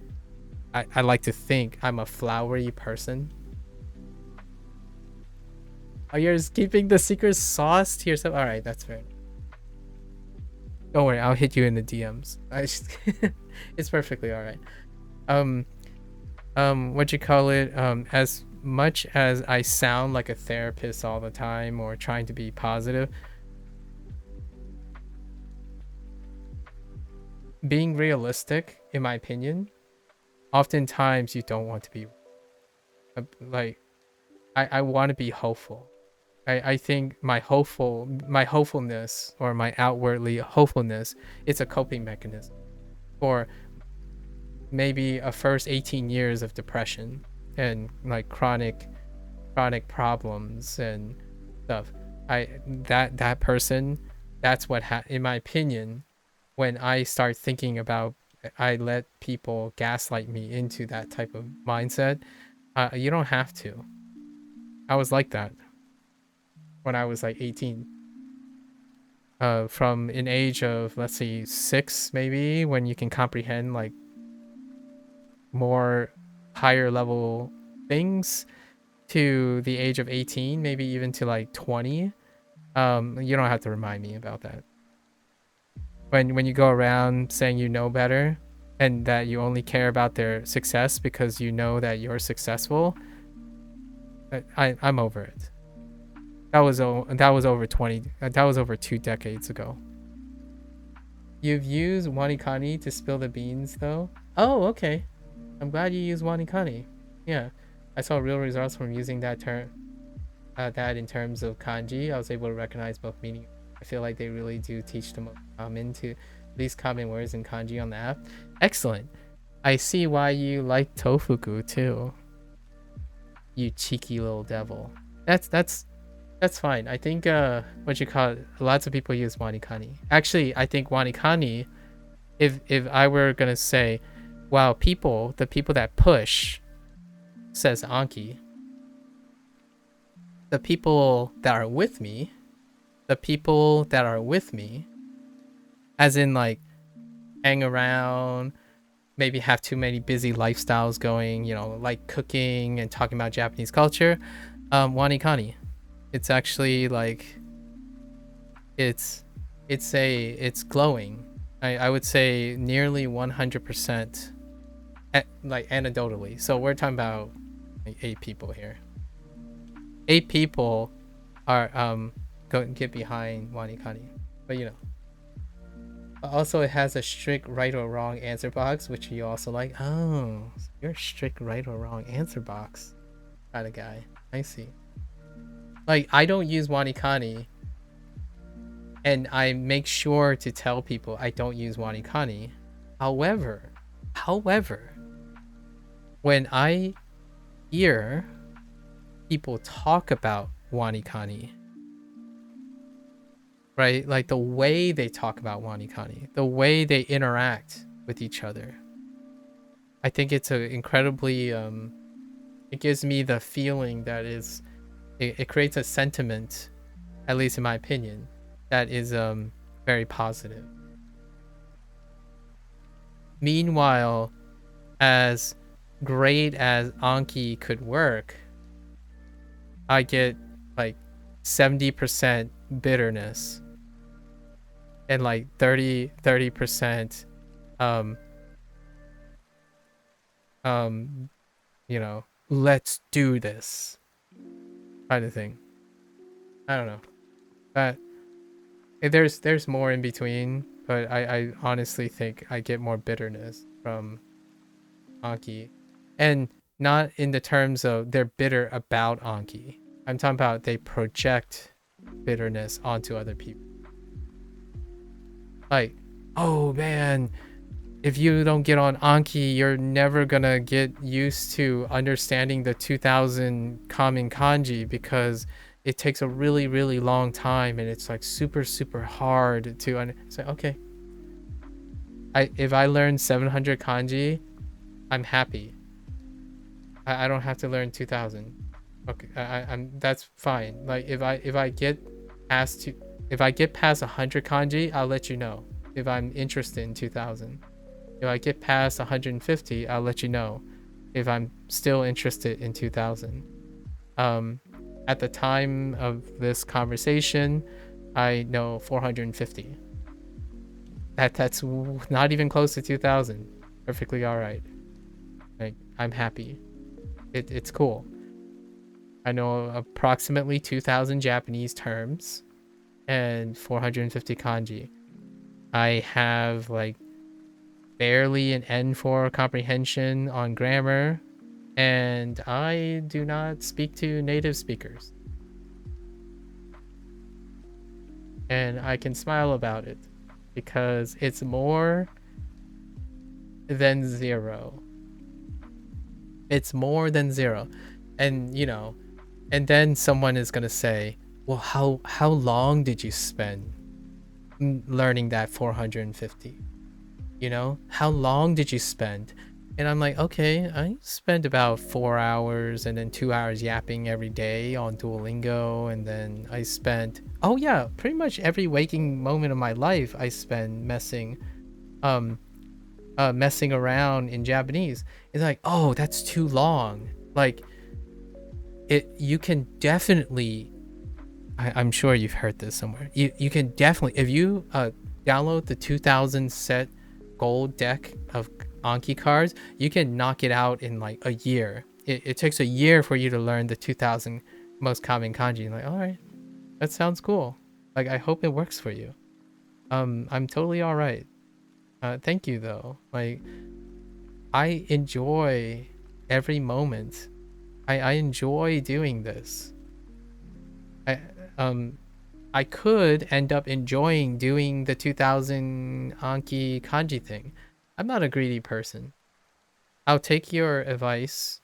I like to think I'm a flowery person. Oh, you're just keeping the secret sauce to yourself? All right, that's fair. Don't worry, I'll hit you in the DMs. It's perfectly all right. What you call it? As much as I sound like a therapist all the time or trying to be positive, being realistic, in my opinion, oftentimes you don't want to be like I want to be hopeful. I think my hopefulness or my outwardly hopefulness, it's a coping mechanism for maybe a first 18 years of depression and like chronic problems and stuff. That person, that's what in my opinion, when I start thinking about, I let people gaslight me into that type of mindset. You don't have to. I was like that when I was like 18. From an age of, let's see, 6 maybe, when you can comprehend like more higher level things, to the age of 18, maybe even to like 20. You don't have to remind me about that. When you go around saying you know better and that you only care about their success because you know that you're successful, I'm over it. That was over 20. That was over 2 decades ago. You've used Wanikani to spill the beans, though? Oh, okay. I'm glad you used Wanikani. Yeah, I saw real results from using that term. That in terms of kanji, I was able to recognize both meanings. I feel like they really do teach the most least common words in kanji on the app. Excellent. I see why you like tofuku too. You cheeky little devil. That's fine. I think what you call it, lots of people use Wanikani. Actually, I think Wanikani, if I were gonna say, wow, the people that push, says Anki. The people that are with me, as in like hang around, maybe have too many busy lifestyles going, like cooking and talking about Japanese culture, Wanikani. It's actually like, it's glowing. I would say nearly 100%, like anecdotally. So we're talking about like 8 people here. 8 people are going to get behind Wanikani, but also it has a strict right or wrong answer box, which you also like. Oh, so you're a strict right or wrong answer box kind of guy. I see. Like, I don't use Wanikani, and I make sure to tell people I don't use Wanikani. However, when I hear people talk about Wanikani, right? Like the way they talk about Wanikani, the way they interact with each other, I think it's a incredibly, it gives me the feeling that it creates a sentiment, at least in my opinion, that is very positive. Meanwhile, as great as Anki could work, I get like 70% bitterness and like 30% let's do this kind of thing. I don't know, but there's more in between, but I honestly think I get more bitterness from Anki, and not in the terms of they're bitter about Anki. I'm talking about they project bitterness onto other people. Like, oh man, if you don't get on Anki, you're never gonna get used to understanding the 2000 common kanji because it takes a really, really long time and it's like super, super hard to say, okay. If I learn 700 kanji, I'm happy. I don't have to learn 2000. Okay, I'm that's fine. Like if I get past 100 kanji, I'll let you know if I'm interested in 2000. If I get past 150, I'll let you know if I'm still interested in 2000. At the time of this conversation, I know 450. That's not even close to 2000. Perfectly all right. Like, I'm happy. It's cool. I know approximately 2000 Japanese terms and 450 kanji. I have like barely an N4 comprehension on grammar, and I do not speak to native speakers. And I can smile about it because it's more than zero. It's more than zero. And you know, and then someone is gonna say, well, how long did you spend learning that 450? You know, how long did you spend? And I'm like, okay, I spent about 4 hours and then 2 hours yapping every day on Duolingo. And then I spent, oh yeah, pretty much every waking moment of my life I spend messing around in Japanese. It's like, oh, that's too long. Like, you can definitely, I'm sure you've heard this somewhere. You can definitely, if you download the 2000 set gold deck of Anki cards, you can knock it out in like a year. It takes a year for you to learn the 2000 most common kanji. Like, all right, that sounds cool. Like, I hope it works for you. I'm totally all right. Thank you though. Like, I enjoy every moment. I enjoy doing this. I could end up enjoying doing the 2000 Anki kanji thing. I'm not a greedy person. I'll take your advice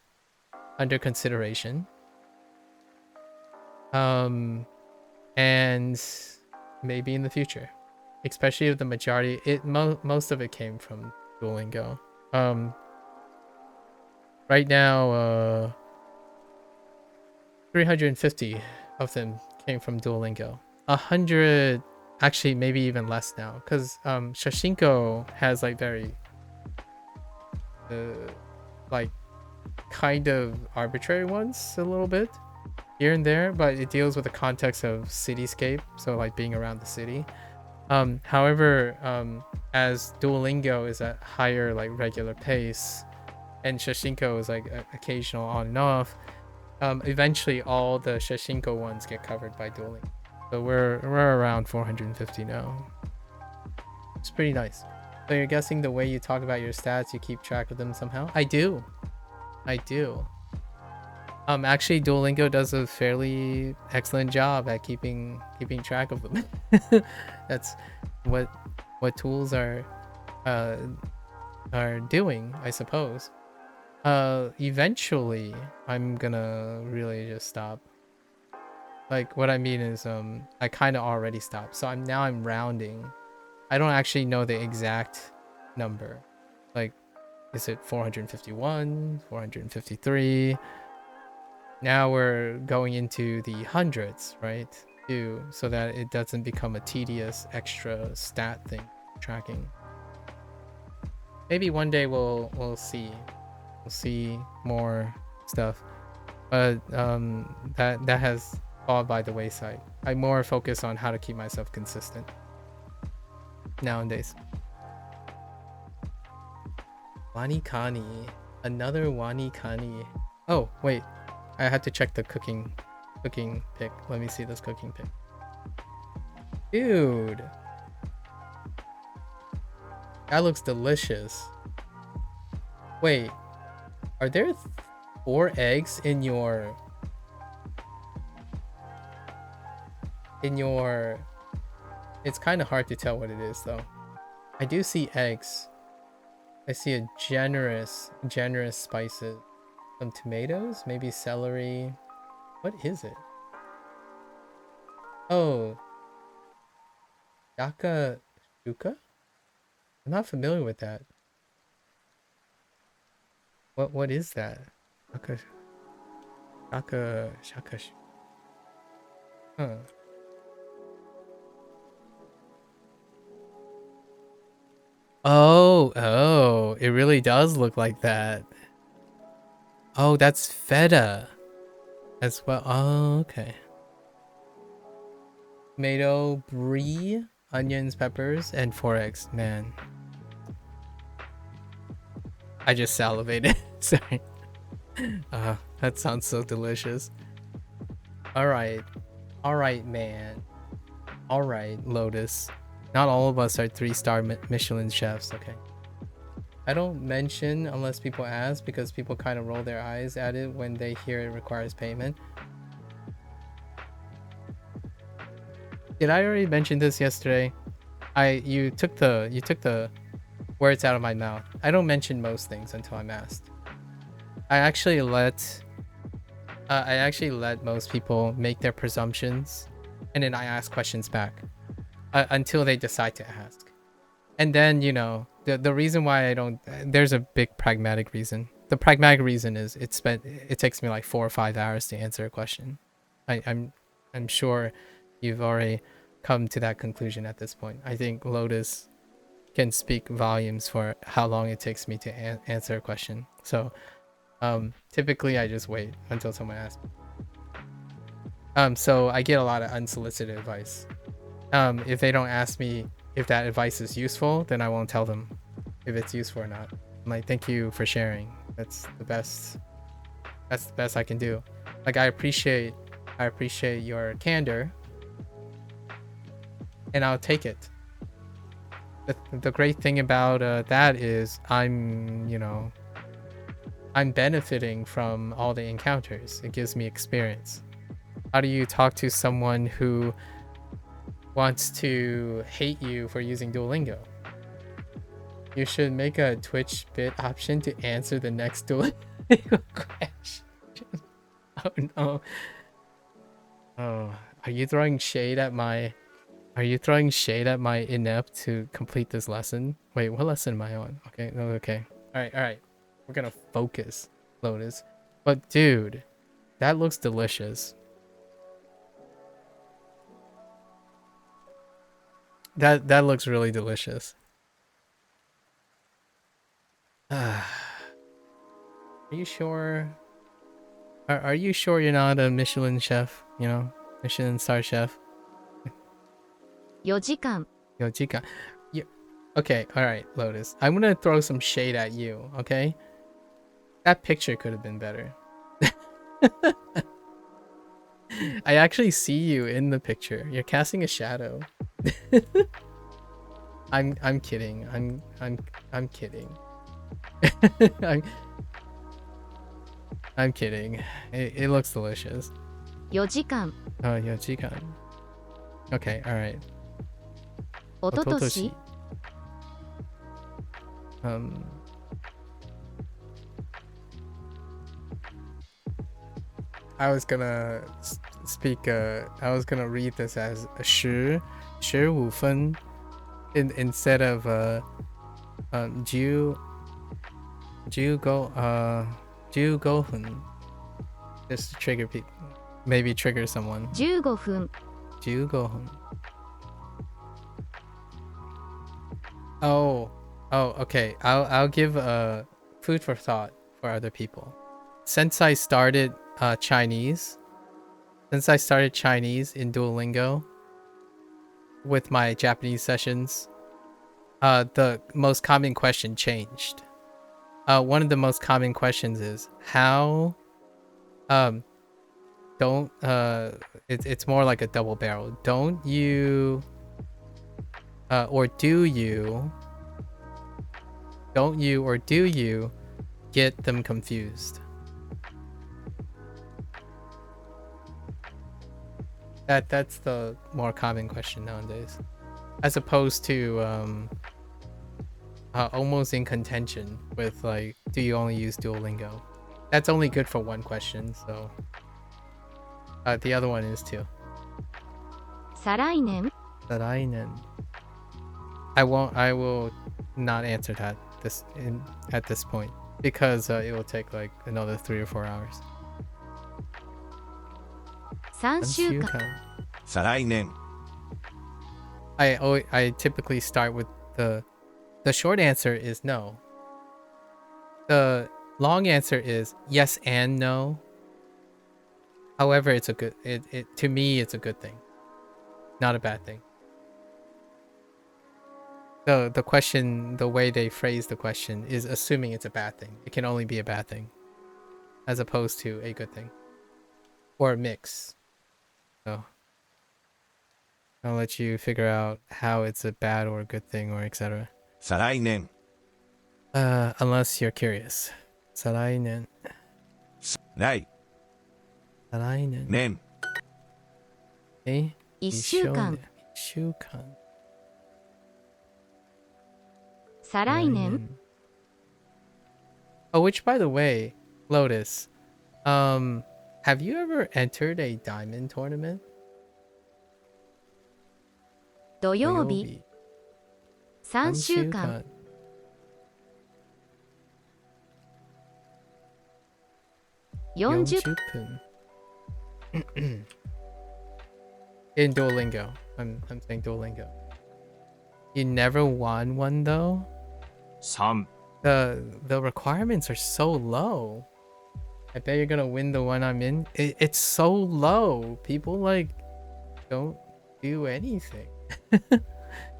under consideration. And maybe in the future, especially if the majority, most of it came from Duolingo. Right now, 350 of them came from Duolingo. 100, actually maybe even less now, because Shashinko has like very like kind of arbitrary ones a little bit here and there, but it deals with the context of cityscape, so like being around the city. However, as Duolingo is at higher like regular pace and Shashinko is like occasional on and off, eventually all the Shashinko ones get covered by Duolingo. So we're around 450 now. It's pretty nice. So you're guessing the way you talk about your stats, you keep track of them somehow? I do. Actually, Duolingo does a fairly excellent job at keeping track of them. That's what tools are doing, I suppose. Eventually, I'm gonna really just stop. Like, what I mean is, I kind of already stopped. So I'm rounding. I don't actually know the exact number. Like, is it 451, 453? Now we're going into the hundreds, right? So that it doesn't become a tedious extra stat thing tracking. Maybe one day we'll see. We'll see more stuff. But that has fall by the wayside. I more focus on how to keep myself consistent nowadays. Wanikani. Another Wanikani. Oh, wait. I had to check the cooking pic. Let me see this cooking pic. Dude. That looks delicious. Wait. Are there 4 eggs in your... It's kind of hard to tell what it is though. I do see eggs. I see a generous spices. Some tomatoes, maybe celery. What is it? Oh, Shaka Shuka? I'm not familiar with that. What is that? Shaka. Huh. Oh, it really does look like that. Oh, that's feta as well. Oh, okay. Tomato, brie, onions, peppers, and 4 eggs. Man, I just salivated. Sorry. That sounds so delicious. All right, man. All right, Lotus. Not all of us are 3-star Michelin chefs, okay? I don't mention unless people ask because people kind of roll their eyes at it when they hear it requires payment. Did I already mention this yesterday? You took the words out of my mouth. I don't mention most things until I'm asked. I actually let most people make their presumptions, and then I ask questions back until they decide to ask. And then, you know, the reason why I don't, there's a big pragmatic reason. The pragmatic reason is it takes me like 4 or 5 hours to answer a question. I'm sure you've already come to that conclusion at this point. I think Lotus can speak volumes for how long it takes me to answer a question. So typically I just wait until someone asks me. So I get a lot of unsolicited advice. If they don't ask me if that advice is useful, then I won't tell them if it's useful or not. I'm like, thank you for sharing. That's the best I can do. Like, I appreciate your candor, and I'll take it. The great thing about that is I'm benefiting from all the encounters. It gives me experience. How do you talk to someone who wants to hate you for using Duolingo? You should make a Twitch bit option to answer the next Duolingo question. Oh no. Oh, are you throwing shade at my inept to complete this lesson? Wait, what lesson am I on? Okay, no, okay. Alright. We're gonna focus, Lotus. But dude, that looks delicious. That looks really delicious. Are you sure? Are you sure you're not a Michelin chef? You know, Michelin star chef. 4時間 Yojika. Yeah. Okay, alright, Lotus. I'm gonna throw some shade at you, okay? That picture could have been better. I actually see you in the picture. You're casting a shadow. I'm kidding. I'm kidding. I'm kidding. It looks delicious. 4時間 Oh, Yojika. Okay, alright. おととし I was gonna speak. I was gonna read this as 15分 instead of 10 15分 just to trigger people, maybe trigger someone. 15分 15分. Oh, okay. I'll give food for thought for other people. Since I started Chinese in Duolingo with my Japanese sessions, the most common question changed. One of the most common questions is how it's more like a double barrel. Don't you or do you get them confused? That's the more common question nowadays, as opposed to almost in contention with like, do you only use Duolingo? That's only good for one question, so the other one is too. 再来年 I will not answer that at this point because it will take like another 3 or 4 hours. 3週間 再来年 I typically start with the short answer is no. The long answer is yes and no. However, it's a good to me it's a good thing, not a bad thing. The question, the way they phrase the question is assuming it's a bad thing. It can only be a bad thing as opposed to a good thing or a mix. So I'll let you figure out how it's a bad or a good thing or etc. 再来年 Unless you're curious. 再来年。ない。再来年。年。え1週間。1週間。再来年。Oh, which by the way, Lotus, have you ever entered a diamond tournament? 土曜日。3週間。40分。In Duolingo. I'm saying Duolingo. You never won one though? 3、The requirements are so low. I bet you're gonna win the one I'm in. It's so low. People like don't do anything.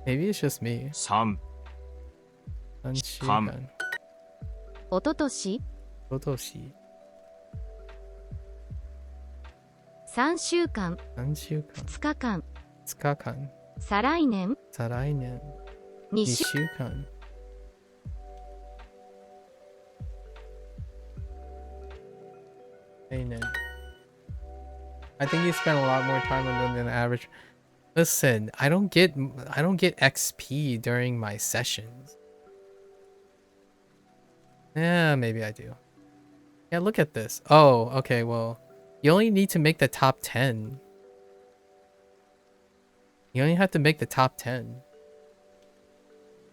Maybe it's just me. 3、 3週間。おととし。おととし。3週間。3週間。2日間。2日間。再来年。再来年。2 2週週間。来年。I think you spend a lot more time on them than the average. Listen, I don't get XP during my sessions. Yeah, maybe I do. Yeah, look at this. Oh, okay, well, you only need to make the top 10. You only have to make the top 10.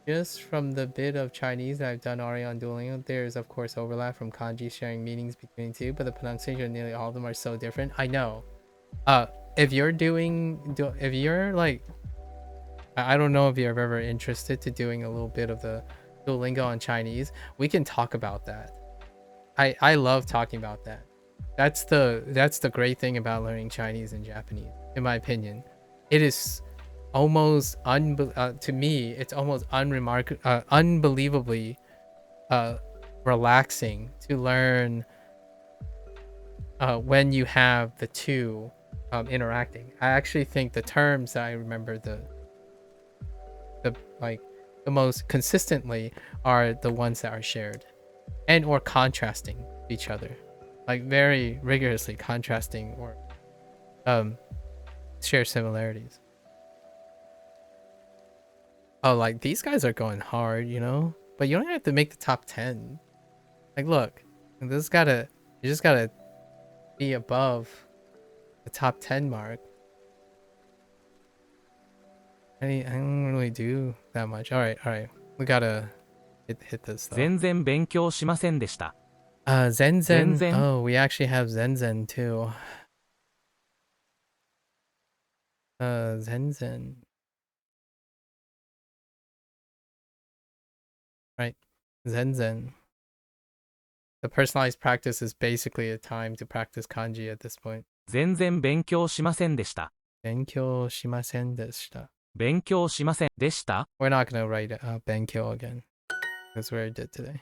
Just from the bit of Chinese that I've done already on Duolingo, there's of course overlap from kanji sharing meanings between two, but the pronunciation of nearly all of them are so different. I know. If you're like, I don't know if you're ever interested to doing a little bit of the Duolingo on Chinese, we can talk about that. I love talking about that. That's the great thing about learning Chinese and Japanese, in my opinion. It is almost to me, it's almost unbelievably relaxing to learn when you have the two interacting. I actually think the terms that I remember the most consistently are the ones that are shared and or contrasting each other, like very rigorously contrasting or share similarities. Oh, like these guys are going hard, you know, but you don't have to make the top 10. Like, look, you just gotta be above the top 10 mark. I don't really do that much. All right, we gotta hit this though. 全然勉強しませんでした。 Zenzen. Zenzen. Oh, we actually have Zenzen too. Zenzen. Right. Zenzen. The personalized practice is basically a time to practice kanji at this point. 全然勉強しませんでした。勉強しませんでした。勉強しませんでした。 We're not gonna write Benkyo again. That's what I did today.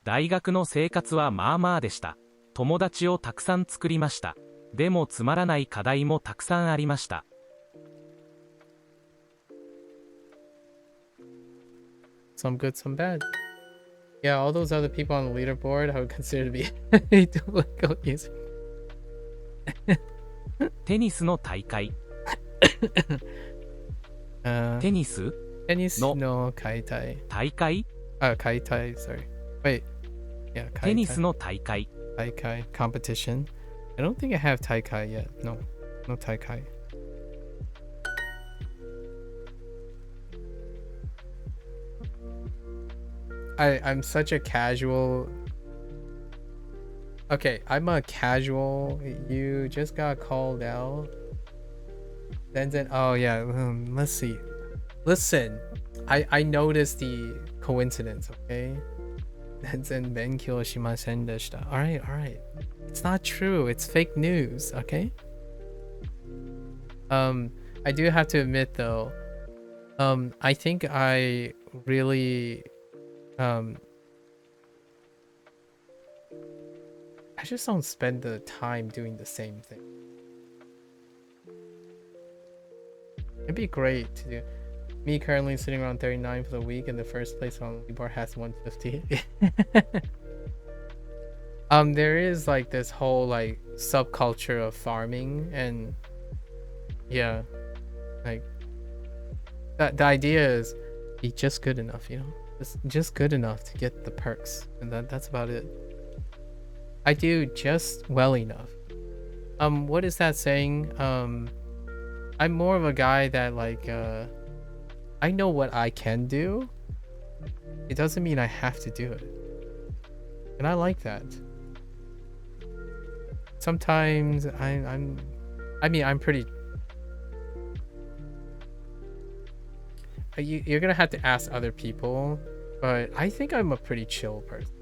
大学の生活はまあまあでした。友達をたくさん作りました。でもつまらない課題もたくさんありました。Some good, some bad. Yeah, all those other people on the leaderboard I would consider to be Duolingo users. テニスの大会。テニス Tennis No. no kaitai. 大会 Kaitai, sorry. Wait. Yeah, テニス kaitai. の大会。 Taikai competition. I don't think I have Taikai yet. No Taikai. I'm such a casual. Okay, I'm a casual. You just got called out. Then oh yeah. Let's see. Listen, I noticed the coincidence. Okay. Then benkyo shimasen deshita. All right. It's not true. It's fake news. Okay. I do have to admit though. I think I really. I just don't spend the time doing the same thing. It'd be great to do. Me currently sitting around 39 for the week, and the first place on the board has 150. There is like this whole like subculture of farming, and yeah, like the idea is be just good enough, you know, just good enough to get the perks, and that's about it. I do just well enough. What is that saying? I'm more of a guy that like I know what I can do. It doesn't mean I have to do it. And I like that. Sometimes I'm pretty you're gonna have to ask other people, but I think I'm a pretty chill person.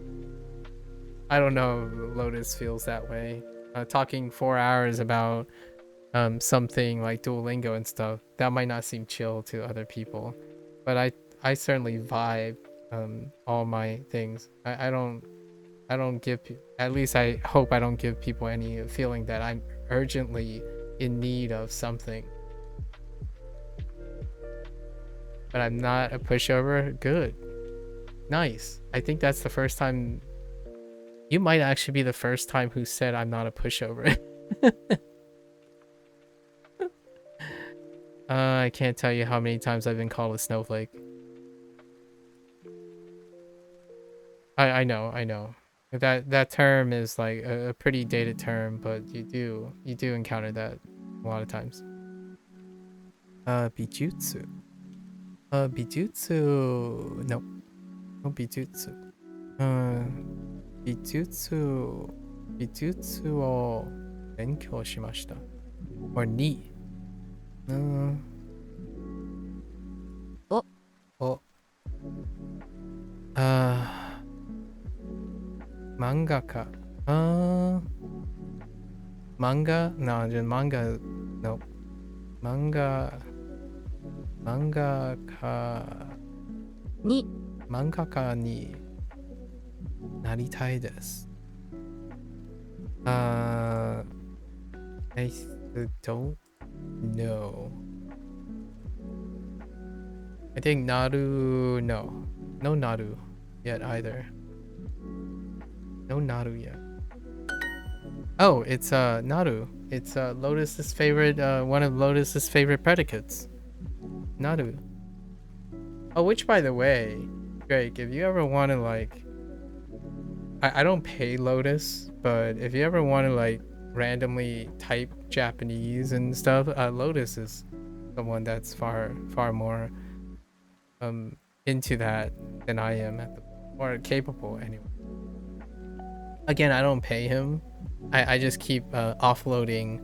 I don't know if Lotus feels that way. Talking 4 hours about something like Duolingo and stuff, that might not seem chill to other people, but I certainly vibe all my things. I don't give, at least I hope I don't give people any feeling that I'm urgently in need of something. But I'm not a pushover. Good. Nice. I think that's the first time. You might actually be the first time who said I'm not a pushover. I can't tell you how many times I've been called a snowflake. I know. That term is like a pretty dated term, but you do encounter that a lot of times. Bijutsu. Bijutsu. No. No bijutsu. Bijutsuを勉強しました。or に。お。漫画家。漫画 No, just manga. No. 漫画家になりたいです。I don't know. I think Naru, no. No Naru yet either. No Naru yet. Oh, it's Naru. It's Lotus's favorite, one of Lotus's favorite predicates. Naru. Oh, which by the way, Drake, if you ever want to like, I don't pay Lotus, but if you ever want to like randomly type Japanese and stuff, Lotus is the one that's far more into that than I am or capable anyway. Again, I don't pay him. I just keep offloading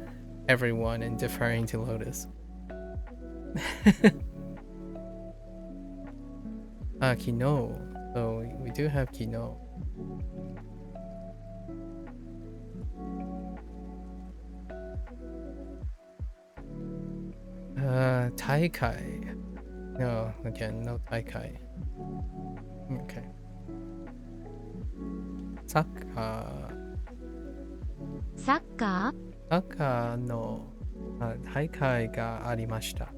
everyone and deferring to Lotus. Kino. So we do have Kino. Taikai. No, again, no Taikai. Okay. Sakkar の大会がありました。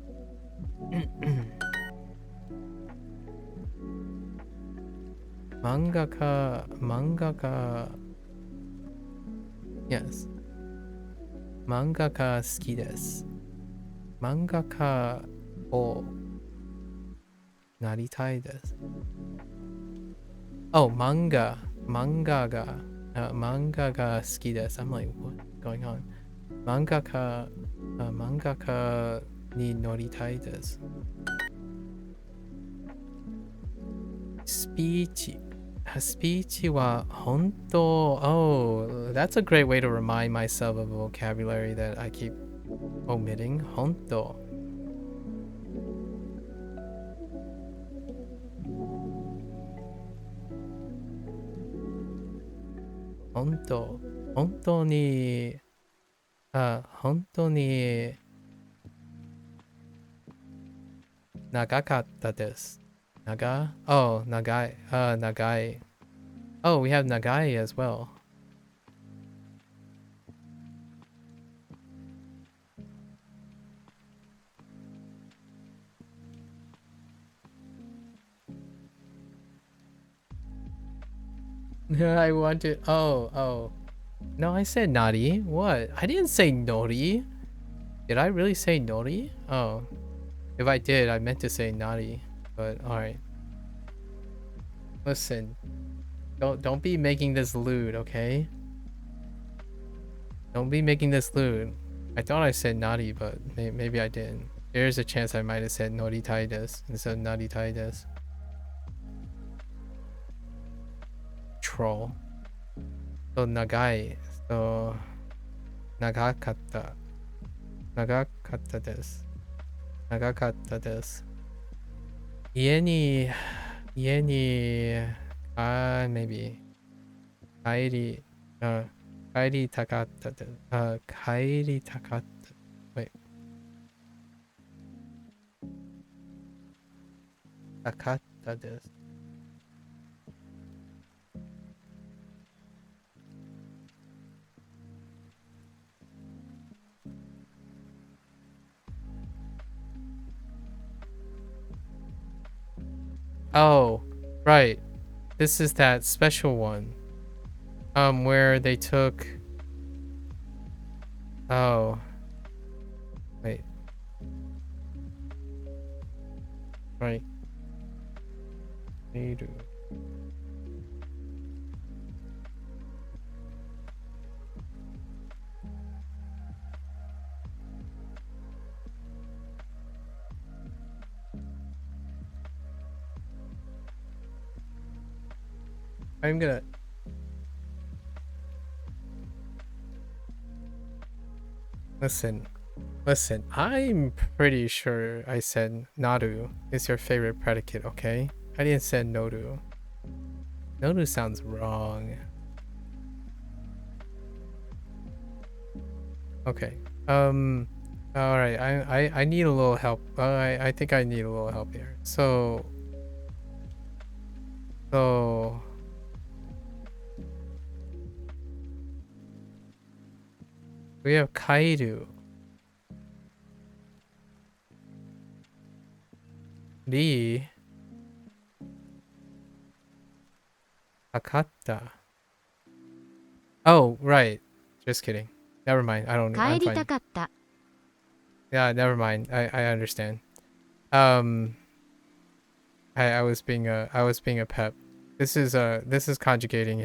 漫画家 Yes 漫画家好きです。漫画家をなりたいです。Oh, 漫画が好きです。I'm like, what's going on? 漫画家になりたいです。スピーチは本当 Oh, that's a great way to remind myself of a vocabulary that I keep omitting. 本当本当に長かったです。長い。長い。Oh, we have 長い as well. I want to. Oh. No, I said naughty. What? I didn't say naughty. Did I really say naughty? Oh. If I did, I meant to say naughty. But alright. Listen. Don't be making this lewd, okay? Don't be making this lewd. I thought I said naughty, but maybe I didn't. There's a chance I might have said naughty taides instead of naughty taides. Troll. So nagai. So nagakatta. Nagakatta desu. Nagakatta desu. Maybe. 帰りたかったで、帰りたかった。Wait. たかったです。Oh, right. This is that special one. Where they took... Oh. Wait. Right. Miru. I'm gonna... Listen, I'm pretty sure I said naru is your favorite predicate, okay? I didn't say noru. Noru sounds wrong. Okay. Alright, I need a little help. I think I need a little help here. So we have Kairu. Ri. Akatta. Oh, right. Just kidding. Never mind. I don't know. I'm 帰りた fine. かった Yeah, never mind. I understand. I was being a pep. This is conjugating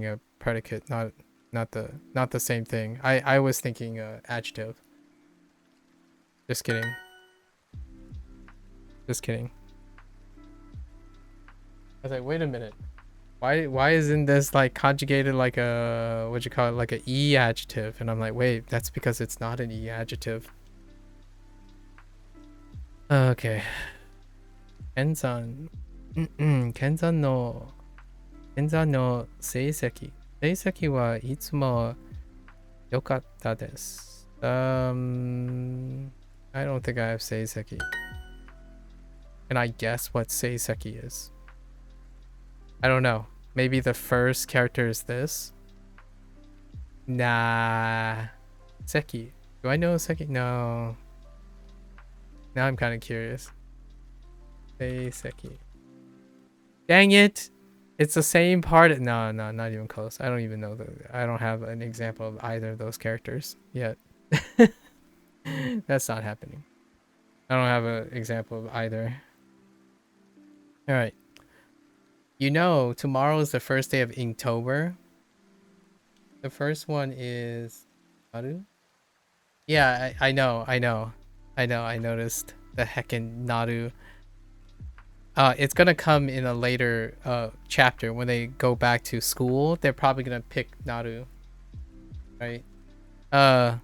a predicate, not the same thing. I was thinking adjective. Just kidding. Just kidding. I was like, wait a minute. Why isn't this like conjugated like a what you call it, like a e adjective? And I'm like, wait, that's because it's not an e adjective. Okay. Kenzan. Kenzan no 成績は いつも良かったです。I don't think I have 成績. Can I guess what 成績 is? I don't know. Maybe the first character is this? Nah. Seki. Do I know Seki? No. Now I'm kind of curious. Seki. Dang it! It's the same part. No, not even close. I don't even know. I don't have an example of either of those characters yet. That's not happening. I don't have an example of either. Alright. You know, tomorrow is the first day of Inktober. The first one is... Naru? Yeah, I know. I noticed the heckin' Naru. It's gonna come in a later chapter when they go back to school. They're probably gonna pick Naru, right? Yeah,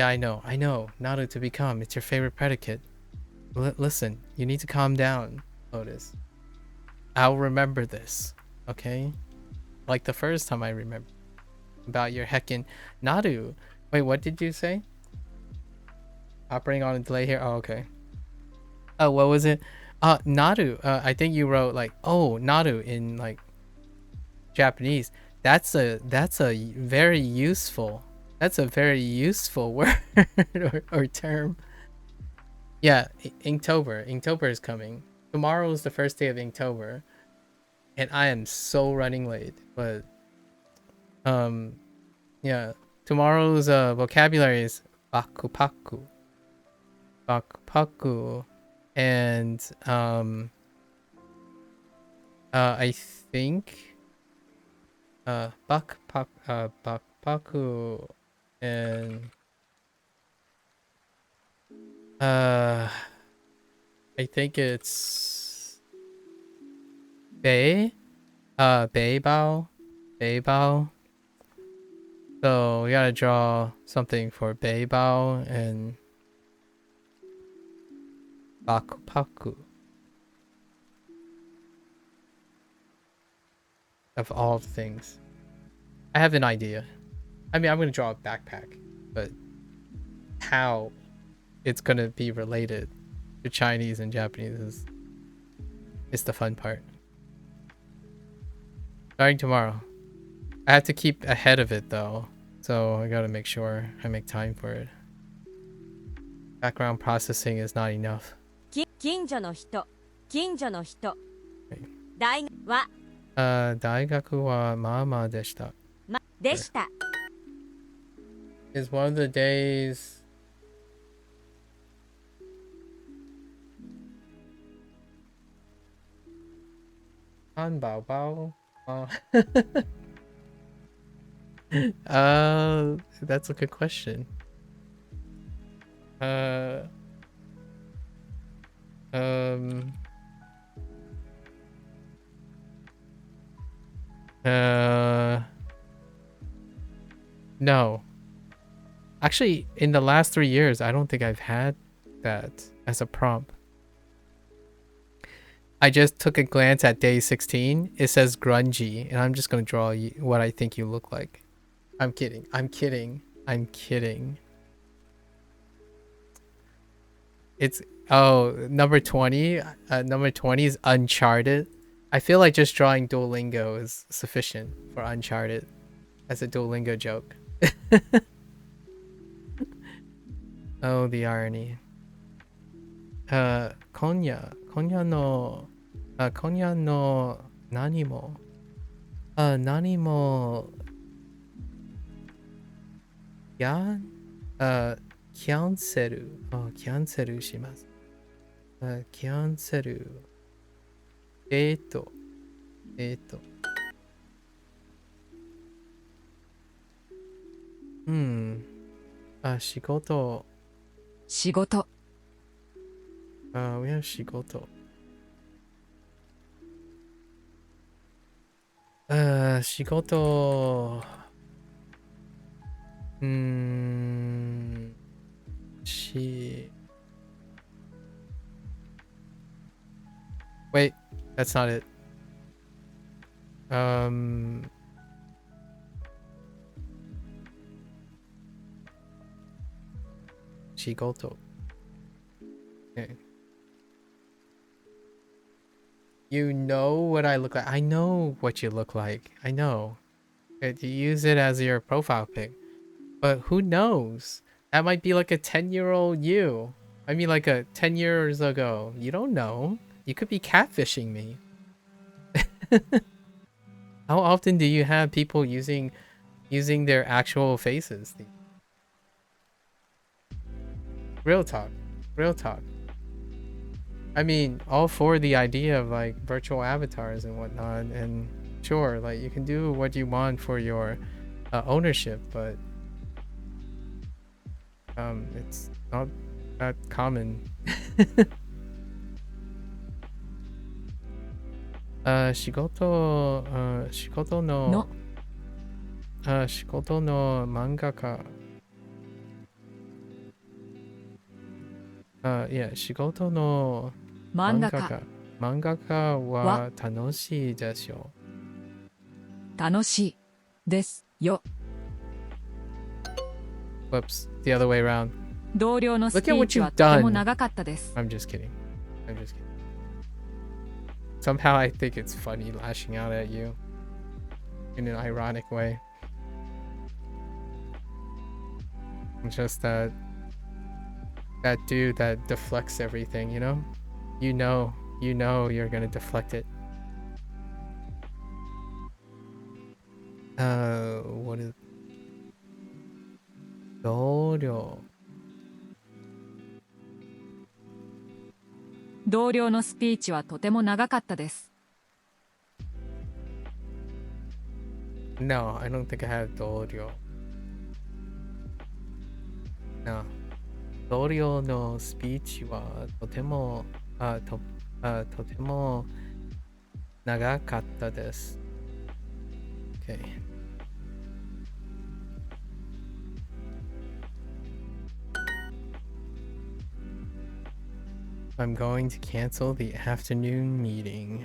I know. Naru to become. It's your favorite predicate. Listen, you need to calm down, Lotus. I'll remember this, okay? Like the first time I remember about your heckin' Naru. Wait, what did you say? Operating on a delay here. Oh, okay. Oh, what was it? Naru. I think you wrote like, oh, Naru in like Japanese. That's a very useful. That's a very useful word or term. Yeah, Inktober. Inktober is coming. Tomorrow is the first day of Inktober. And I am so running late, but yeah, tomorrow's vocabulary is baku paku, and I think baku and I think it's bei beibao. So we gotta draw something for beibao and paku. Of all things, I have an idea. I mean, I'm gonna draw a backpack, but how it's gonna be related to Chinese and Japanese is the fun part. Starting tomorrow. I have to keep ahead of it though, so I gotta make sure I make time for it. Background processing is not enough. 近所の人はい大学は大学はまあまあでした。でした Is one of the days Bao? That's a good question. No. Actually, in the last 3 years, I don't think I've had that as a prompt. I just took a glance at day 16. It says grungy, and I'm just gonna draw what I think you look like. I'm kidding. It's number 20. Number 20 is Uncharted. I feel like just drawing Duolingo is sufficient for Uncharted as a Duolingo joke. Oh, the irony. Konya no nani mo cancel します。cancel 仕事 仕事 we have 仕事仕事Wait, that's not it. Shigoto. Okay. You know what I look like. I know what you look like. I know. You use it as your profile pic. But who knows? That might be like a 10-year-old you. I mean like a 10 years ago. You don't know. You could be catfishing me. How often do you have people using their actual faces? Real talk. I mean, all for the idea of like virtual avatars and whatnot, and sure, like you can do what you want for your ownership, but it's not that common. 仕事の漫画家仕事の漫画家は楽しいですよ。楽しいですよ。 Whoops, the other way around. 同僚のスピ Look at ー what チ you've はとても done. 長かったです。 I'm just kidding. Somehow I think it's funny lashing out at you in an ironic way. It's just that dude that deflects everything, you know? You know you're gonna deflect it. what is 同僚。同僚のスピーチはとても長かったです。No, I don't think I have 同僚。No. 同僚のスピーチはとても長かったです。Okay. I'm going to cancel the afternoon meeting.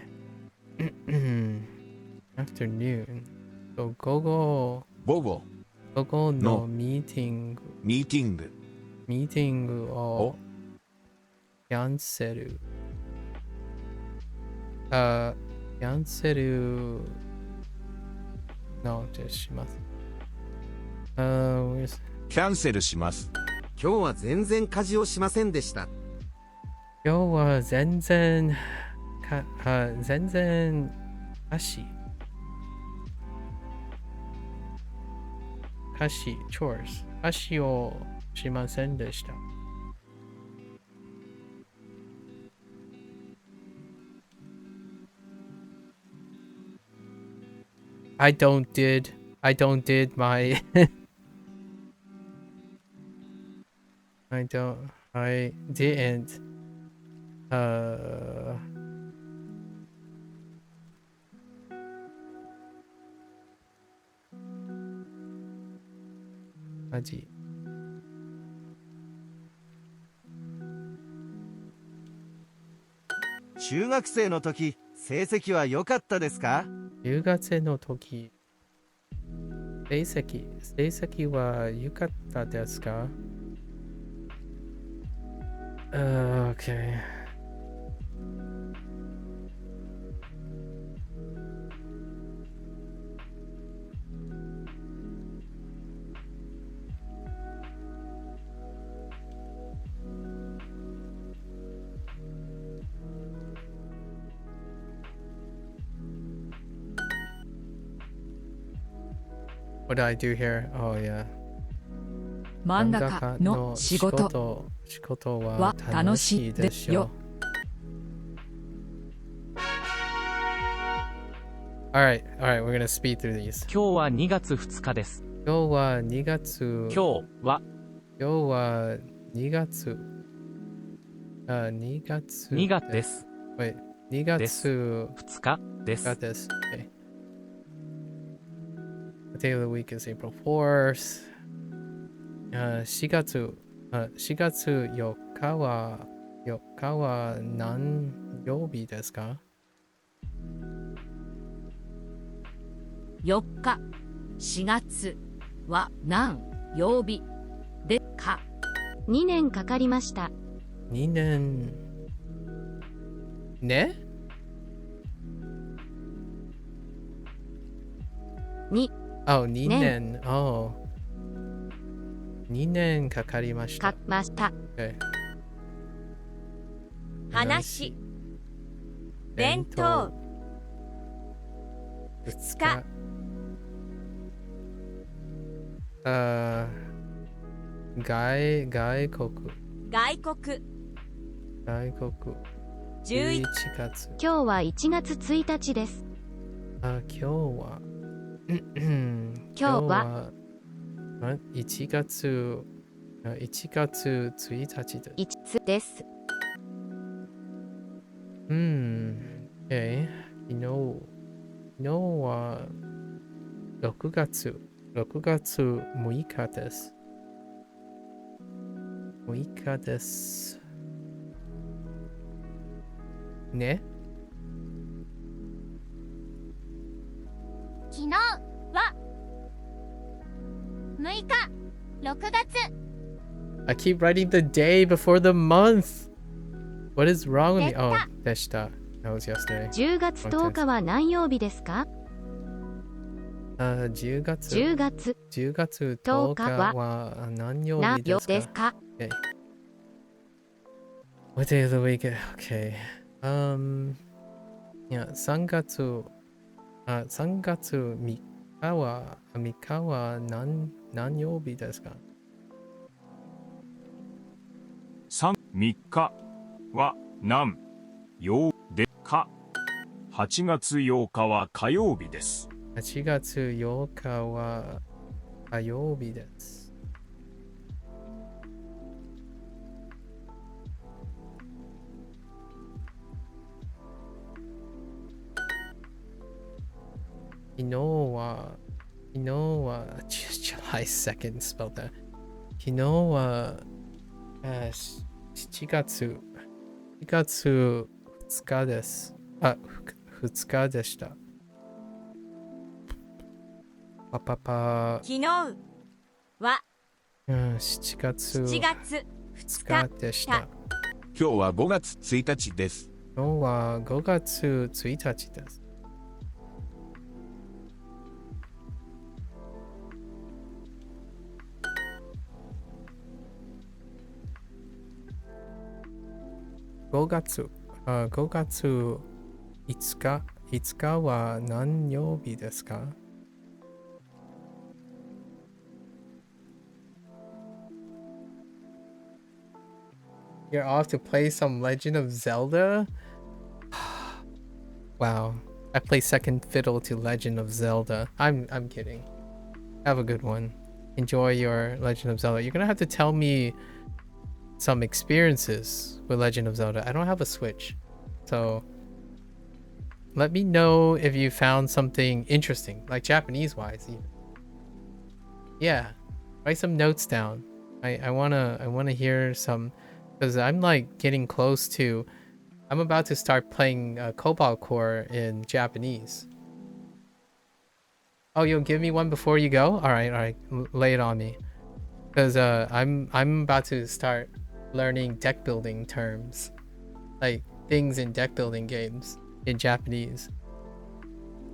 Afternoon. So 午後のミーティングをキャンセル。キャンセルのします。キャンセルします。今日は全然家事をしませんでした。今日は全然家事 chores 家事をしませんでした。I don't did my I didn'tマジ中学生の時成績は良かったですか？中学生の時成績は良かったですか？ Okay. What do I do here? Oh yeah. 漫画家の仕事は楽しいですよ。Alright, we're gonna speed through these. 今日は2月2日です。今日は2月今日は2月です。Wait, 2月2日です。です。Okay. The day of the week is April 4th. 4月4日は何曜日ですか4日4月は何曜日でか。2年かかりました。2年ね2年2年かかりました。Okay. 話弁当2日外国11月。今日は1月1日です。今日は1月1日です。Okay. 昨日は6月6日です。6日です。ね。昨日は6日6月。I keep writing the day before the month. What is wrong with me? Oh, でした。That was yesterday. 10月10日は何曜日ですか10月10月10日は何曜日ですか Okay. What day of the week? Okay. Yeah, 3月3 3日は何曜日ですか？ 3、3日は何曜でか。8月8日は火曜日です。8月8日は火曜日です。昨日は July 2nd spelled that. 昨日は7月2日です。2日でした。パパパ。昨日は7月2日でした。今日は5月1日です。今日は5月1日です。5月5日は何曜日ですか？You're off to play some Legend of Zelda? Wow. I play second fiddle to Legend of Zelda. I'm kidding. Have a good one. Enjoy your Legend of Zelda. You're gonna have to tell me some experiences with Legend of Zelda. I don't have a Switch. So let me know if you found something interesting, like Japanese wise even. Yeah. Write some notes down. I wanna hear some, because I'm like getting close to, I'm about to start playing Cobalt Core in Japanese. Oh, you'll give me one before you go? All right, lay it on me, because I'm about to start learning deck building terms, like things in deck building games in Japanese.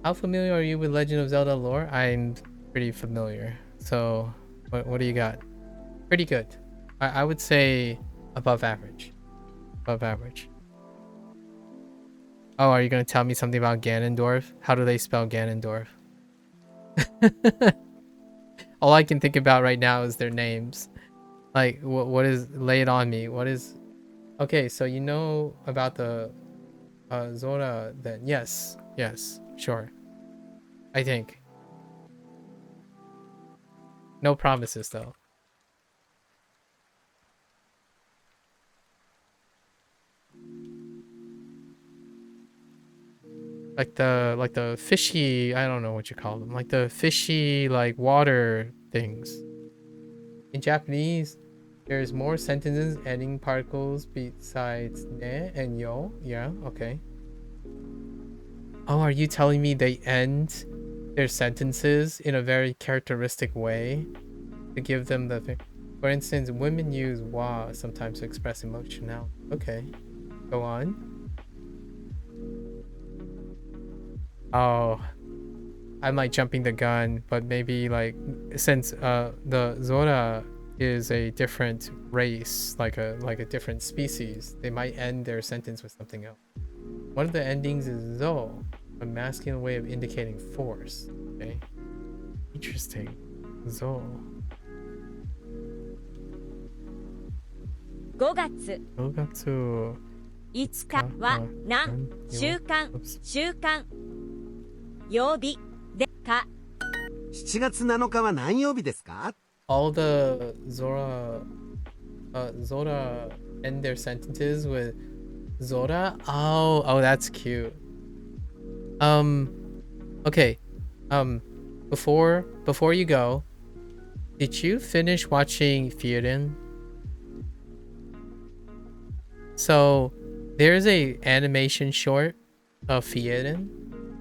How familiar are you with Legend of Zelda lore? I'm pretty familiar. So what do you got? Pretty good. I would say above average. Above average. Oh, are you going to tell me something about Ganondorf? How do they spell Ganondorf? All I can think about right now is their names. Like, what is... Lay it on me. What is... Okay, so you know about the Zora then. Yes, sure. I think. No promises, though. Like the fishy, I don't know what you call them. Like the fishy, like water things. In Japanese, there's more sentences ending particles besides ne and yo. Yeah, okay. Oh, are you telling me they end their sentences in a very characteristic way to give them the thing? For instance, women use wa sometimes to express emotional. Okay, go on. Oh, I'm like jumping the gun, but maybe like since the Zora is a different race, like a different species, they might end their sentence with something else. One of the endings is zo, a masculine way of indicating force. Okay, interesting. Zo. 5月5月5日は何週間曜日でか。7月7日は何曜日ですか？ All the Zora end their sentences with Zora. Oh, that's cute. Okay. Before you go, did you finish watching Severin? So there's a animation short of Severin,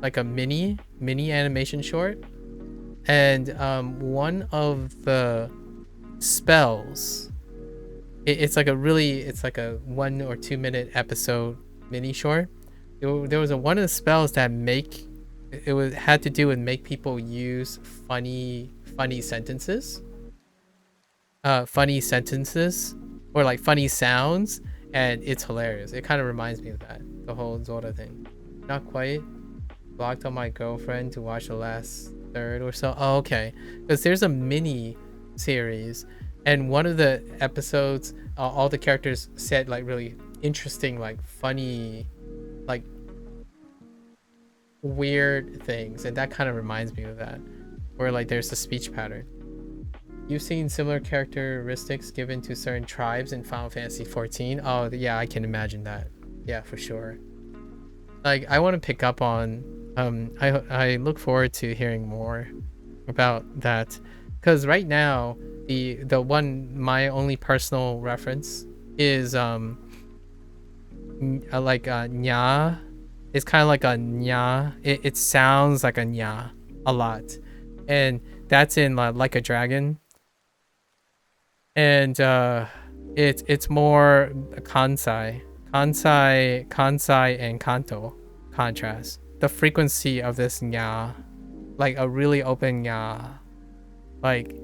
like a mini animation short, and one of the spells, it's like a 1 or 2 minute episode mini short. There was one of the spells that had to do with make people use funny sentences, or like funny sounds, and it's hilarious. It kind of reminds me of that, the whole Zora thing. Not quite. Blocked on my girlfriend to watch the last third or so. Oh, okay, because there's a mini series, and one of the episodes, all the characters said like really interesting, like funny, like weird things, and that kind of reminds me of that, where like there's a speech pattern. You've seen similar characteristics given to certain tribes in Final Fantasy 14. Oh yeah, I can imagine that. Yeah, for sure. Like I want to pick up on I look forward to hearing more about that, because right now the one, my only personal reference is like nya. It's kind of like a nya. It sounds like a nya a lot, and that's in Like a Dragon, and it's more kansai and kanto contrast. The frequency of this nya, like a really open nya, like,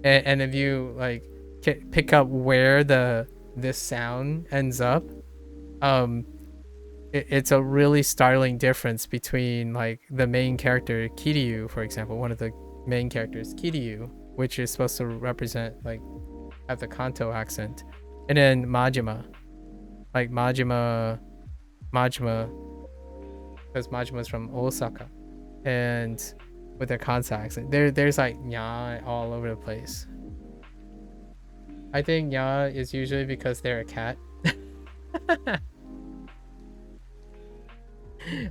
and if you like pick up where this sound ends up, it's a really startling difference between like the main character Kiryu, for example, one of the main characters Kiryu, which is supposed to represent like have the Kanto accent, and then Majima, like Majima, because Majima's from Osaka, and with their Kanto accent, there's like nya all over the place. I think nya is usually because they're a cat.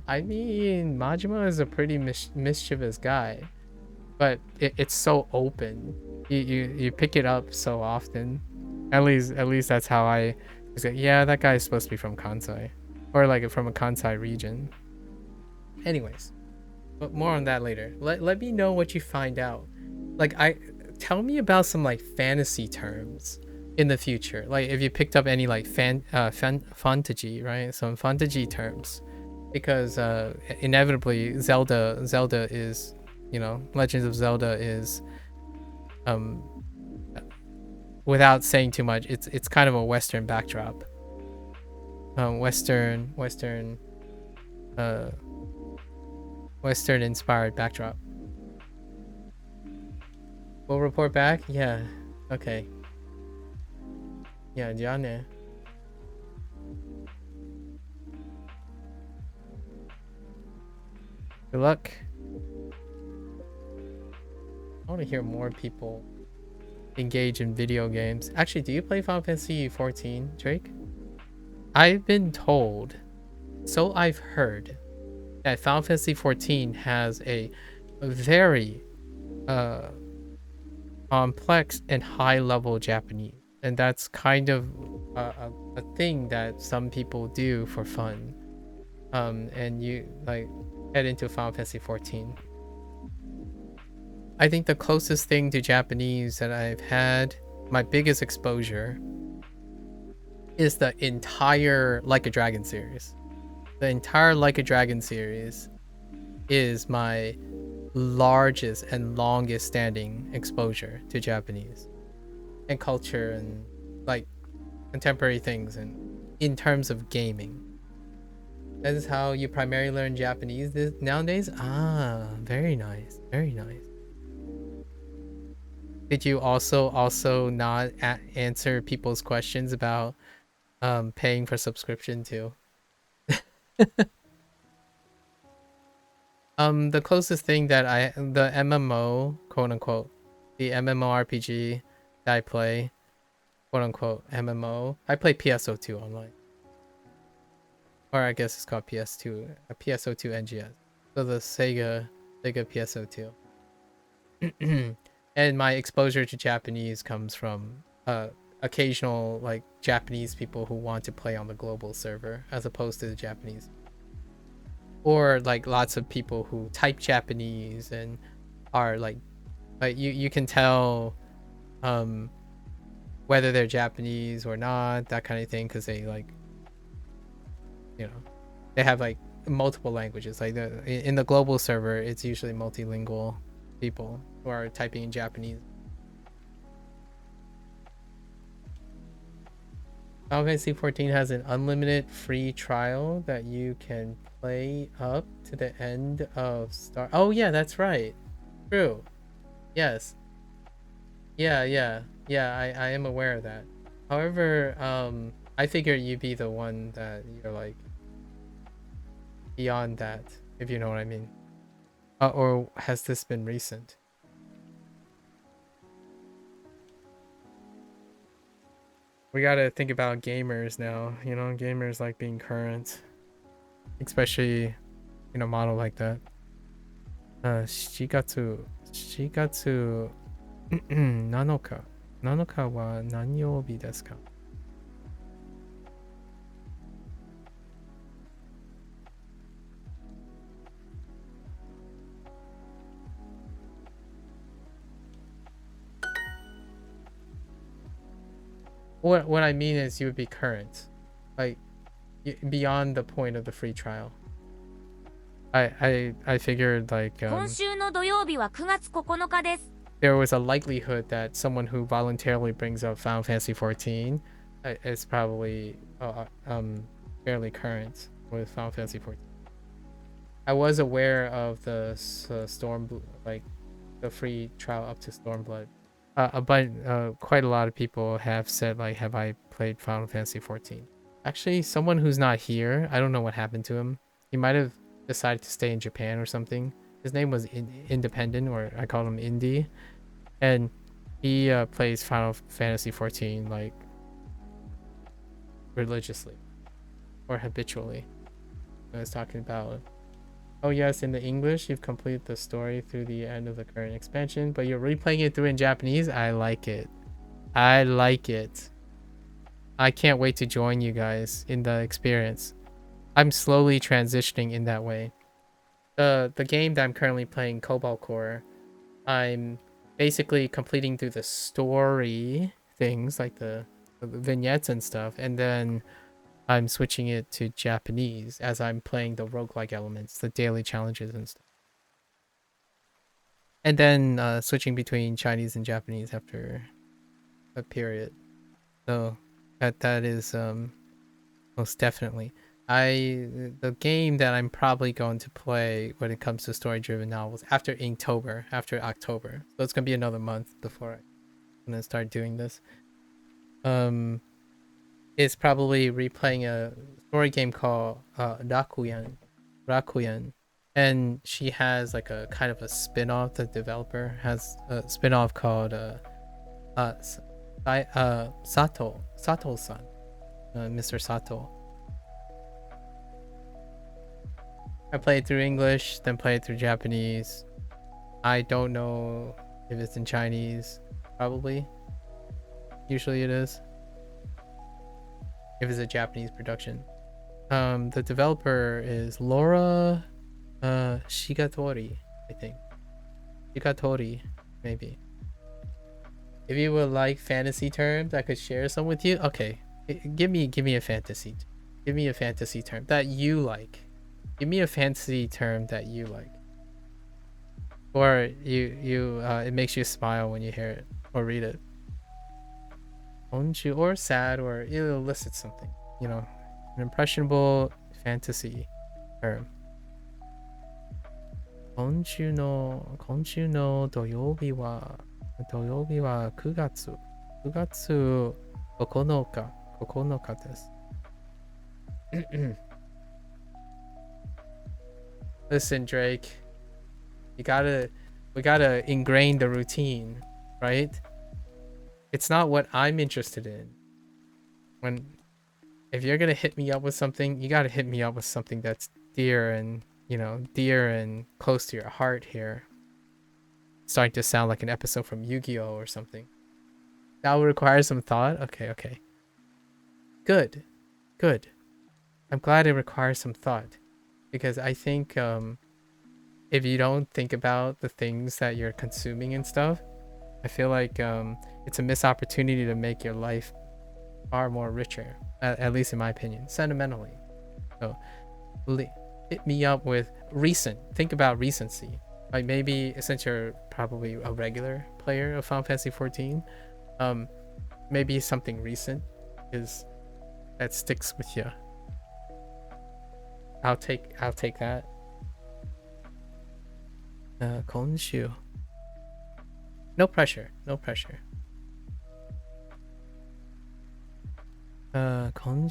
I mean, Majima is a pretty mischievous guy, but it's so open. You pick it up so often. At least that's how I say, yeah, that guy is supposed to be from Kansai, or like from a Kansai region. Anyways, but more on that later. Let me know what you find out. Like, tell me about some like fantasy terms in the future. Like if you picked up any like fantasy, right? Some fantasy terms, because inevitably Zelda is, you know, Legends of Zelda is, without saying too much, it's kind of a Western backdrop. Western inspired backdrop. We'll report back? Yeah. Okay. Yeah, Jane. Good luck. I want to hear more people engage in video games. Actually, do you play Final Fantasy 14, Drake? I've been told, so I've heard, that Final Fantasy 14 has a very complex and high level Japanese, and that's kind of a thing that some people do for fun, and you like head into Final Fantasy 14. I think the closest thing to Japanese that I've had, my biggest exposure, is the entire Like a Dragon series. The entire Like a Dragon series is my largest and longest standing exposure to Japanese and culture and like contemporary things, and in terms of gaming. That is how you primarily learn Japanese nowadays? Ah, very nice. Very nice. Did you also not answer people's questions about paying for subscription too? The closest thing that the MMO, quote unquote, the MMORPG that I play, quote unquote, MMO, I play PSO2 online. Or I guess it's called PS2, PSO2 NGS. So the Sega PSO2. And my exposure to Japanese comes from occasional like Japanese people who want to play on the global server as opposed to the Japanese, or like lots of people who type Japanese and are like you can tell whether they're Japanese or not, that kind of thing, because they like, you know, they have like multiple languages. Like in the global server, it's usually multilingual people who are typing in Japanese. Final Fantasy 14 has an unlimited free trial that you can play up to the end of Star. Oh yeah, that's right. True. Yes. Yeah, I am aware of that. However, I figure you'd be the one that you're like beyond that, if you know what I mean. Or has this been recent? We gotta think about gamers now, you know, gamers like being current. Especially in a model like that. 4月7日。7日は何曜日ですか? What I mean is you would be current, like beyond the point of the free trial. I figured like 今週の土曜日は9月9日です。 there was a likelihood that someone who voluntarily brings up Final Fantasy 14 is probably fairly current with Final Fantasy 14. I was aware of the like the free trial up to Stormblood. But quite a lot of people have said like, have I played Final Fantasy 14? Actually, someone who's not here, I don't know what happened to him. He might have decided to stay in Japan or something. His name was Independent, or I called him Indie, and he plays Final Fantasy 14 like religiously or habitually. I was talking about, oh yes, in the English you've completed the story through the end of the current expansion, but you're replaying it through in Japanese. I like it. I like it. I can't wait to join you guys in the experience. I'm slowly transitioning in that way. The game that I'm currently playing, Cobalt Core, I'm basically completing through the story things like the vignettes and stuff, and then I'm switching it to Japanese as I'm playing the roguelike elements, the daily challenges and stuff. And then switching between Chinese and Japanese after a period. So that is most definitely. The game that I'm probably going to play when it comes to story-driven novels after Inktober, after October. So it's gonna be another month before I'm gonna start doing this. Is probably replaying a story game called Rakuyan. And she has like a kind of a spin-off. The developer has a spin-off called Sato-san, Mr. Sato. I played through English, then played through Japanese. I don't know if it's in Chinese. Probably. Usually it is. If it's a Japanese production. The developer is Laura Shigatori, I think. Shigatori, maybe. If you would like fantasy terms, I could share some with you. Okay, give me a fantasy. Give me a fantasy term that you like. Give me a fantasy term that you like. Or it makes you smile when you hear it or read it. Or sad, or it elicits something, you know, an impressionable fantasy term. 今週の土曜日は9月9日です。Listen, Drake, we gotta ingrain the routine, right? It's not what I'm interested in. If you're gonna hit me up with something, you gotta hit me up with something that's dear and, you know, dear and close to your heart here. It's starting to sound like an episode from Yu-Gi-Oh or something. That would require some thought. Okay. Good. I'm glad it requires some thought, because I think if you don't think about the things that you're consuming and stuff, I feel like it's a missed opportunity to make your life far more richer, at least in my opinion, sentimentally. So hit me up with recent. Think about recency. Like maybe, since you're probably a regular player of Final Fantasy 14, maybe something recent that sticks with you. I'll take that. 今週 No pressure. No pressure. 今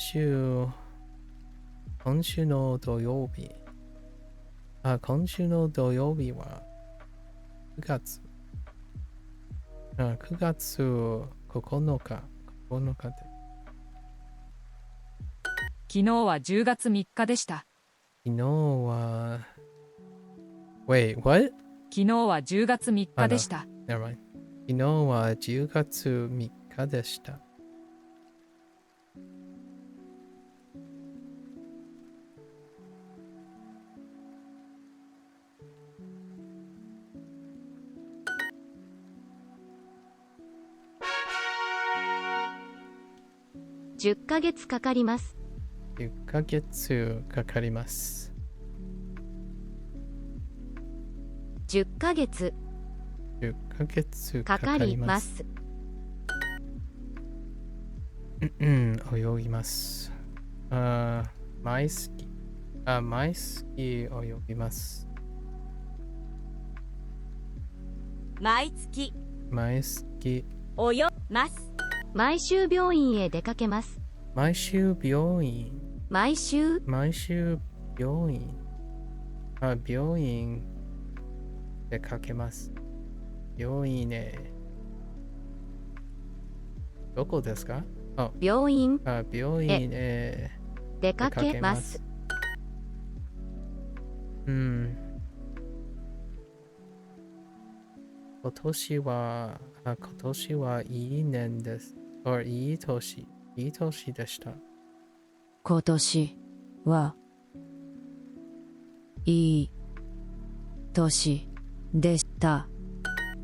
週の土曜日。今週の土曜日は9月。9月9日。9日で。昨日は10月3日でした。昨日は Wait, what? 昨日は10月3日でした。Never mind. 昨日は10月3日でした。10ヶ月かかります。10ヶ月かかります。10ヶ月10ヶ月かかります。泳ぎます。毎月泳ぎます。毎月毎月泳ます。毎週病院へ出かけます。毎週病院毎週病院病院出かけます。病院ね。どこですか？病院病院へ出かけます。今年はいい年です。いい年でした。今年はいい年でした。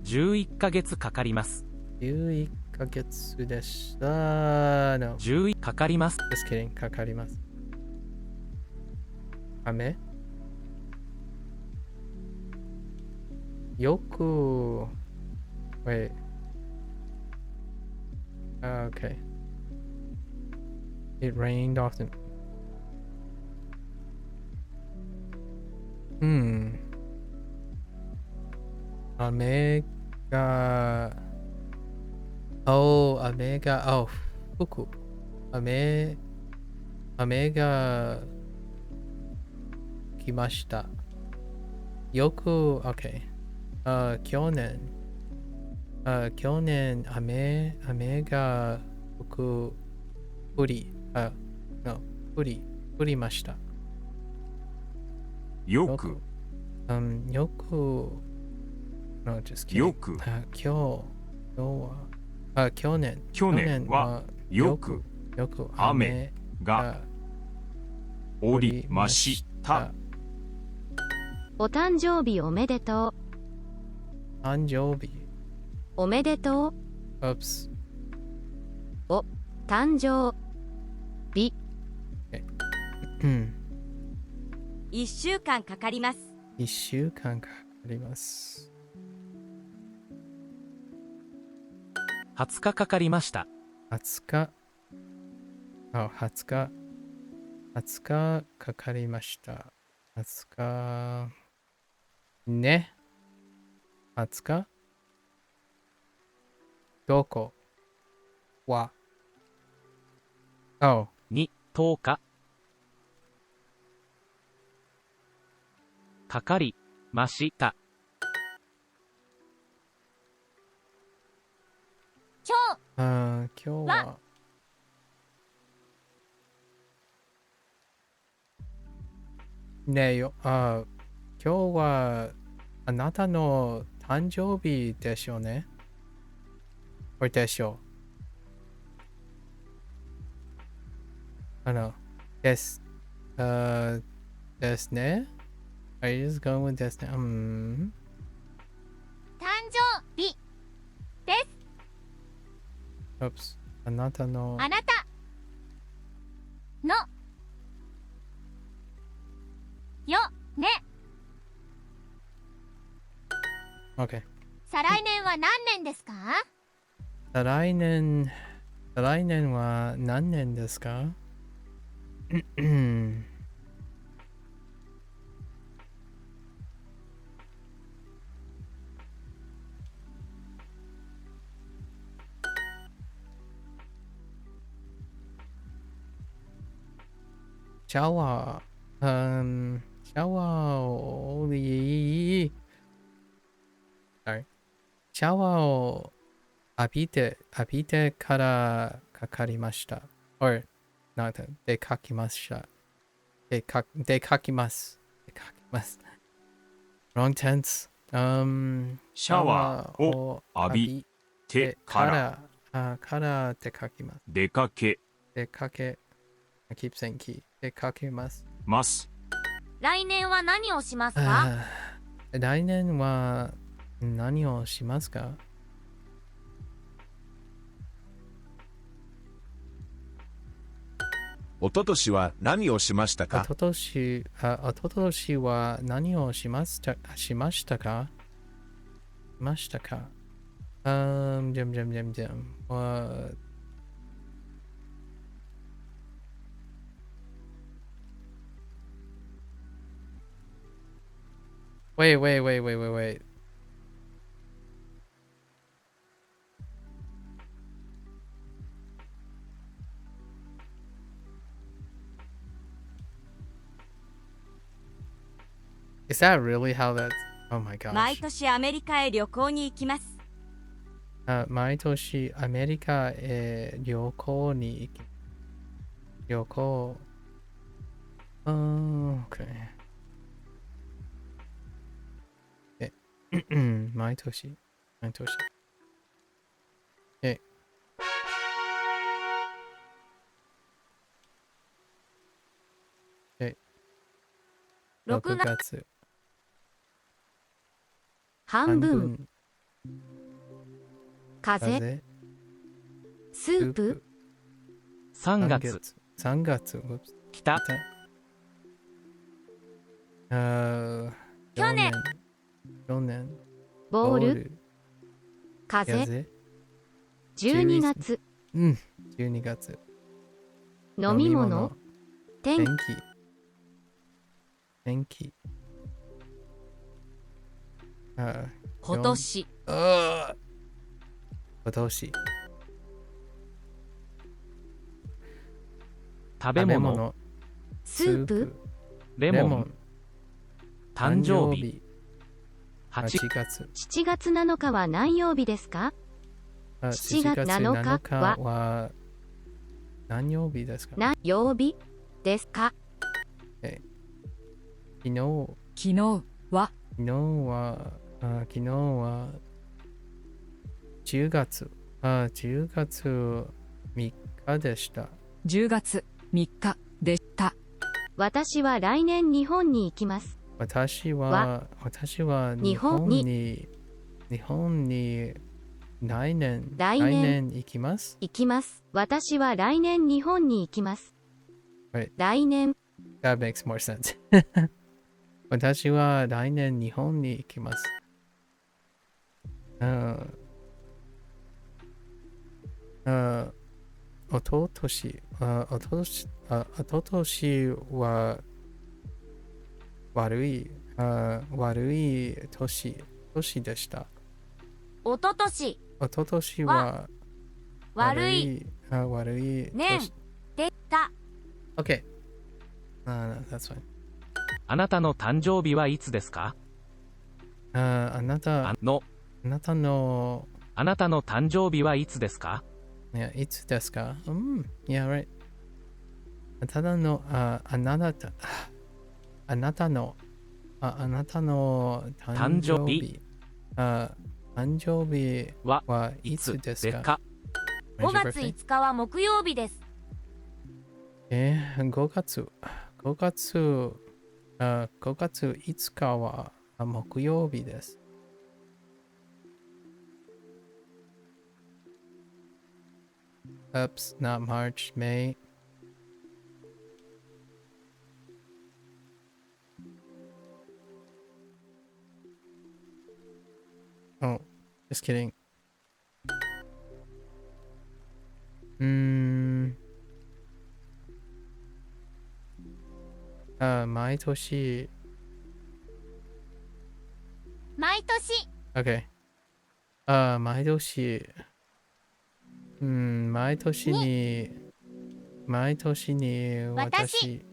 11ヶ月かかります。11ヶ月でした。No. 11かかります。Just kidding. かかります。雨よく Wait. Okay. It rained often. 雨が吹く。雨が来ました。よく OK。去年雨が降りました。よく。よく No, just kidding. よく。去年はよく雨が降りました。お誕生日おめでとう。誕生日おめでとう。Oops. お誕生日1週間かかります。1週間かかります。20日かかりました。20日かかりました。20日ね。20日どこはに10日かかりました。今日はねえよ。今日はあなたの誕生日でしょうね。これでしょう。ですね。Are you just going with ですね。誕生日です。Oops. あなたのあなたのよね。OK。再来年は何年ですか？再来年は何年ですか？シャワー、シャワーを、Sorry. シャワーを浴びてからかかりました。or, なんだ、でかきました。でかきます。wrong tense. シャワーを浴びてから出かけます。出かけ I keep saying key. 出かけます。ます。来年は何をしますか？来年は何をしますか？おととしは何をしましたか？おととしは何をしましたか？じゃん。Wait. Is that really how that? Oh my 毎 gosh. 年アメリカへ旅行に行きます。毎年アメリカへ旅行に行き旅行。Okay. 毎年。6月。半分。風。スープ。3月。北。去年。ボール。風。12月。12月。飲み物。天気。今年。食べ物。スープ。レモン。誕生日。8月。7月7日は何曜日ですか？7月7日は何曜日ですか？何曜日ですか？昨日は10月3日でした。10月3日でした。私は来年日本に行きます。私は日本に来年行きます。私は来年日本に行きます。来年。That makes more sense. 私は来年日本に行きます。おととしは悪い年でした。おととしは悪い年でした。Okay. That's fine. あなたの誕生日はいつですか？あなたの誕生日はいつですか？いつですか？Yeah, right. あなたの誕生日はいつですか？5月5日は木曜日です。5月5日は木曜日です。Oops, not March, May. Oh, just kidding. 毎年。Okay. 毎年に私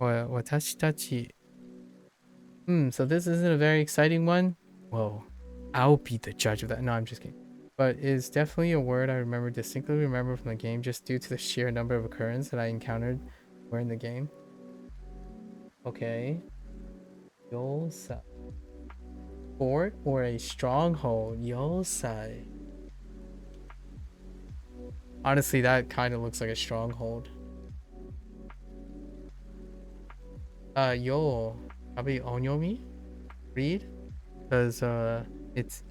Watashitachi. So this isn't a very exciting one? Whoa. I'll be the judge of that. No, I'm just kidding. But it's definitely a word I distinctly remember from the game just due to the sheer number of occurrences that I encountered in the game. Okay. Yosai. Fort or a stronghold. Yosai. Honestly, that kind of looks like a stronghold. Yo. Probably onyomi? Read? Because, it's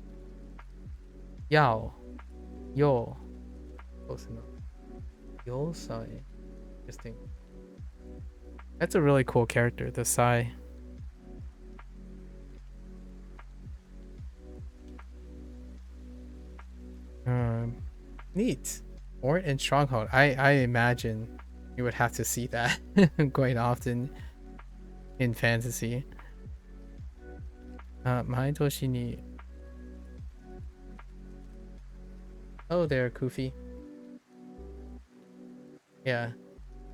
Yao. Yo. Close enough. Yosai. Interesting. That's a really cool character, the Sai. Neat. Fort and stronghold. I imagine you would have to see that quite often in fantasy. Maitoshi ni. Oh, there, Kufi. Yeah.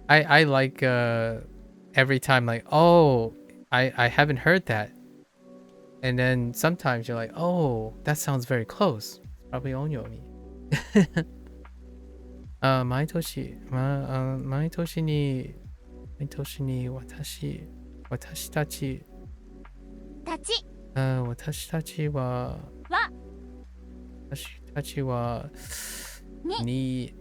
I like every time like, oh, I haven't heard that. And then sometimes you're like, oh, that sounds very close. Probably onyomi. 毎年に私たち私たちはに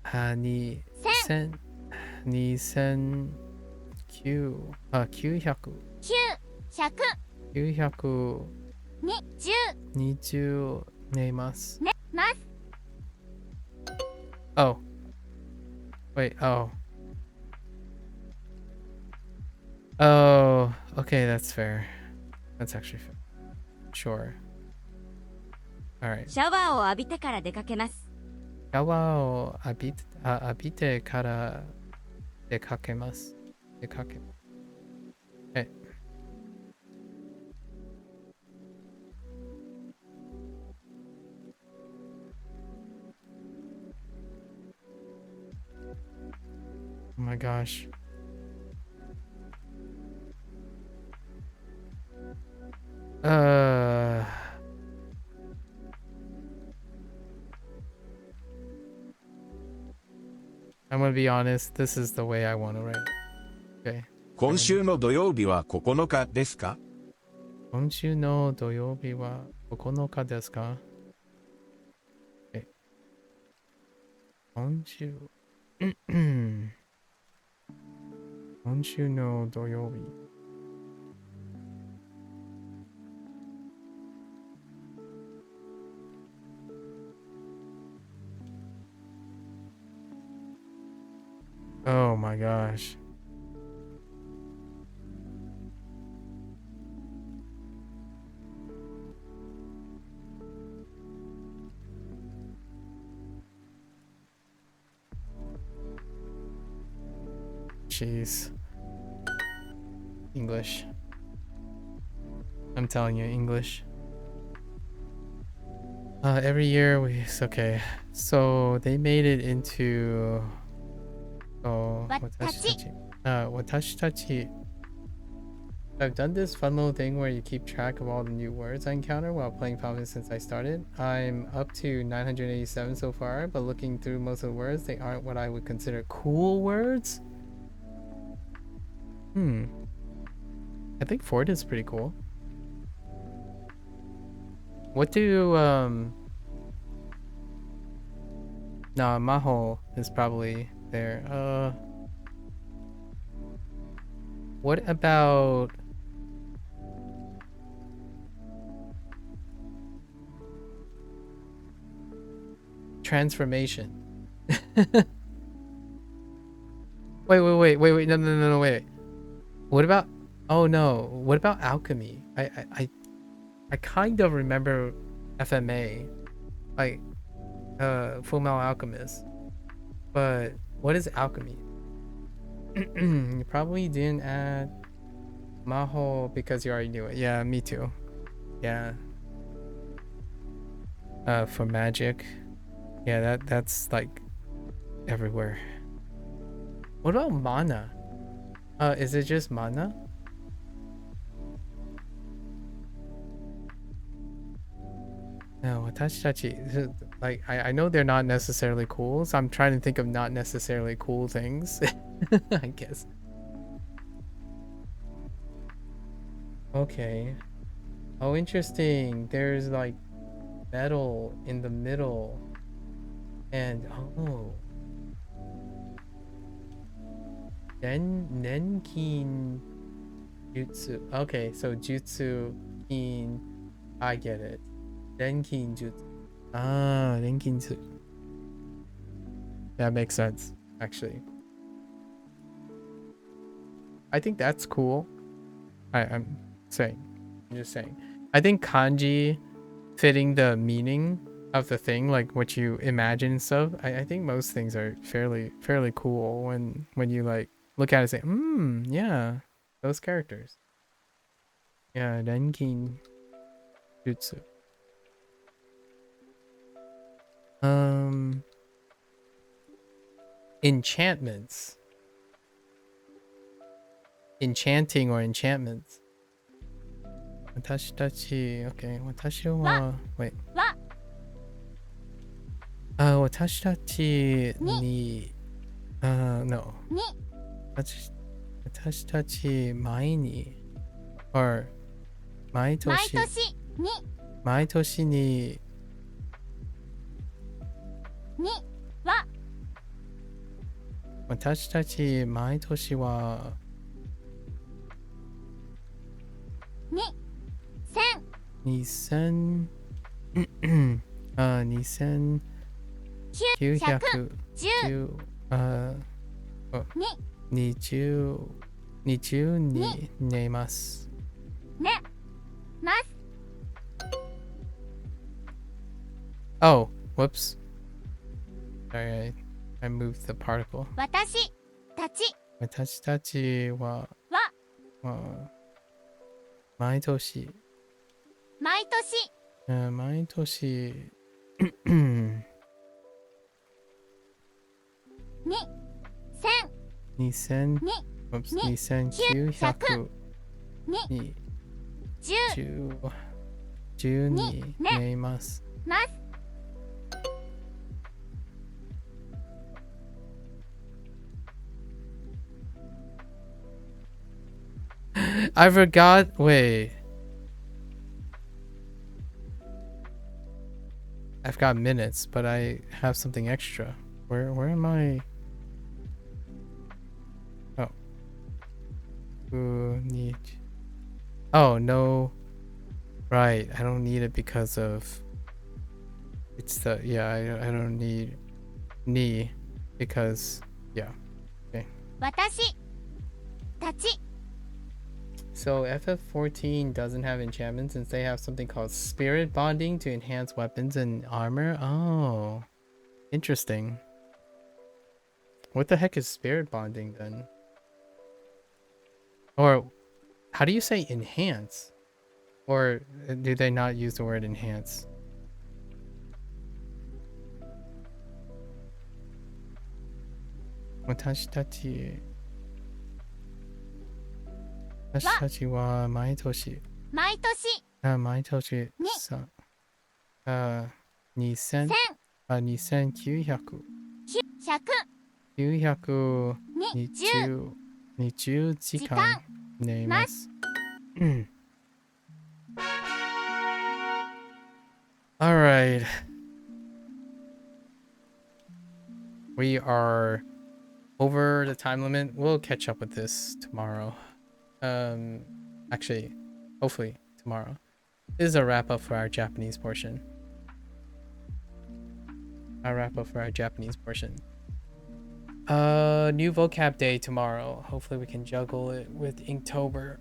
920寝ます。Oh. Wait, oh. Oh, okay, that's fair. That's actually fair. Sure. Alright. シャワーを浴びてから出かけます。シャワーを浴びてから出かけます。Okay. Oh my gosh. I'm gonna be honest, this is the way I want to write. Okay. 今週の土曜日は9日ですか？今週の土曜日は9日ですか？ Okay. 今週の土曜日。Oh my gosh. Jeez. English. I'm telling you, English. Every year okay. So they made it into watashitachi. I've done this fun little thing where you keep track of all the new words I encounter while playing Final Fantasy since I started. I'm up to 987 so far, but looking through most of the words, they aren't what I would consider cool words. I think Ford is pretty cool. What do nah, Maho is probably there. What about transformation? Wait, no, wait. What about, oh no, what about alchemy? I kind of remember FMA, like Full Metal Alchemist, but what is alchemy? You probably didn't add Maho because you already knew it. Yeah, me too. Yeah. For magic, yeah, that's like everywhere. What about mana? Is it just mana? No, watashi like I know they're not necessarily cool, so I'm trying to think of not necessarily cool things. I guess. Okay. Oh, interesting. There's like metal in the middle. And oh. Nenkin jutsu. Okay, so jutsu kin. I get it. Renkin jutsu. Ah, renkin jutsu. That makes sense, actually. I think that's cool. I'm just saying. I think kanji fitting the meaning of the thing, like what you imagine and stuff. I think most things are fairly cool when you like look at it and say, yeah, those characters. Yeah, Renkin Jutsu. Enchantments. Enchanting or enchantments. Watashi okay, watashi wa wait. Watashi tachi ni no. Watashi tachi mai ni or maitoshi ni watashi tachi maitoshi wa 2000 20に寝ます。Oh, whoops. Sorry, I moved the particle. 私たちは毎年2000 2900に10に寝ます。I forgot. Wait. I've got minutes, but I have something extra. Where am I? Oh. Oh, no. Right. I don't need it because of... It's the... Yeah, I don't need... Ni. Because... Yeah. Okay. 私たち So FF14 doesn't have enchantments since they have something called spirit bonding to enhance weapons and armor. Oh, interesting. What the heck is spirit bonding then? Or how do you say enhance? Or do they not use the word enhance? Watashi tachi 私たちは毎年さ2900 920時間寝ます。All right. We are over the time limit. We'll catch up with this tomorrow. Actually, hopefully tomorrow. This is a wrap up for our Japanese portion. New vocab day tomorrow. Hopefully we can juggle it with Inktober.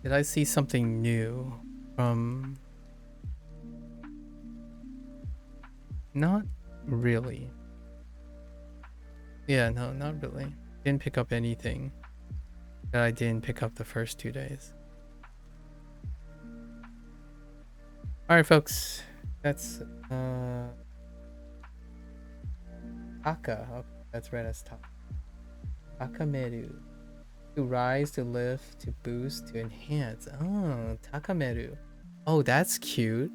Did I see something new from... Not really. Yeah, no, not really. Didn't pick up anything that I didn't pick up the first 2 days. Alright folks, that's Taka. Okay, that's read as taka. Takameru. To rise, to lift, to boost, to enhance. Oh, takameru. Oh, that's cute.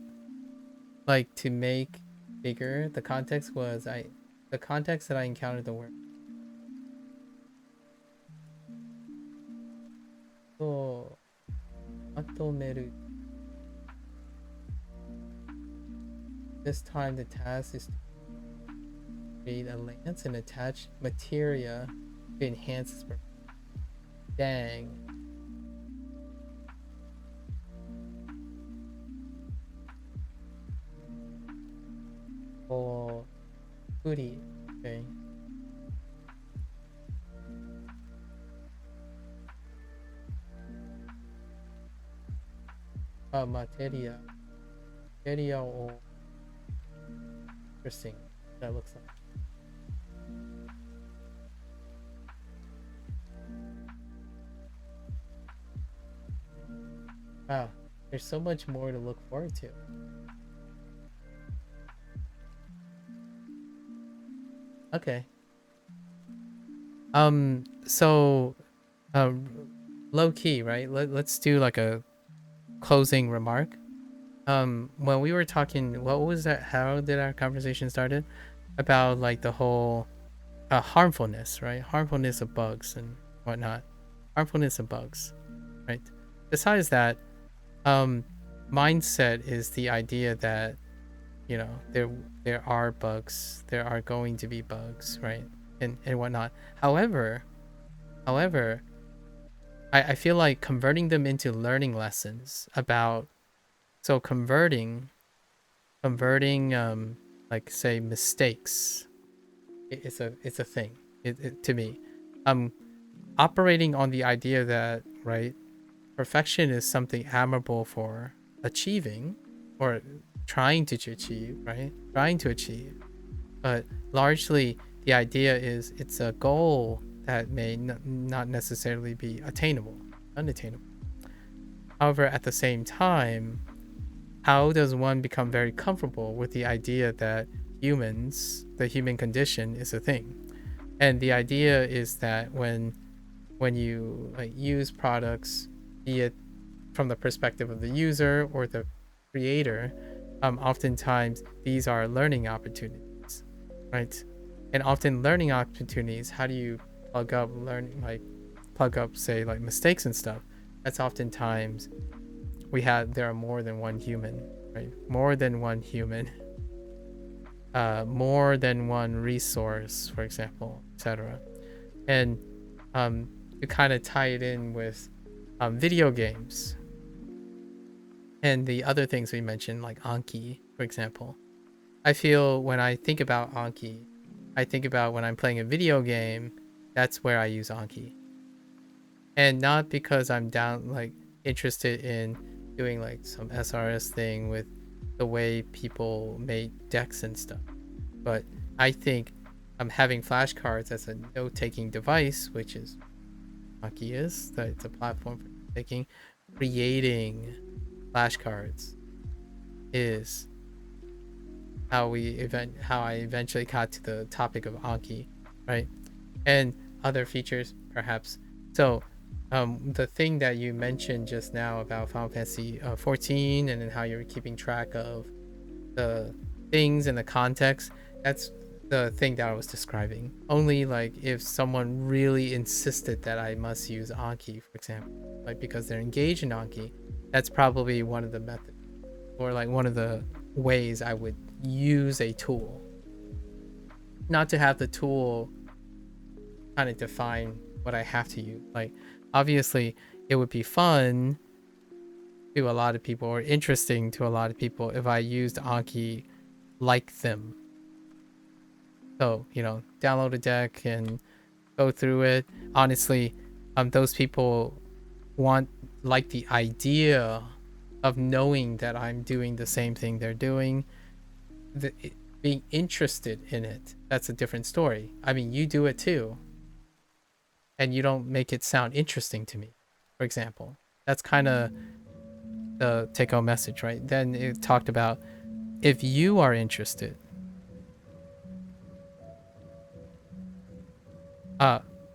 Like to make bigger. The context that I encountered the word. So, matomeru. This time the task is to create a lance and attach materia to enhance its performance. Dang. Oh, goody. Okay. Materia. Materia or interesting. That looks like. Wow, there's so much more to look forward to. Okay. So, low key, right? Let's do like a closing remark. When we were talking, what was that? How did our conversation started? About like the whole harmfulness, right? Harmfulness of bugs and whatnot. Harmfulness of bugs, right? Besides that, mindset is the idea that, you know, there are bugs, there are going to be bugs, right? And whatnot. However, I feel like converting them into learning lessons about, so converting like say mistakes, it's a thing, to me. Operating on the idea that, right, perfection is something admirable for achieving or trying to achieve, right? Trying to achieve. But largely the idea is it's a goal that may not necessarily be unattainable. However, at the same time, how does one become very comfortable with the idea that the human condition is a thing? And the idea is that when you like use products, be it from the perspective of the user or the creator, oftentimes these are learning opportunities, right? And often learning opportunities, how do you plug up say like mistakes and stuff? That's oftentimes there are more than one human, right? More than one human, more than one resource, for example, etc. And to kind of tie it in with video games and the other things we mentioned, like Anki, for example. I feel when I think about Anki, I think about when I'm playing a video game, that's where I use Anki. And not because I'm interested in doing like some SRS thing with the way people make decks and stuff. But I think I'm having flashcards as a note-taking device, which is Anki is, that it's a platform for taking, creating flashcards is how I eventually got to the topic of Anki, right? And other features perhaps. So the thing that you mentioned just now about Final Fantasy 14 and then how you're keeping track of the things and the context, that's the thing that I was describing. Only like if someone really insisted that I must use Anki, for example, like because they're engaged in Anki, that's probably one of the methods or like one of the ways I would use a tool. Not to have the tool kind of define what I have to use. Like obviously it would be fun to a lot of people or interesting to a lot of people if I used Anki like them. So, you know, download a deck and go through it. Honestly, those people like the idea of knowing that I'm doing the same thing they're doing, being interested in it. That's a different story. I mean, you do it too, and you don't make it sound interesting to me, for example. That's kind of the take-home message, right? Then it talked about if you are interested,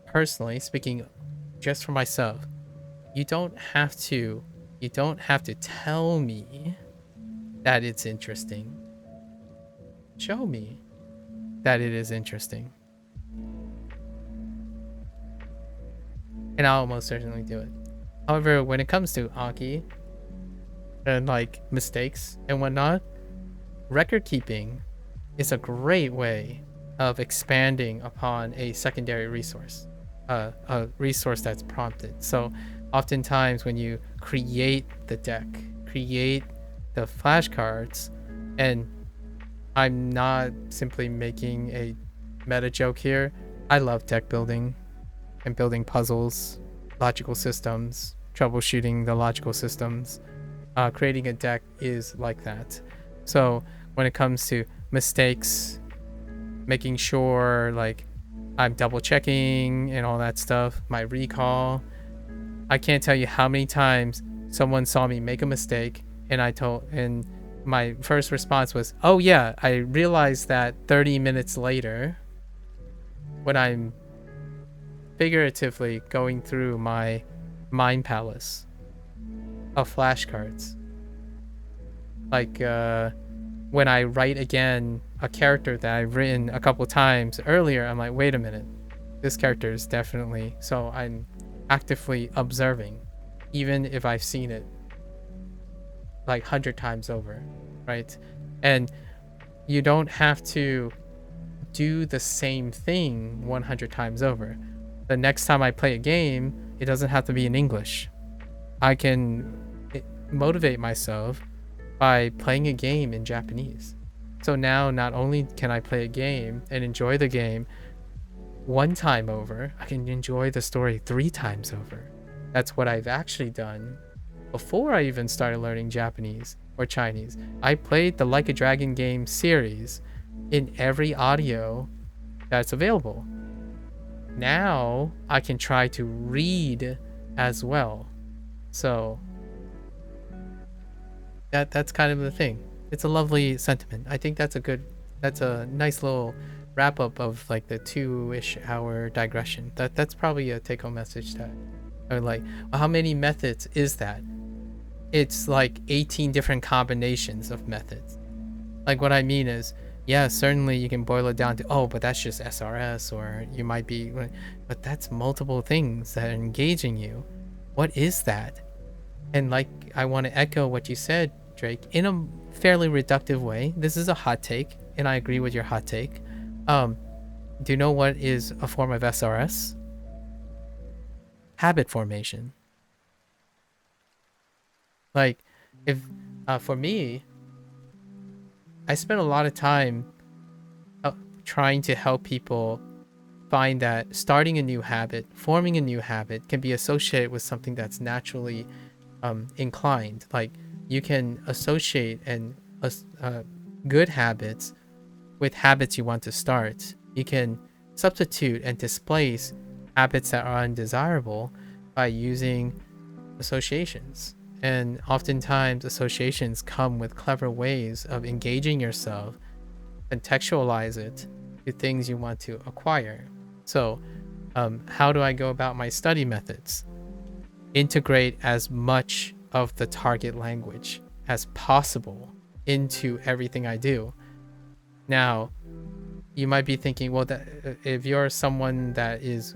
Personally speaking, just for myself, you don't have to tell me that it's interesting. Show me that it is interesting, and I'll most certainly do it. However, when it comes to Aki and like mistakes and whatnot, record keeping is a great way of expanding upon a secondary resource, a resource that's prompted. So oftentimes when you create the deck, create the flashcards, and I'm not simply making a meta joke here, I love deck building and building puzzles, logical systems, troubleshooting the logical systems. Creating a deck is like that. So when it comes to mistakes, making sure like I'm double checking and all that stuff, my recall, I can't tell you how many times someone saw me make a mistake and my first response was, oh yeah, I realized that 30 minutes later when I'm figuratively going through my mind palace of flashcards. Like when I write again a character that I've written a couple times earlier, I'm like, wait a minute, this character is definitely, so I'm actively observing, even if I've seen it like 100 times over, right? And you don't have to do the same thing 100 times over. The next time I play a game, it doesn't have to be in English. I can motivate myself by playing a game in Japanese. So now not only can I play a game and enjoy the game one time over, I can enjoy the story 3 times over. That's what I've actually done before I even started learning Japanese or Chinese. I played the Like a Dragon game series in every audio that's available. Now I can try to read as well. So that's kind of the thing. It's a lovely sentiment. I think that's a nice little wrap up of like the 2-ish hour digression. That's probably a take home message that I would like. Well, how many methods is that? It's like 18 different combinations of methods. Like what I mean is, yeah, certainly you can boil it down to, oh, but that's just SRS, or you might be, but that's multiple things that are engaging you. What is that? And like, I want to echo what you said, Drake, in a fairly reductive way. This is a hot take, and I agree with your hot take. Do you know what is a form of SRS? Habit formation. Like, if for me, I spend a lot of time trying to help people find that starting a new habit, forming a new habit can be associated with something that's naturally inclined. Like you can associate good habits with habits you want to start. You can substitute and displace habits that are undesirable by using associations. And oftentimes associations come with clever ways of engaging yourself, contextualize it to things you want to acquire. So how do I go about my study methods? Integrate as much of the target language as possible into everything I do. Now, you might be thinking, well, that if you're someone that is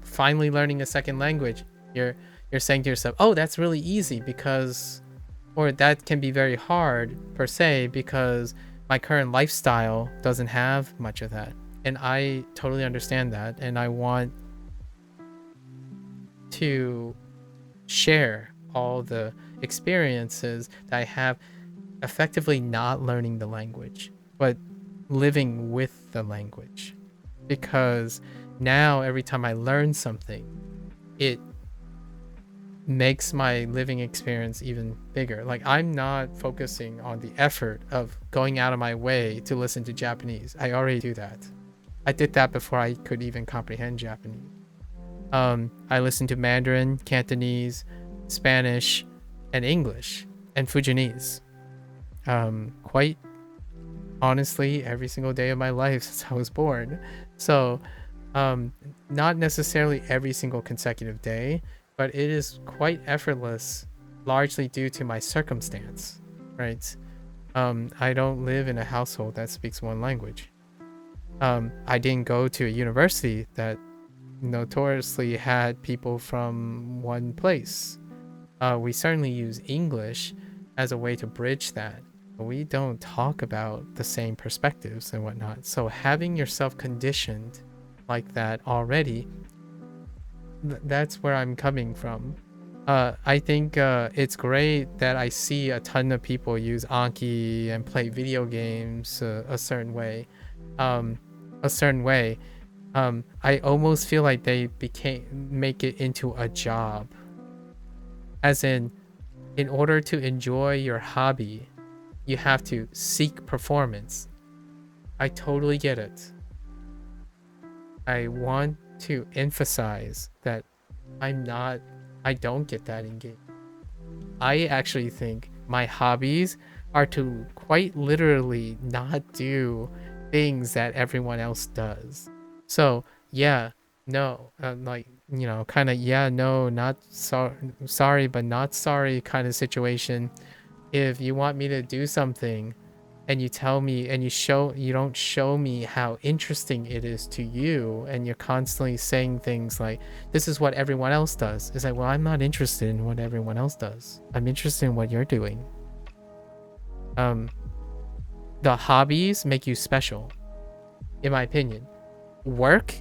finally learning a second language, you're saying to yourself, oh, that's really easy because, or that can be very hard per se because my current lifestyle doesn't have much of that. And I totally understand that. And I want to share all the experiences that I have effectively not learning the language, but living with the language. Because now every time I learn something, it makes my living experience even bigger. Like I'm not focusing on the effort of going out of my way to listen to Japanese. I already do that. I did that before I could even comprehend Japanese. I listened to Mandarin, Cantonese, Spanish, and English, and Fujianese. Quite honestly, every single day of my life since I was born. So Not necessarily every single consecutive day, but it is quite effortless, largely due to my circumstance, right? I don't live in a household that speaks one language. I didn't go to a university that notoriously had people from one place. We certainly use English as a way to bridge that, but we don't talk about the same perspectives and whatnot. So having yourself conditioned like that already, that's where I'm coming from. I think it's great that I see a ton of people use Anki and play video games a certain way. I almost feel like they make it into a job. As in order to enjoy your hobby, you have to seek performance. I totally get it. I want to emphasize that I don't get that engaged. I actually think my hobbies are to quite literally not do things that everyone else does. So yeah, no, like, you know, kind of yeah, no, not sorry, but not sorry kind of situation. If you want me to do something and you tell me and you don't show me how interesting it is to you, and you're constantly saying things like, this is what everyone else does. It's like, well, I'm not interested in what everyone else does. I'm interested in what you're doing. The hobbies make you special, in my opinion. Work,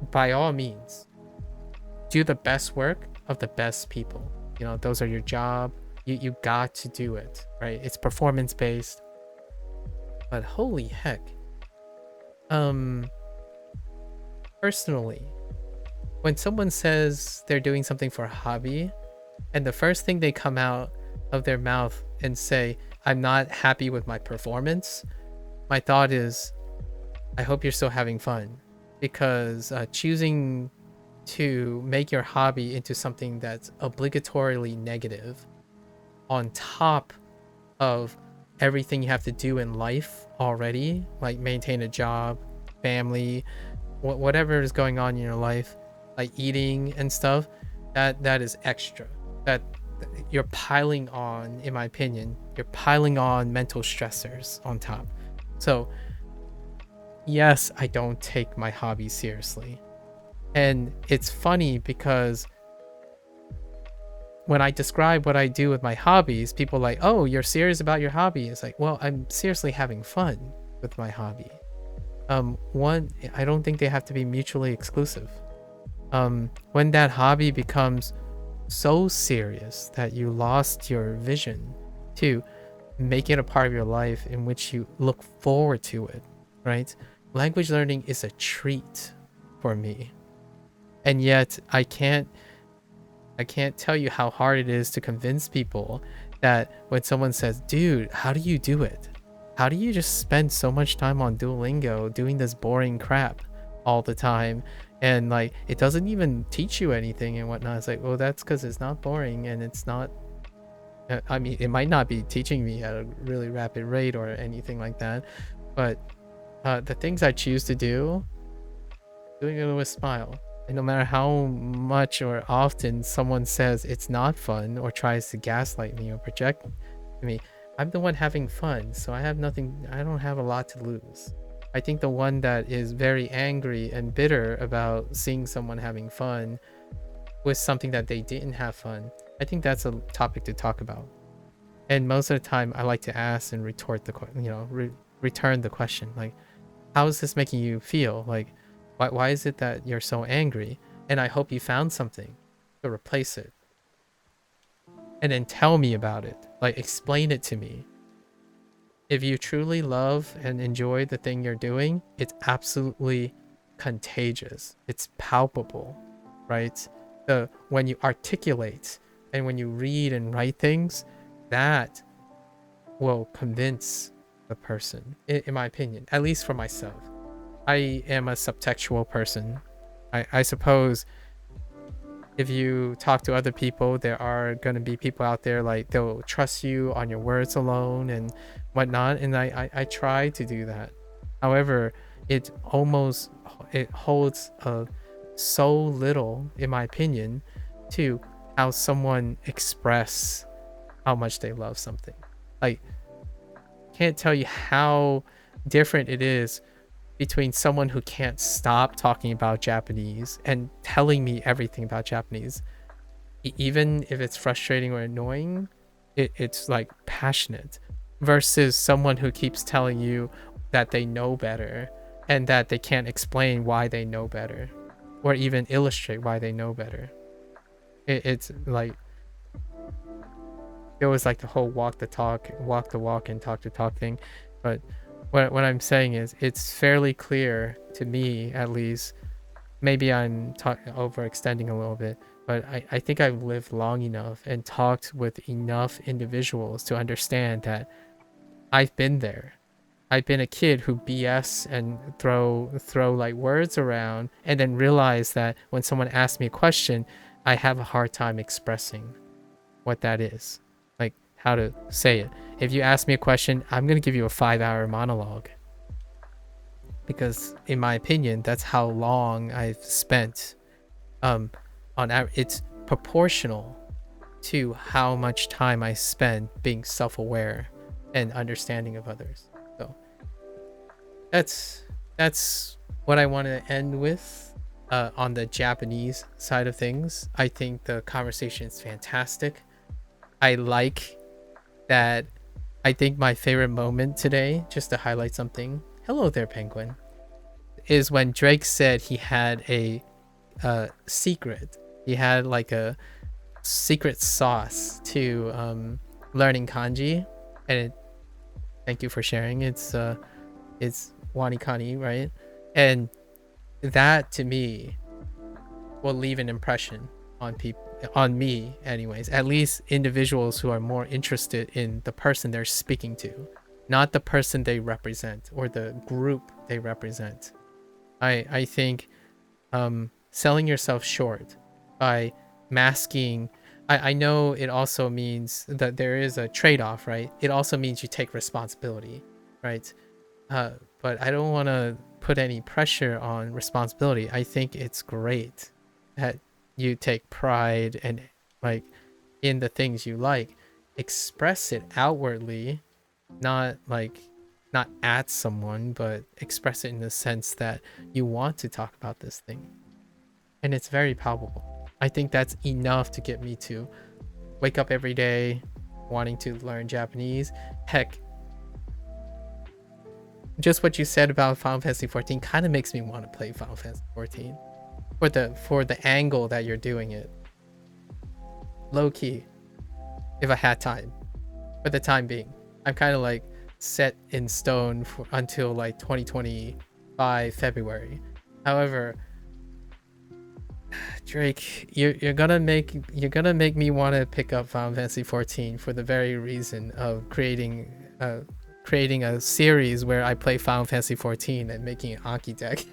by all means, do the best work of the best people. You know, those are your job. You got to do it, right? It's performance based. But holy heck. Personally, when someone says they're doing something for a hobby, and the first thing they come out of their mouth and say, I'm not happy with my performance, my thought is, I hope you're still having fun. Because choosing to make your hobby into something that's obligatorily negative, on top of everything you have to do in life already, like maintain a job, family, whatever is going on in your life, like eating and stuff, that is extra. That you're piling on, in my opinion, you're piling on mental stressors on top. So yes, I don't take my hobby seriously. And it's funny because when I describe what I do with my hobbies, people are like, oh, you're serious about your hobby. It's like, well, I'm seriously having fun with my hobby. One, I don't think they have to be mutually exclusive. When that hobby becomes so serious that you lost your vision to make it a part of your life in which you look forward to it, right? Language learning is a treat for me. And yet I can't tell you how hard it is to convince people that when someone says, dude, how do you do it? How do you just spend so much time on Duolingo doing this boring crap all the time? And like, it doesn't even teach you anything and whatnot. It's like, well, that's because it's not boring, and it's not, I mean, it might not be teaching me at a really rapid rate or anything like that. But the things I choose to do, doing it with a smile. And no matter how much or often someone says it's not fun or tries to gaslight me or project me, I'm the one having fun, so I don't have a lot to lose. I think the one that is very angry and bitter about seeing someone having fun with something that they didn't have fun, I think that's a topic to talk about. And most of the time I like to ask and retort return the question, like, how is this making you feel? Like, why is it that you're so angry? And I hope you found something to replace it. And then tell me about it. Like, explain it to me. If you truly love and enjoy the thing you're doing, it's absolutely contagious. It's palpable, right? When you articulate and when you read and write things, that will convince the person, in my opinion, at least for myself. I am a subtextual person. I suppose if you talk to other people, there are going to be people out there, like, they'll trust you on your words alone and whatnot, and I try to do that. However, it holds so little, in my opinion, to how someone express how much they love something. Like, can't tell you how different it is between someone who can't stop talking about Japanese and telling me everything about Japanese. Even if it's frustrating or annoying, it's like passionate, versus someone who keeps telling you that they know better and that they can't explain why they know better or even illustrate why they know better. It's like it was like the whole walk the walk and talk the talk thing. But what I'm saying is, it's fairly clear to me, at least. Maybe I'm overextending a little bit, but I think I've lived long enough and talked with enough individuals to understand that I've been there. I've been a kid who BS and throw like words around, and then realize that when someone asks me a question, I have a hard time expressing what that is, like how to say it. If you ask me a question, I'm gonna give you a 5-hour monologue, because in my opinion, that's how long I've spent. It's proportional to how much time I spend being self-aware and understanding of others. So that's what I want to end with on the Japanese side of things. I think the conversation is fantastic. I like that. I think my favorite moment today, just to highlight something, hello there, Penguin, is when Drake said he had a secret. He had like a secret sauce to learning kanji, and thank you for sharing. It's wanikani, right? And that to me will leave an impression on people, on me anyways, at least individuals who are more interested in the person they're speaking to, not the person they represent or the group they represent. I think selling yourself short by masking, I know it also means that there is a trade-off, right? It also means you take responsibility, right? But I don't want to put any pressure on responsibility. I think it's great that you take pride and like in the things you like, express it outwardly, not at someone, but express it in the sense that you want to talk about this thing. And it's very palpable. I think that's enough to get me to wake up every day wanting to learn Japanese. Heck, just what you said about Final Fantasy 14 kind of makes me want to play Final Fantasy 14 for the angle that you're doing it. Low key, if I had time. For the time being, I'm kind of like set in stone until like 2025 February. However, Drake, you're gonna make me want to pick up Final Fantasy 14 for the very reason of creating a series where I play Final Fantasy 14 and making an Anki deck.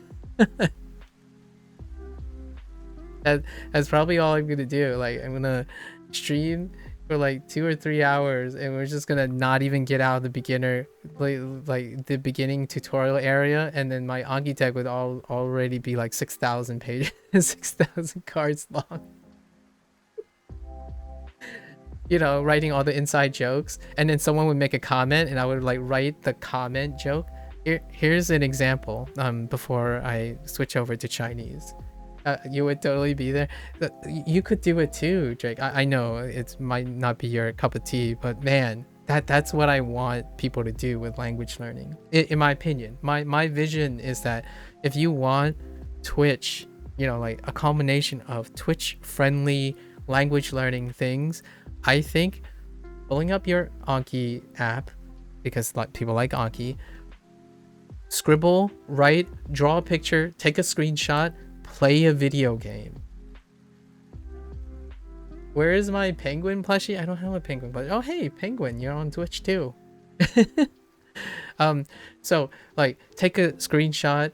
That's probably all I'm gonna do. Like, I'm gonna stream for like 2 or 3 hours, and we're just gonna not even get out of the beginner, like the beginning tutorial area, and then my Anki deck would already be like 6,000 pages, 6,000 cards long. You know, writing all the inside jokes, and then someone would make a comment, and I would like write the comment joke. Here's an example. Before I switch over to Chinese. You would totally be there. You could do it too, Drake. I know it might not be your cup of tea, but man, that's what I want people to do with language learning. In my opinion, my vision is that if you want Twitch, you know, like a combination of Twitch friendly language learning things, I think pulling up your Anki app, because like people like Anki, scribble, write, draw a picture, take a screenshot, play a video game. Where is my penguin plushie? I don't have a penguin plushie. Oh, hey, penguin, you're on Twitch too. So like take a screenshot,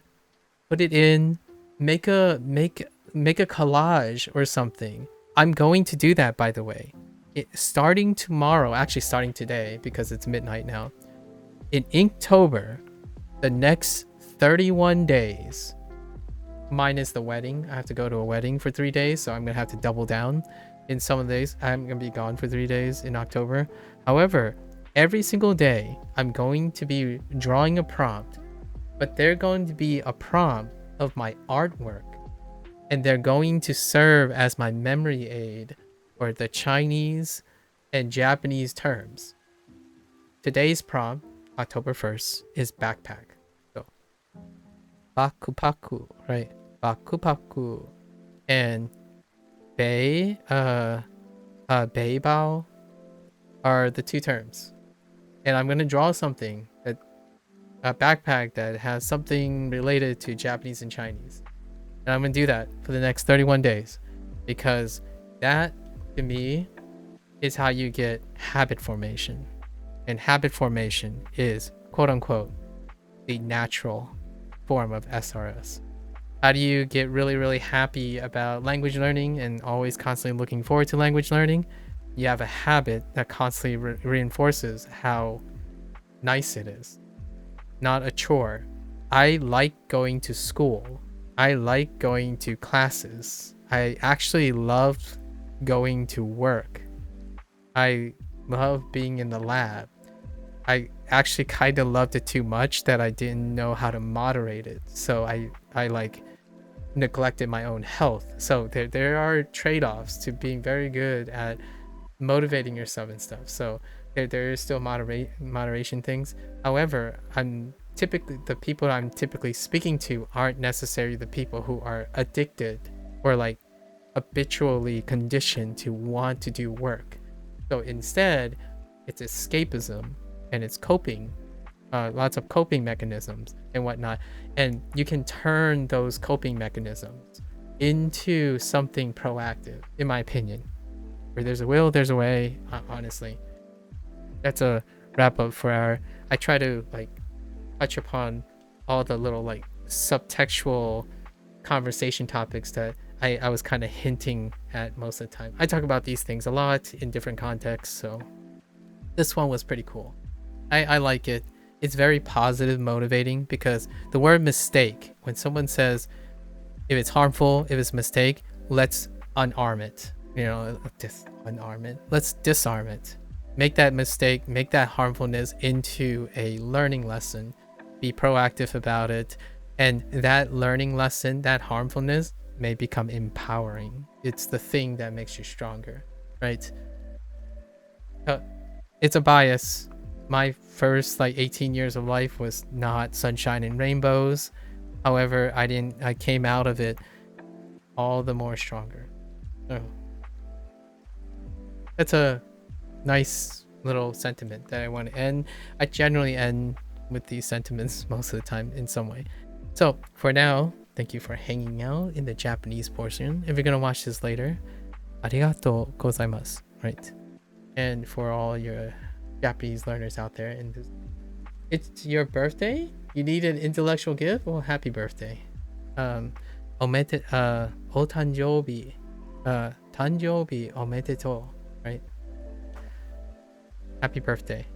put it in, make a collage or something. I'm going to do that, by the way. Starting tomorrow, actually starting today because it's midnight now. In Inktober, the next 31 days. Minus the wedding. I have to go to a wedding for 3 days, so I'm gonna have to double down in some of the days. I'm gonna be gone for 3 days in October. However, every single day I'm going to be drawing a prompt, but they're going to be a prompt of my artwork, and they're going to serve as my memory aid for the Chinese and Japanese terms. Today's prompt, October 1st, is backpack. So bakupaku, right? Bakupaku and beibao are the two terms. And I'm gonna draw something, a backpack that has something related to Japanese and Chinese. And I'm gonna do that for the next 31 days, because that, to me, is how you get habit formation. And habit formation is, quote unquote, the natural form of SRS. How do you get really, really happy about language learning and always constantly looking forward to language learning? You have a habit that constantly reinforces how nice it is. Not a chore. I like going to school. I like going to classes. I actually love going to work. I love being in the lab. I actually kind of loved it too much that I didn't know how to moderate it. So I like neglected my own health. So there are trade-offs to being very good at motivating yourself and stuff. So there is still moderation things. However, the people I'm typically speaking to aren't necessarily the people who are addicted or like habitually conditioned to want to do work. So instead, it's escapism and it's coping, lots of coping mechanisms and whatnot. And you can turn those coping mechanisms into something proactive, in my opinion. Where there's a will, there's a way, honestly. That's a wrap up for I try to like touch upon all the little like subtextual conversation topics that I was kind of hinting at most of the time. I talk about these things a lot in different contexts, so this one was pretty cool. I like it. It's very positive, motivating, because the word mistake, when someone says if it's harmful, if it's a mistake, let's unarm it. You know, unarm it. Let's disarm it. Make that mistake, make that harmfulness into a learning lesson. Be proactive about it. And that learning lesson, that harmfulness, may become empowering. It's the thing that makes you stronger, right? It's a bias. My first like 18 years of life was not sunshine and rainbows. However, I came out of it all the more stronger. So that's a nice little sentiment that I want to end. I generally end with these sentiments most of the time in some way. So for now, thank you for hanging out in the Japanese portion. If you're gonna watch this later, arigatou gozaimasu, right? And for all your Japanese learners out there, and it's your birthday, you need an intellectual gift. Well, happy birthday. Omete o tanjoubi, tanjoubi omedetou, right? Happy birthday,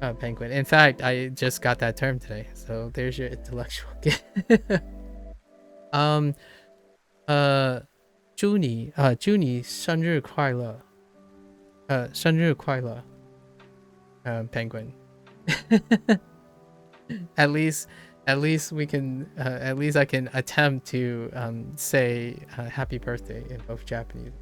Penguin. In fact, I just got that term today, so there's your intellectual gift. 祝你生日快乐，生日快乐， Penguin. at least we can at least I can attempt to say happy birthday in both Japanese,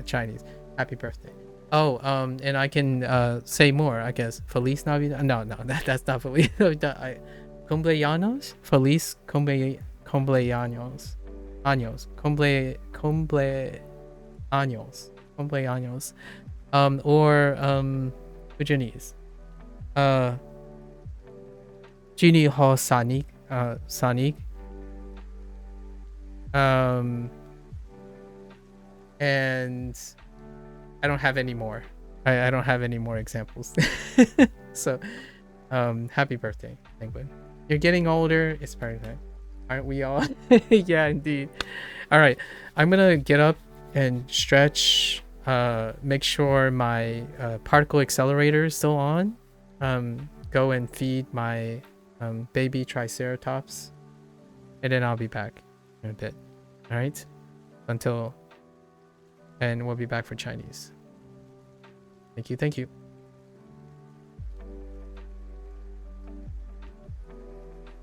Chinese. Happy birthday. Oh, and I can say more, I guess. Feliz Navidad. No, that's not Feliz Navidad. Cumpleaños. Feliz cumpleaños. Cumpleaños. Or Japanese. Jini ho sanik. Sanik. And I don't have any more. I don't have any more examples. So, happy birthday, Penguin. You're getting older. It's perfect. Aren't we all? Yeah, indeed. All right. I'm going to get up and stretch. Make sure my particle accelerator is still on. Go and feed my baby triceratops, and then I'll be back in a bit. All right, and we'll be back for Chinese. Thank you.